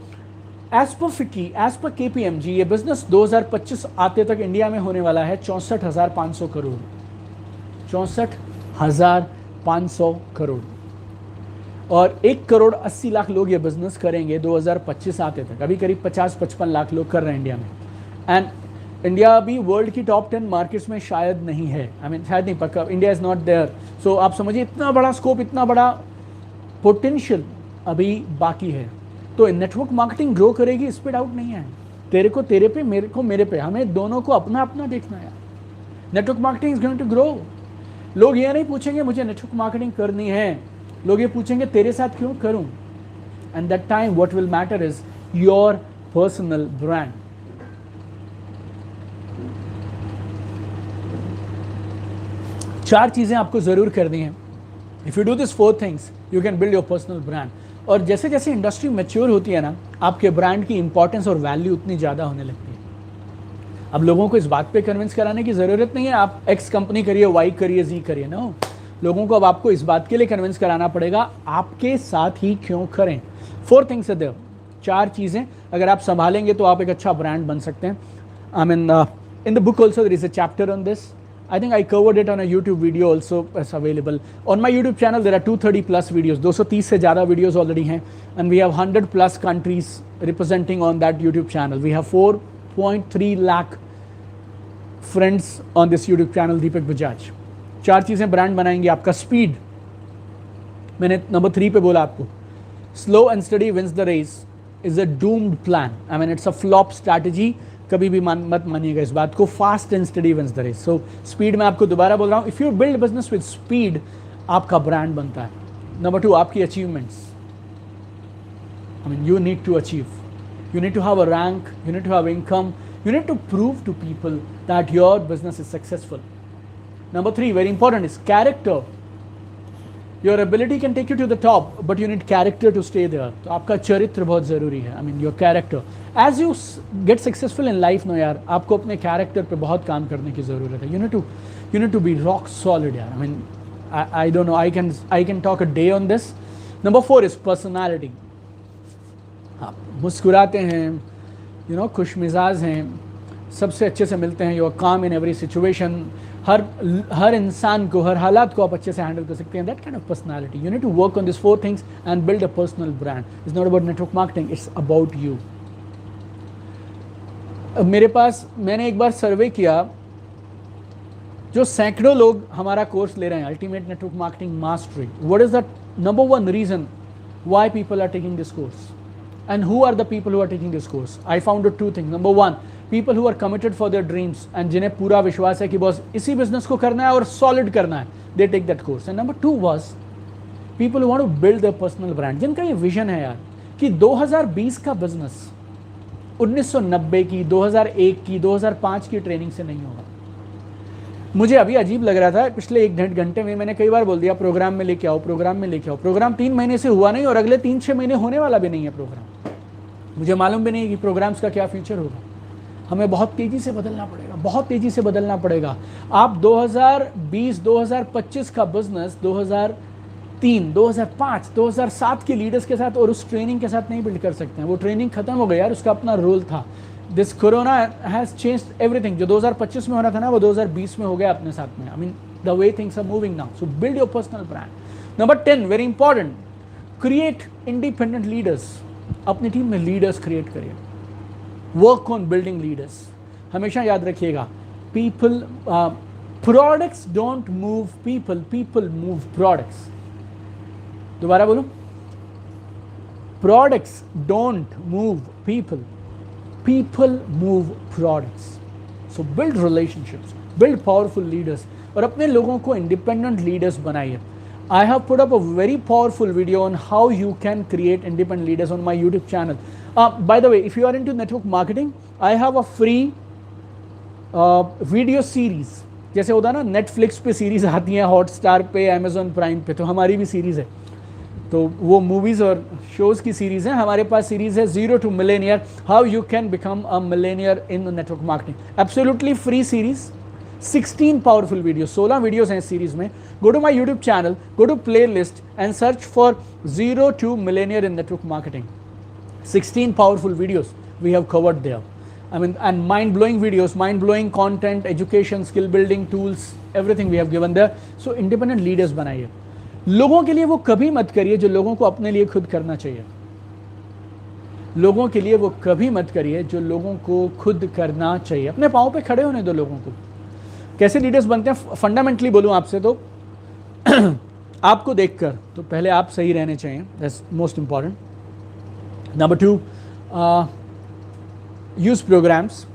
S1: as per FICCI, as per KPMG, ये बिजनेस 2025 आते तक इंडिया में होने वाला है 64,500 करोड़. 64,500 करोड़. और 1,80,00,000 लोग ये बिजनेस करेंगे 2025 आते तक. अभी करीब 50-55 लाख लोग कर रहे हैं इंडिया में. एंड इंडिया अभी वर्ल्ड की टॉप 10 मार्केट्स में शायद नहीं है. आई मीन, शायद नहीं, पक्का इंडिया इज़ नॉट देयर. सो आप समझिए, इतना बड़ा स्कोप, इतना बड़ा पोटेंशियल अभी बाकी है. तो नेटवर्क मार्केटिंग ग्रो करेगी, इस पर डाउट नहीं है. तेरे को तेरे पे, मेरे को मेरे पे, हमें दोनों को अपना अपना देखना है. Network marketing is going to grow. लोग ये नहीं पूछेंगे मुझे नेटवर्क मार्केटिंग करनी है, लोग ये पूछेंगे तेरे साथ क्यों करूं. And that time what will matter is your personal brand. चार चीजें आपको जरूर करनी है. If you do this 4 things you can build your personal brand. और जैसे जैसे इंडस्ट्री मैच्योर होती है ना, आपके ब्रांड की इंपॉर्टेंस और वैल्यू उतनी ज़्यादा होने लगती है. अब लोगों को इस बात पे कन्विंस कराने की ज़रूरत नहीं है आप X कंपनी करिए, Y करिए, Z करिए. नो, लोगों को अब आपको इस बात के लिए कन्विंस कराना पड़ेगा आपके साथ ही क्यों करें. 4 थिंग्स है देयर. 4 चीज़ें अगर आप संभालेंगे तो आप एक अच्छा ब्रांड बन सकते हैं. I mean, in the book also there is a chapter on this. I think I covered it on a YouTube video also. It's available on my YouTube channel. There are 230 plus videos. 230 से ज़्यादा videos already हैं, and we have 100 plus countries representing on that YouTube channel. We have 4.3 lakh friends on this YouTube channel. Deepak Bajaj. 4 चीज़ें brand बनाएंगी आपका. Speed, मैंने number 3 पे बोला आपको. Slow and steady wins the race is a doomed plan. I mean, it's a flop strategy. कभी भी मत मानिएगा इस बात को. Fast and study wins the race. So speed में आपको दोबारा बोल रहा हूँ, if you build business with speed, आपका ब्रांड बनता है. नंबर 2, आपकी achievements. I mean, you need to achieve, you need to have a rank, you need to have income, you need to prove to people that your business is successful. Number 3, very important, is character. Your ability can take you to the top, but you need character to stay there. तो आपका चरित्र बहुत ज़रूरी है. I mean, your character. As you get successful in life no यार, आपको अपने character पे बहुत काम करने की ज़रूरत है. You need to be rock solid यार. I mean, I don't know, I can talk a day on this. Number 4 is personality. आप मुस्कुराते हैं, यू नो, खुश मिजाज हैं, सबसे अच्छे से मिलते हैं, यू आर काम इन एवरी सिचुएशन. हर इंसान को, हर हालात को आप अच्छे से हैंडल कर सकते हैं. That kind of personality. You need to work on this 4 things and build a personal brand. It's not about network marketing, it's about you. मेरे पास, मैंने एक बार सर्वे किया, जो सैकड़ों लोग हमारा कोर्स ले रहे हैं, ultimate network marketing mastery. What is the number 1 reason why people are taking this course and who are the people who are taking this course? I found 2 things. Number 1, people who are committed for their dreams and जिन्हें पूरा विश्वास है कि बस इसी business को करना है और सॉलिड करना है, they take that course. And number 2 was people want to build their personal brand, जिनका ये विजन है यार कि 2020 का बिजनेस 1990 की, 2001 की, 2005 की ट्रेनिंग से नहीं होगा। मुझे अभी अजीब लग रहा था, पिछले 1-1.5 घंटे में मैंने कई बार बोल दिया प्रोग्राम में लेके आओ, प्रोग्राम में लेके आओ। प्रोग्राम 3 महीने से हुआ नहीं और अगले 3-6 महीने होने वाला भी नहीं है प्रोग्राम। मुझे मालूम भी नहीं कि प्रोग्राम्स का क्या फ्यूचर होगा। हमें बहुत तेज़ी से बदलना पड़ेगा, बहुत तेज़ी से बदलना पड़ेगा। आप 2020-2025 का बिजनेस 2003, 2005, 2007 के लीडर्स के साथ और उस ट्रेनिंग के साथ नहीं बिल्ड कर सकते हैं। वो ट्रेनिंग खत्म हो गई यार, उसका अपना रोल था। This corona has changed everything. जो 2025 में होना था ना, वो 2020 में हो गया अपने साथ में। I mean the way things are moving now. So build your personal brand. Number 10 very important, create independent leaders. अपनी टीम में लीडर्स क्रिएट करिए। Work on building leaders. हमेशा याद रखिएगा, people products don't move people, people move products. दोबारा बोलो, products don't move people, people move products. So build relationships, build powerful leaders और अपने लोगों को इंडिपेंडेंट लीडर्स बनाइए। I have put up a very powerful video on how you can create independent leaders on my YouTube channel. By the way, if you are into network marketing, I have a free video series. जैसे होता है ना, Netflix पे series आती हैं, Hotstar पे, Amazon Prime पे, तो हमारी भी सीरीज है। तो वो मूवीज़ और शोज़ की सीरीज़ है। हमारे पास सीरीज़ है zero to millionaire, how you can become a millionaire in network marketing. Absolutely free series, 16 powerful video, 16 videos हैं इस सीरीज में। Go to my YouTube channel, go to playlist and search for zero to millionaire in network marketing. 16 powerful videos we have covered there. I mean, and mind-blowing videos, mind-blowing content, education, skill building tools, everything we have given there. So independent leaders बनाइए। लोगों के लिए वो कभी मत करिए जो लोगों को अपने लिए खुद करना चाहिए। लोगों के लिए वो कभी मत करिए जो लोगों को खुद करना चाहिए। अपने पाँव पे खड़े होने दो लोगों को। कैसे लीडर्स बनते हैं, फंडामेंटली बोलूँ आपसे तो आपको देखकर तो पहले आप सही रहने चाहिए, that's most important. Number 2, use programs.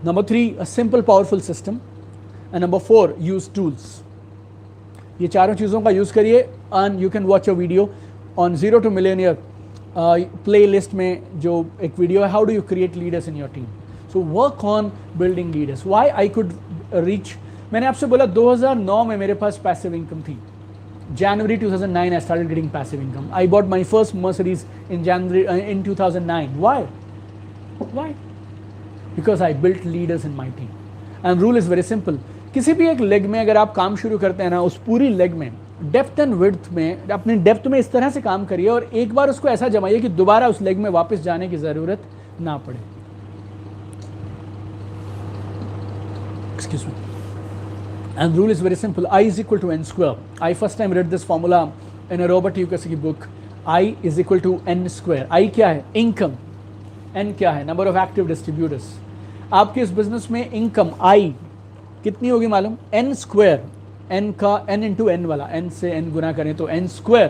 S1: Number 3, a simple powerful system. And number 4, use tools. ये चारों चीज़ों का यूज़ करिए and you can watch a video on zero to millionaire playlist में जो एक वीडियो है, how do you create leaders in your team. So work on building leaders. Why I could reach, मैंने आपसे बोला 2009 में मेरे पास पैसिव इनकम थी। January 2009 I started getting passive income. I bought my first Mercedes in January in 2009. Why? Because I built leaders in my team. And rule is very simple. किसी भी एक लेग में अगर आप काम शुरू करते हैं ना, उस पूरी लेग में डेप्थ एंड विड्थ में, अपनी डेप्थ में इस तरह से काम करिए और एक बार उसको ऐसा जमाइए कि दोबारा उस लेग में वापस जाने की ज़रूरत ना पड़े। Excuse me. And rule is very simple. I is equal to n square. I first time read this formula in a Robert Kiyosaki book. I is equal to n square. I क्या है? Income. N क्या है? Number of active distributors. आपके इस business में income I कितनी होगी मालूम? n square. n का n into n वाला, n से n गुना करें तो n square.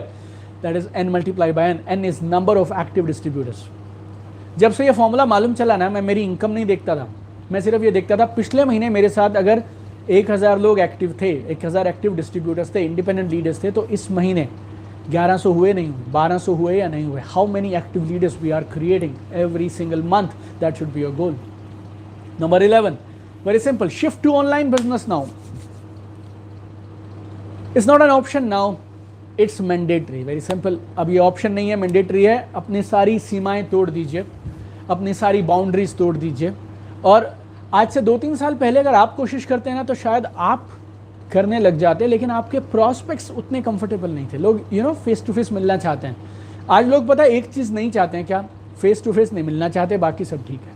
S1: That is n multiplied by n. n is number of active distributors. जब से ये फॉर्मूला मालूम चला ना, मैं मेरी इनकम नहीं देखता था, मैं सिर्फ ये देखता था पिछले महीने मेरे साथ अगर 1000 लोग एक्टिव थे, 1000 एक्टिव डिस्ट्रीब्यूटर्स थे, इंडिपेंडेंट लीडर्स थे, तो इस महीने 1100 हुए नहीं हुए, 1200 हुए या नहीं हुए। How many active leaders we are creating every single month, that should be your goal. Number 11, very simple, shift to online business now. It's not an option now, it's mandatory. Very simple, अब ये option नहीं है, mandatory है। अपनी सारी सीमाएं तोड़ दीजिए, अपनी सारी बाउंड्रीज तोड़ दीजिए। और आज से 2-3 साल पहले अगर आप कोशिश करते हैं ना, तो शायद आप करने लग जाते, लेकिन आपके प्रॉस्पेक्ट्स उतने कंफर्टेबल नहीं थे। लोग फेस टू फेस मिलना चाहते हैं। आज लोग पता है एक चीज़ नहीं चाहते हैं क्या? फेस टू फेस नहीं मिलना चाहते, बाकी सब ठीक है।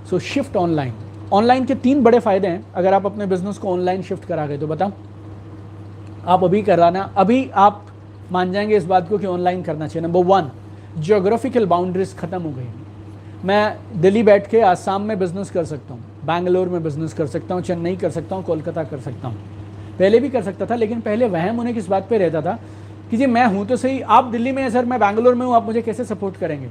S1: सो शिफ्ट ऑनलाइन। ऑनलाइन के 3 बड़े फायदे हैं अगर आप अपने बिजनेस को ऑनलाइन शिफ्ट करा गए तो। बताओ, आप अभी कराना, अभी आप मान जाएंगे इस बात को कि ऑनलाइन करना चाहिए। नंबर 1, जियोग्राफिकल बाउंड्रीज खत्म हो गई। मैं दिल्ली बैठ के आसाम में बिज़नेस कर सकता हूँ, बैंगलोर में बिज़नेस कर सकता हूँ, चेन्नई कर सकता हूँ, कोलकाता कर सकता हूँ। पहले भी कर सकता था, लेकिन पहले वहम उन्हें किस बात पे रहता था कि जी मैं हूँ तो सही, आप दिल्ली में हैं सर, मैं बैंगलोर में हूँ, आप मुझे कैसे सपोर्ट करेंगे।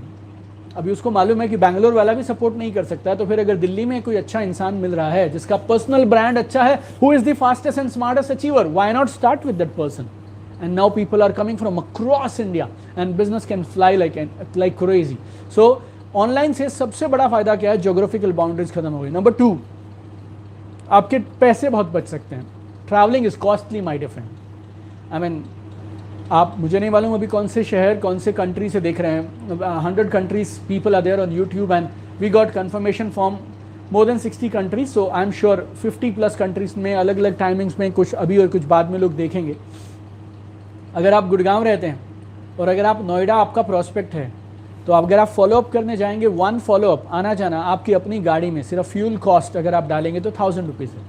S1: अभी उसको मालूम है कि बैंगलोर वाला भी सपोर्ट नहीं कर सकता है, तो फिर अगर दिल्ली में कोई अच्छा इंसान मिल रहा है जिसका पर्सनल ब्रांड अच्छा है, who is the fastest and smartest achiever, why not start with that person and now people are coming from across India and business can fly like crazy. So online से सबसे बड़ा फायदा क्या है, geographical boundaries खत्म हो गई. Number 2, आपके पैसे बहुत बच सकते हैं. Travelling is costly my dear friend. I mean आप, मुझे नहीं मालूम अभी कौन से शहर कौन से कंट्री से देख रहे हैं. 100 countries people are there on YouTube and we got confirmation from more than 60 countries. So I am sure 50+ countries में अलग अलग टाइमिंग्स में, कुछ अभी और कुछ बाद में लोग देखेंगे. अगर आप गुड़गांव रहते हैं और अगर आप नोएडा आपका प्रॉस्पेक्ट है, तो अगर आप फॉलोअप करने जाएंगे, 1 फॉलोअप आना जाना आपकी अपनी गाड़ी में सिर्फ फ्यूल कॉस्ट अगर आप डालेंगे तो 1000 रुपीज़ है.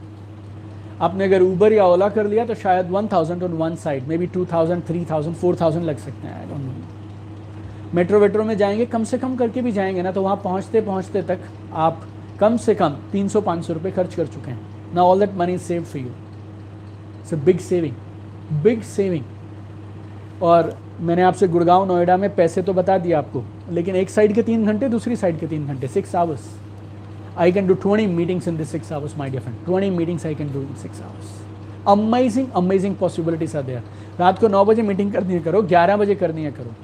S1: आपने अगर ऊबर या ओला कर लिया तो शायद 1000 on one side, may be 2000, 3000, 4000 लग सकते हैं. आई डोंट नो. मेट्रो वेट्रो में जाएंगे, कम से कम करके भी जाएंगे ना, तो वहाँ पहुँचते पहुँचते तक आप कम से कम 300-500 रुपये खर्च कर चुके हैं. Now all that money is save for you. It's a big saving, big saving. और मैंने आपसे गुड़गांव नोएडा में पैसे तो बता दिया आपको, लेकिन एक साइड के 3 घंटे, दूसरी साइड के 3 घंटे, 6 hours. I can do 20 meetings in this 6 hours my dear friend. 20 meetings I can do in 6 hours. Amazing amazing possibilities are there. रात को 9 बजे मीटिंग करनी है करो, 11 बजे करनी है करो.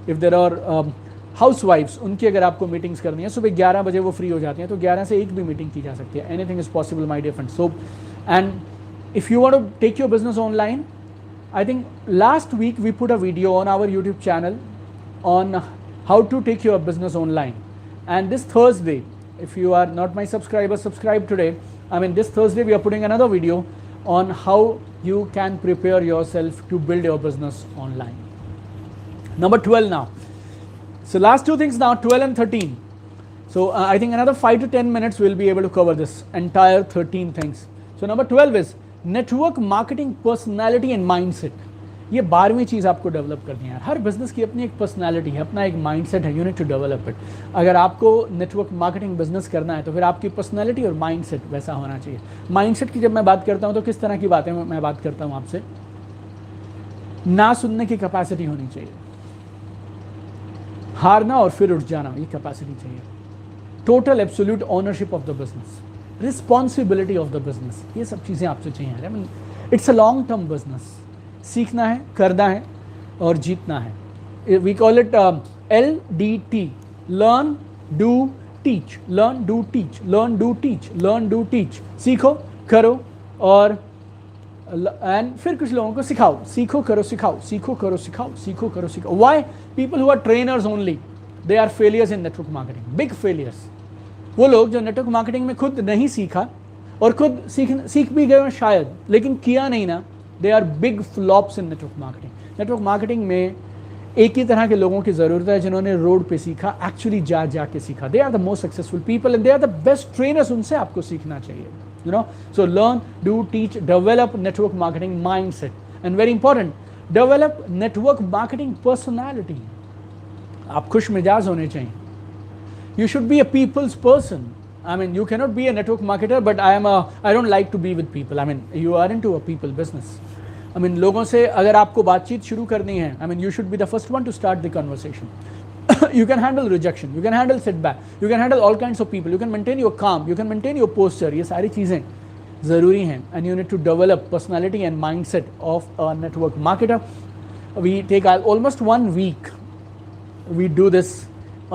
S1: इफ़ देर आर हाउस वाइफ्स, उनकी अगर आपको मीटिंग्स करनी है सुबह 11 बजे वो फ्री हो जाती हैं, तो 11 से 1 भी मीटिंग की जा सकती है. Anything is possible my dear friend. So and if you want to take your business online, I think last week we put a video on our YouTube channel on how to take your business online. And this Thursday, if you are not my subscriber, subscribe today. I mean, this Thursday we are putting another video on how you can prepare yourself to build your business online. Number 12 now. So last 2 things now, 12 and 13. So I think another 5 to 10 minutes we'll be able to cover this entire 13 things. So number 12 is network marketing personality and mindset. ये 12वीं चीज़ आपको develop करनी है. हर business की अपनी एक personality है, अपना एक माइंडसेट है. You need to develop it. अगर आपको नेटवर्क मार्केटिंग बिजनेस करना है तो फिर आपकी पर्सनैलिटी और माइंडसेट वैसा होना चाहिए. माइंडसेट की जब मैं बात करता हूँ तो किस तरह की बातें मैं बात करता हूँ आपसे, ना सुनने की कैपेसिटी होनी चाहिए, हारना और फिर उठ जाना, ये कैपेसिटी चाहिए. Total absolute ownership of the business, responsibility of the business, ये सब चीज़ें आपसे चाहिए. I mean it's a long term business. सीखना है, करना है और जीतना है. We call it LDT, learn do teach. Learn do teach, learn do teach, learn do teach. सीखो, करो और एंड फिर कुछ लोगों को सिखाओ. सीखो, करो, सिखाओ, सीखो, करो, सिखाओ, सीखो, करो, सिखाओ. Why? People who are trainers only, they are failures in network marketing, big failures. वो लोग जो नेटवर्क मार्केटिंग में खुद नहीं सीखा और खुद सीख भी गए शायद, लेकिन किया नहीं ना, they are big flops in network marketing. Network marketing में एक ही तरह के लोगों की ज़रूरत है जिन्होंने रोड पे सीखा, एक्चुअली जा के सीखा. They are the most successful people and they are the best trainers. उनसे आपको सीखना चाहिए. You know, so learn, do, teach, develop network marketing mindset. And very important, develop network marketing personality. आप खुश मिजाज होने चाहिए. You should be a people's person. I mean, you cannot be a network marketer, but I don't like to be with people. I mean, you are into a people business. I mean, लोगों से अगर आपको बातचीत शुरू करनी है, I mean, you should be the first one to start the conversation. You can handle rejection, you can handle setback, you can handle all kinds of people, you can maintain your calm, you can maintain your posture. ये सारी चीज़ें ज़रूरी हैं. And you need to develop personality and mindset of a network marketer. We take almost 1 week. We do this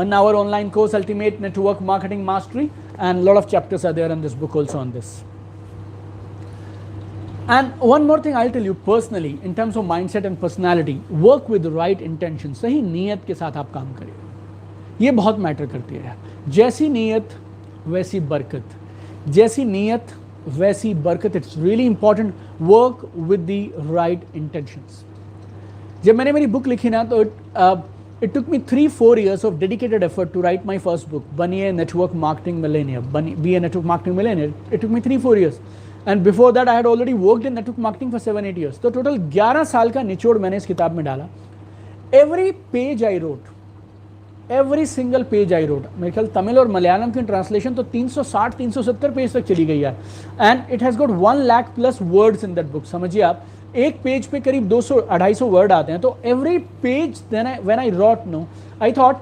S1: on our online course, Ultimate Network Marketing Mastery, and a lot of chapters are there in this book also on this. And one more thing I'll tell you personally, in terms of mindset and personality, work with the right intention. सही नीयत के साथ आप काम करिए. ये बहुत matter करती है. जैसी नीयत वैसी बरकत, जैसी नीयत वैसी बरकत. It's really important, work with the right intentions. जब मैंने मेरी बुक लिखी ना, तो it took me 3-4 years of dedicated effort to write my first book, बनिए network marketing millionaire, be a network marketing millionaire. It took me 3-4 years, and before that I had already worked in network marketing for 7-8 years. तो total 11 साल का निचोड़ मैंने इस किताब में डाला. Every page I wrote, every single page I wrote, मेरे ख्याल तमिल और मलयालम की ट्रांसलेशन तो 360-370 पेज तक चली गई है. And it has got 1 lakh plus words in that book. समझिए आप, एक पेज पे करीब 200-250 वर्ड आते हैं. तो every page when I wrote no, I thought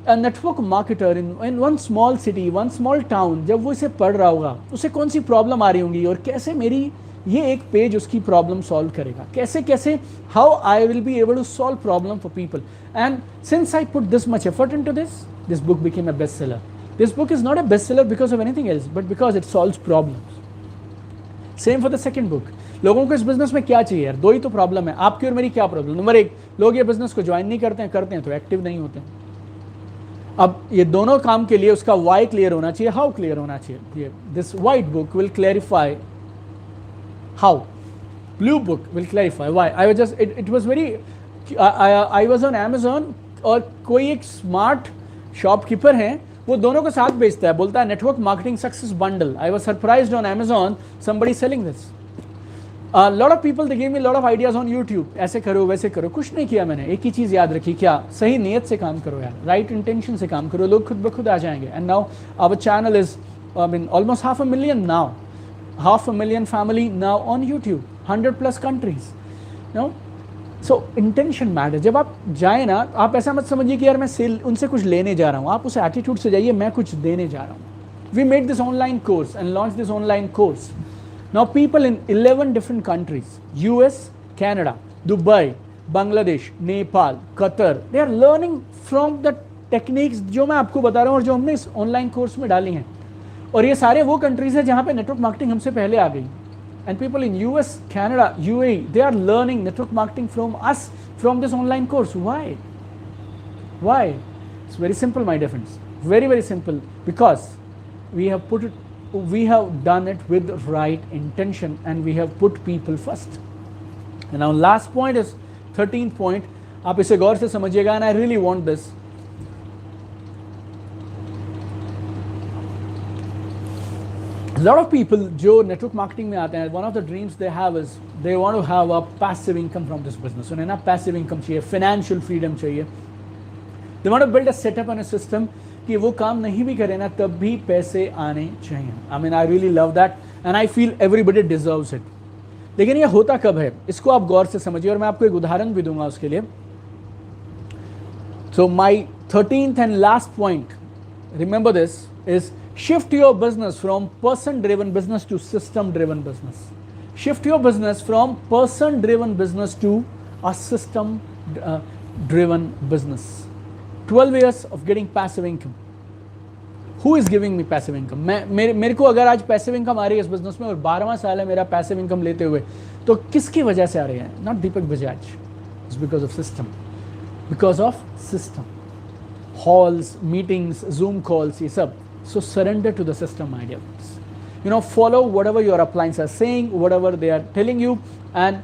S1: a network marketer in one small city, one small town, जब वो इसे पढ़ रहा होगा उसे कौन सी प्रॉब्लम आ रही होंगी और कैसे मेरी ये एक पेज उसकी प्रॉब्लम सॉल्व करेगा, कैसे कैसे, how I will be able to solve problem for people. And since I put this much effort into this book became a best seller. This book is not a best seller because of anything else, but because it solves problems. Same for the second book. लोगों को इस business में क्या चाहिए यार, दो ही तो problem है, आपकी और मेरी. क्या प्रॉब्लम? नंबर एक, लोग ये बिजनेस को ज्वाइन नहीं करते हैं, करते हैं तो एक्टिव नहीं होते हैं. अब ये दोनों काम के लिए उसका वाई क्लियर होना चाहिए, हाउ क्लियर होना चाहिए. This white book will clarify how, blue book will clarify why. I was just it was very, I was on Amazon और कोई एक स्मार्ट शॉपकीपर है, वो दोनों को साथ बेचता है, बोलता है network marketing success bundle. I was surprised on Amazon somebody selling this. Lot of people they give me lot of ideas on YouTube, ऐसे करो वैसे करो. कुछ नहीं किया मैंने, एक ही चीज़ याद रखी, क्या? सही नीयत से काम करो यार, राइट इंटेंशन से काम करो, लोग खुद ब खुद आ जाएंगे. And now our channel is I mean almost 500,000 now, 500,000 family now on YouTube, 100+ countries. No, so intention matter. जब आप जाए ना, आप ऐसा मत समझिए कि यार मैं सेल उनसे कुछ लेने जा रहा हूँ, आप उस एटीट्यूड से जाइए मैं कुछ देने जा रहा हूँ. We made this online course and launch this online course. Now people in 11 different countries, US, Canada, Dubai, Bangladesh, Nepal, Qatar, they are learning from the techniques जो मैं आपको बता रहा हूँ और जो हमने इस ऑनलाइन कोर्स में डाली हैं. और ये सारे वो कंट्रीज हैं जहाँ पे नेटवर्क मार्केटिंग हमसे पहले आ गई. And people in US, Canada, UAE, they are learning network marketing from us, from this online course. Why? It's very simple, my dear friends. Very, very simple. Because we have done it with right intention and we have put people first. And now last point is 13th point. आप इसे गौर से समझिएगा, and I really want this. A lot of people जो network marketing में आते हैं, one of the dreams they have is they want to have a passive income from this business. उन्हें ना passive income चाहिए, financial freedom चाहिए. They want to build a setup and a system कि वो काम नहीं भी करे ना तब भी पैसे आने चाहिए. I mean I really love that and I feel everybody deserves it. लेकिन ये होता कब है, इसको आप गौर से समझिए और मैं आपको एक उदाहरण भी दूंगा उसके लिए. So my 13th and last point, remember this, is shift your business from person driven business to system driven business. Shift your business from person driven business to a system driven business. 12 years of getting passive income. Who is giving me passive income? मेरे को अगर आज passive income आ रही है इस business में और 12वां साल है मेरा passive income लेते हुए, तो किसकी वजह से आ रही है? Not Deepak Bajaj. It's because of system. Because of system. Halls, meetings, Zoom calls, ये सब. So surrender to the system, my dear friends. You know, follow whatever your uplines are saying, whatever they are telling you, and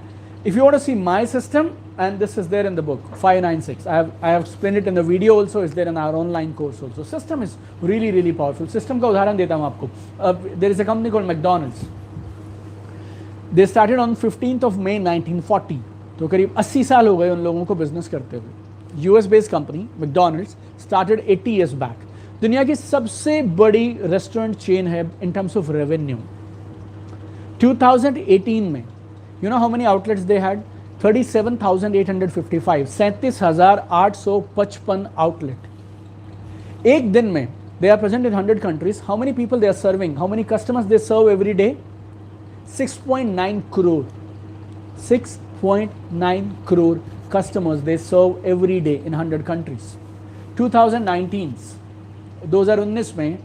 S1: if you want to see my system, and this is there in the book 596, I have explained it in the video also, is there in our online course also. System is really really powerful. System का उदाहरण देता हूँ आपको. There is a company called McDonald's. They started on 15th of May 1940. तो करीब 80 साल हो गए उन लोगों को बिजनेस करते हुए. US based company McDonald's started 80 years back. दुनिया की सबसे बड़ी रेस्टोरेंट चेन है in terms of revenue. 2018 में, you know how many outlets they had? 37,855, 37,855 outlet. एक दिन में they are present in 100 countries. How many people they are serving? How many customers they serve every day? 6.9 crore. 6.9 crore customers they serve every day in 100 countries. 2019 में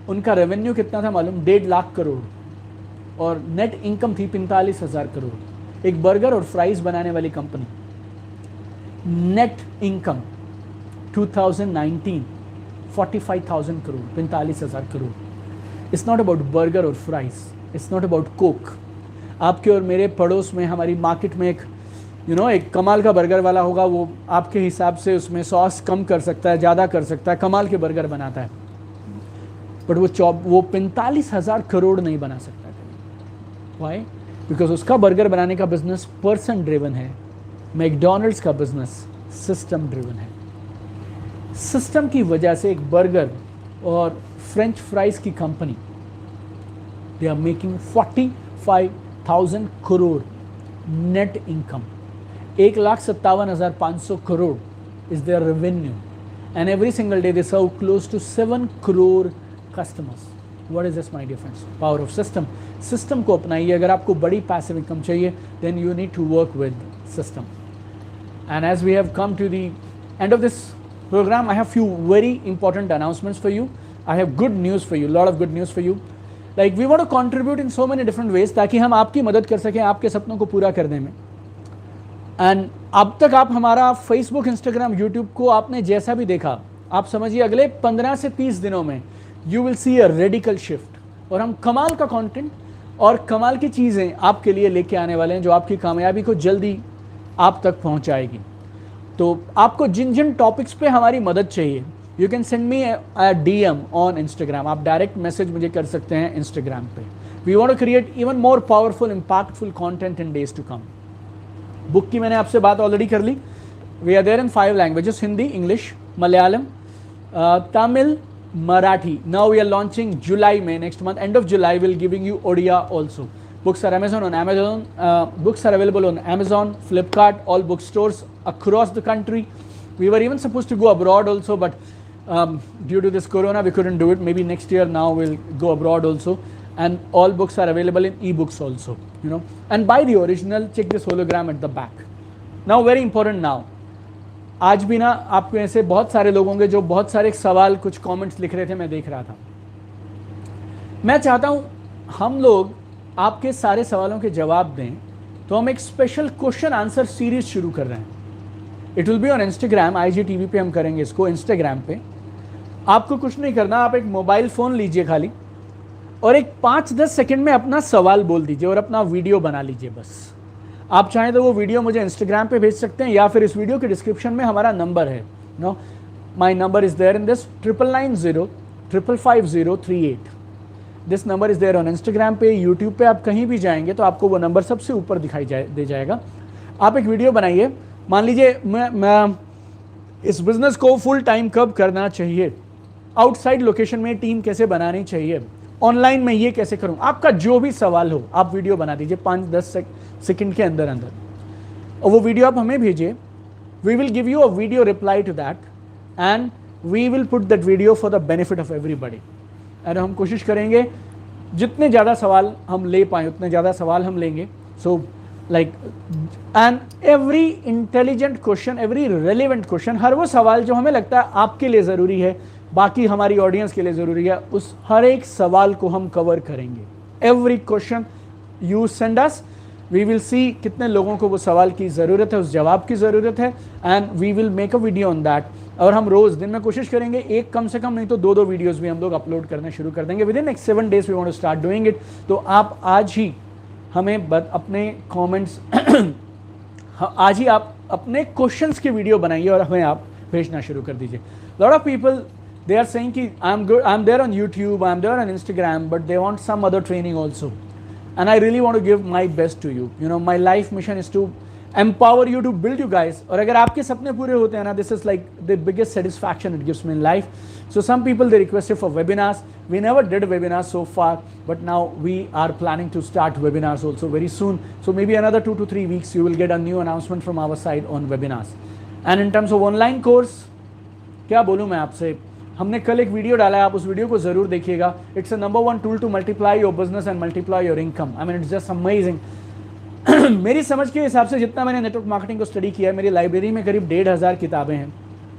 S1: उनका revenue कितना था मालूम? 1.5 लाख करोड़ और net income थी 45,000 करोड़. एक बर्गर और fries बनाने वाली कंपनी. Net income 2019 45,000 crore, 45,000 crore. It's not about burger और fries, it's not about Coke. आपके और मेरे पड़ोस में हमारी मार्केट में एक एक कमाल का बर्गर वाला होगा, वो आपके हिसाब से उसमें सॉस कम कर सकता है, ज़्यादा कर सकता है, कमाल के बर्गर बनाता है, बट वो 45,000 करोड़ नहीं बना सकता. वाई? बिकॉज उसका बर्गर बनाने का बिजनेस पर्सन ड्रिवन है. मैकडॉनल्ड्स का बिजनेस सिस्टम ड्रिवन है. सिस्टम की वजह से एक बर्गर और फ्रेंच फ्राइज की company, they are making 45,000 crore net income. 1,57,500 crore is their revenue, and every single day they serve close to 7 crore customers. What is this my dear friends? Power of system. System को अपनाइए। अगर आपको बड़ी passive income चाहिए then you need to work with system. And as we have come to the end of this program, I have few very important announcements for you. I have good news for you, lot of good news for you. Like we want to contribute in so many different ways ताकि हम आपकी मदद कर सकें आपके सपनों को पूरा करने में। एंड अब तक आप हमारा फेसबुक, इंस्टाग्राम, यूट्यूब को आपने जैसा भी देखा, आप समझिए अगले 15 से 30 दिनों में you will see a radical shift. और हम कमाल का कंटेंट और कमाल की चीज़ें आपके लिए लेके आने वाले हैं जो आपकी कामयाबी को जल्दी आप तक पहुंचाएगी। तो आपको जिन जिन टॉपिक्स पे हमारी मदद चाहिए, you can send me a DM on Instagram. आप डायरेक्ट मैसेज मुझे कर सकते हैं इंस्टाग्राम पे। We want to create even more powerful impactful content in days to come. Book की मैंने आपसे बात ऑलरेडी कर ली। We are there in 5 languages, Hindi, English, Malayalam, Tamil, Marathi. Now we are launching July, May next month. End of July we'll giving you Odia also. Books are Amazon. Books are available on Amazon, Flipkart, all bookstores across the country. We were even supposed to go abroad also, but due to this corona we couldn't do it. Maybe next year now we'll go abroad also. And all books are available in ebooks also, you know. And buy the original. Check this hologram at the back. Now very important now. आज भी ना आपको ऐसे बहुत सारे लोग होंगे जो बहुत सारे सवाल, कुछ कमेंट्स लिख रहे थे, मैं देख रहा था। मैं चाहता हूं हम लोग आपके सारे सवालों के जवाब दें, तो हम एक स्पेशल क्वेश्चन आंसर सीरीज शुरू कर रहे हैं। It will be on Instagram, IGTV पे हम करेंगे इसको, इंस्टाग्राम पे। आपको कुछ नहीं करना, आप एक मोबाइल फ़ोन लीजिए खाली और एक 5-10 सेकेंड में अपना सवाल बोल दीजिए और अपना वीडियो बना लीजिए बस। आप चाहें तो वो वीडियो मुझे इंस्टाग्राम पे भेज सकते हैं या फिर इस वीडियो के डिस्क्रिप्शन में हमारा नंबर है, no, my number is there in this 9990555038। This number is there on Instagram पे, यूट्यूब पे आप कहीं भी जाएंगे तो आपको वो नंबर सबसे ऊपर दिखाई दे जाएगा। आप एक वीडियो बनाइए। मान लीजिए मैं इस बिजनेस को फुल टाइम कब करना चाहिए, आउटसाइड लोकेशन में टीम कैसे बनानी चाहिए, ऑनलाइन में ये कैसे करूं, आपका जो भी सवाल हो आप वीडियो बना दीजिए 5-10 सेकंड के अंदर और वो वीडियो आप हमें भेजिए। We will give you a video reply to that and we will put that video for the benefit of everybody. और हम कोशिश करेंगे जितने ज़्यादा सवाल हम ले पाएँ उतने ज़्यादा सवाल हम लेंगे। So like and every intelligent question, every relevant question, हर वो सवाल जो हमें लगता है आपके लिए ज़रूरी है, बाकी हमारी ऑडियंस के लिए ज़रूरी है, उस हर एक सवाल को हम कवर करेंगे। Every question you send us, we will see कितने लोगों को वो सवाल की ज़रूरत है, उस जवाब की ज़रूरत है, and we will make a video on that. और हम रोज़ दिन में कोशिश करेंगे एक कम से कम नहीं तो 2 वीडियोज़ भी हम लोग अपलोड करना शुरू कर देंगे। Within next 7 days we want to start doing it. तो आप आज ही हमें अपने कॉमेंट्स आज ही आप अपने क्वेश्चंस की वीडियो बनाइए और हमें आप भेजना शुरू कर दीजिए। Lot of people they are saying ki I'm good, I'm there on YouTube, I'm there on Instagram, but they want some other training also, and I really want to give my best to you. You know, my life mission is to empower you, to build you guys. और अगर आपके सपने पूरे होते हैं ना, this is like the biggest satisfaction it gives me in life. So some people they requested for webinars. We never did webinars so far, but now we are planning to start webinars also very soon. So maybe another 2 to 3 weeks you will get a new announcement from our side on webinars. And in terms of online course, क्या बोलूँ मैं आपसे, हमने कल एक video डाला है, आप उस वीडियो को जरूर देखिएगा। It's a number 1 tool to multiply your business and multiply your income. I mean it's just amazing. मेरी समझ के हिसाब से जितना मैंने नेटवर्क मार्केटिंग को स्टडी किया है, मेरी लाइब्रेरी में करीब 1,500 किताबें हैं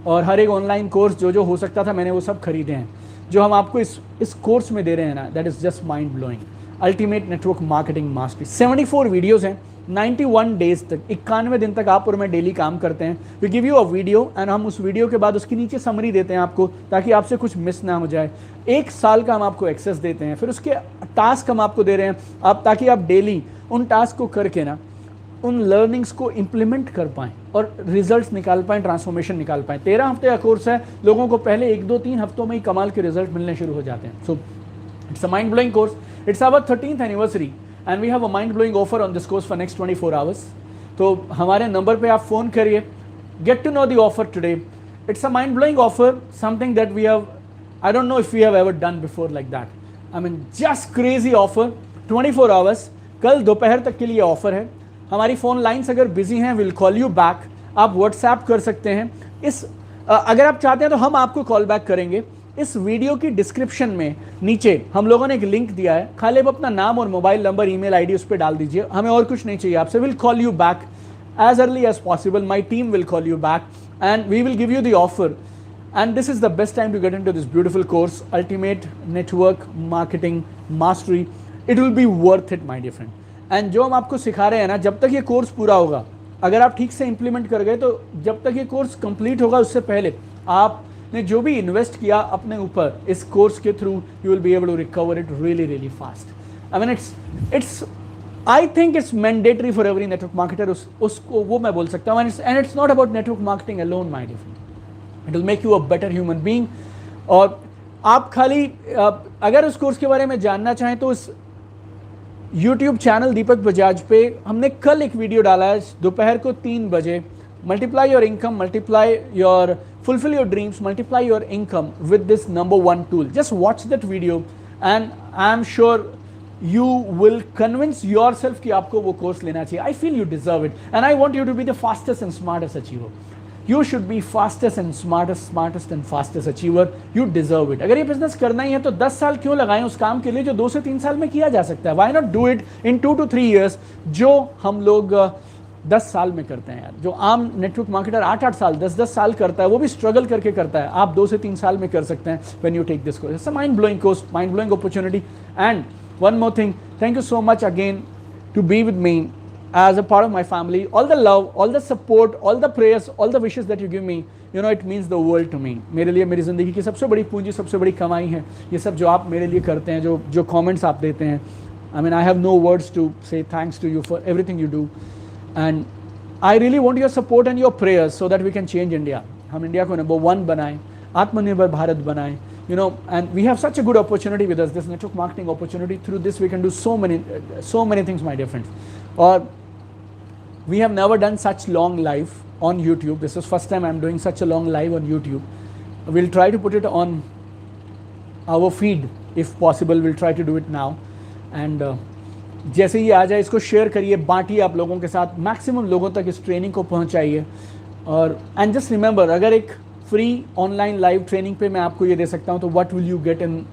S1: और हर एक ऑनलाइन कोर्स जो हो सकता था मैंने वो सब खरीदे हैं। जो हम आपको इस कोर्स में दे रहे हैं ना, that is just mind blowing. Ultimate network marketing mastery, 74 videos हैं, 91 डेज तक, 91 दिन तक आप और मैं डेली काम करते हैं। We give you a video and हम उस वीडियो के बाद उसके नीचे समरी देते हैं आपको, ताकि आपसे कुछ मिस ना हो जाए। 1 साल का हम आपको एक्सेस देते हैं, फिर उसके टास्क हम आपको दे रहे हैं आप, ताकि आप डेली उन टास्क को करके ना उन लर्निंग्स को इम्प्लीमेंट कर पाएँ और रिजल्ट्स निकाल पाएँ, ट्रांसफॉर्मेशन निकाल पाएँ। 13 हफ्ते का कोर्स है, लोगों को पहले 1, 2, 3 हफ्तों में ही कमाल के रिजल्ट मिलने शुरू हो जाते हैं। So it's a mind blowing course. It's our 13th anniversary and we have a mind blowing offer on this course for next 24 hours. तो हमारे नंबर पे आप फ़ोन करिए, get to know the offer today. It's a mind blowing offer, something that we have, I don't know if we have ever done before like that. I mean just crazy offer, 24 hours, कल दोपहर तक के लिए offer है। हमारी phone lines अगर busy हैं, will call you back, आप व्हाट्सएप कर सकते हैं। अगर आप चाहते हैं तो हम आपको कॉल बैक करेंगे, इस वीडियो की डिस्क्रिप्शन में नीचे हम लोगों ने एक लिंक दिया है, खाली आप अपना नाम और मोबाइल नंबर, ईमेल आईडी उस पर डाल दीजिए, हमें और कुछ नहीं चाहिए आपसे. Will call you back as early as possible. My team will call you back and we will give you the offer. And this is the best time to get into this beautiful course, Ultimate Network Marketing Mastery. It will be worth it, my dear friend. And जो हम आपको सिखा रहे हैं ना, जब तक ये कोर्स पूरा होगा, अगर आप ठीक से इंप्लीमेंट कर गए, तो जब तक ये कोर्स कंप्लीट होगा उससे पहले आपने जो भी इन्वेस्ट किया अपने ऊपर इस कोर्स के through, you will be able to recover it really really fast. I mean it's I think it's mandatory for every network marketer. उसको वो मैं बोल सकता हूँ. And it's not about network marketing alone, my dear friend. It will make you a better human being. और आप खाली अगर उस कोर्स के बारे में जानना चाहें तो इस YouTube चैनल दीपक बजाज पे हमने कल एक वीडियो डाला है दोपहर को 3 बजे. Multiply your income, fulfill your dreams, multiply your income with this number 1 tool. Just watch that video and I'm sure you will convince yourself कि आपको वो कोर्स लेना चाहिए. I feel you deserve it and I want you to be the fastest and smartest achiever. You should be fastest and smartest and fastest achiever. You deserve it. अगर ये business करना ही है तो 10 साल क्यों लगाएं उस काम के लिए जो 2 से 3 साल में किया जा सकता है. Why not do it in 2 to 3 years जो हम लोग 10 साल में करते हैं यार. जो आम नेटवर्क मार्केटर 8-8 साल 10-10 साल करता है, वो भी स्ट्रगल करके करता है, आप 2 से 3 साल में कर सकते हैं when you take this course. It's a mind blowing course, mind blowing opportunity. And one more thing, thank you so much again to be with me as a part of my family. All the love, all the support, all the prayers, all the wishes that you give me, you know, it means the world to me. मेरे लिए मेरी ज़िंदगी की सबसे बड़ी पूंजी, सबसे बड़ी कमाई है ये सब जो आप मेरे लिए करते हैं, जो comments आप देते हैं. I mean, I have no words to say thanks to you for everything you do. And I really want your support and your prayers so that we can change India. हम India को number 1 बनाएं, आत्मनिर्भर भारत बनाएं. You know, and we have such a good opportunity with us, this network marketing opportunity. Through this we can do so many things, my dear friends. Or we have never done such long live on YouTube. This is first time I'm doing such a long live on YouTube. We'll try to put it on our feed if possible. We'll try to do it now. And जैसे ही आ जाए इसको share करिए, बांटिए आप लोगों के साथ, maximum लोगों तक इस ट्रेनिंग को पहुंचाइए. और एंड जस्ट रिमेंबर, अगर एक फ्री ऑनलाइन लाइव ट्रेनिंग पे मैं आपको ये दे सकता हूँ तो what will you get in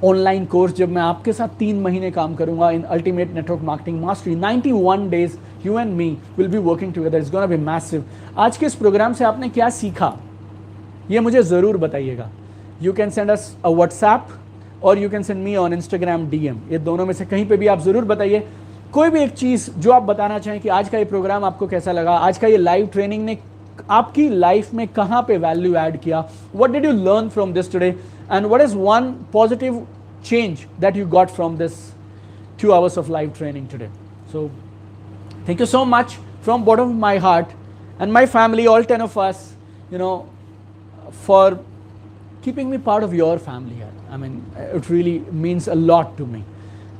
S1: online course जब मैं आपके साथ 3 महीने काम करूंगा in ultimate network marketing mastery. 91 days you and me will be working together. It's gonna be massive. आज के इस प्रोग्राम से आपने क्या सीखा ये मुझे ज़रूर बताइएगा. You can send us a WhatsApp और you can send me on Instagram DM. ये दोनों में से कहीं पे भी आप ज़रूर बताइए कोई भी एक चीज़ जो आप बताना चाहें कि आज का ये प्रोग्राम आपको कैसा लगा, आज का ये लाइव ट्रेनिंग ने आपकी लाइफ में कहाँ पे वैल्यू ऐड किया. What did you learn from this today and what is one positive change that you got from this 2 hours of live training today. So thank you so much from bottom of my heart and my family, all 10 of us, you know, for keeping me part of your family here. I mean, it really means a lot to me.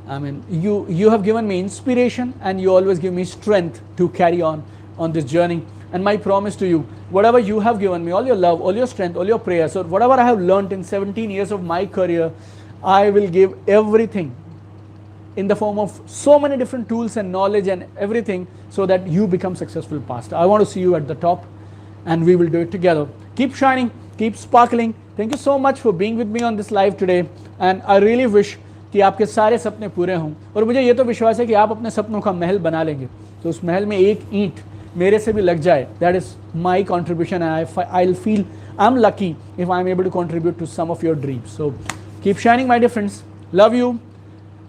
S1: I mean, you have given me inspiration and you always give me strength to carry on this journey. And my promise to you, whatever you have given me, all your love, all your strength, all your prayers, or whatever I have learned in 17 years of my career, I will give everything in the form of so many different tools and knowledge and everything so that you become successful pastor. I want to see you at the top and we will do it together. Keep shining, keep sparkling. Thank you so much for being with me on this live today and I really wish कि आपके सारे सपने पूरे हों और मुझे ये तो विश्वास है कि आप अपने सपनों का महल बना लेंगे. तो उस महल में एक ईंट मेरे से भी लग जाए, that is my contribution. I will feel I am lucky if I am able to contribute to some of your dreams. So keep shining my dear friends. Love you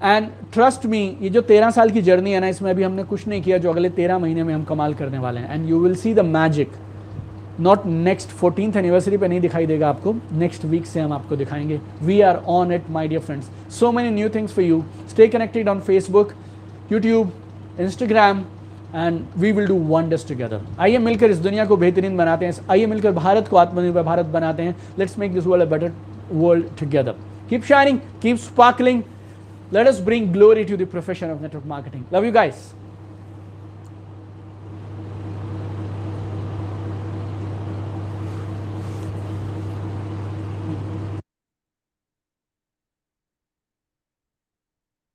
S1: and trust me. ये जो 13 साल की journey है ना, इसमें अभी हमने कुछ नहीं किया जो अगले 13 महीने में हम कमाल करने वाले हैं. And you will see the magic. Not next 14th anniversary पे नहीं दिखाई देगा आपको, नेक्स्ट वीक से हम आपको दिखाएंगे. We are on it my dear friends. So many new things for you. Stay connected on Facebook, YouTube, Instagram and we will do wonders together. आइए मिलकर इस दुनिया को बेहतरीन बनाते हैं. आइए मिलकर भारत को आत्मनिर्भर भारत बनाते हैं. Let's make this world a better world together. Keep shining, keep sparkling. Let us bring glory to the profession of network marketing. Love you guys.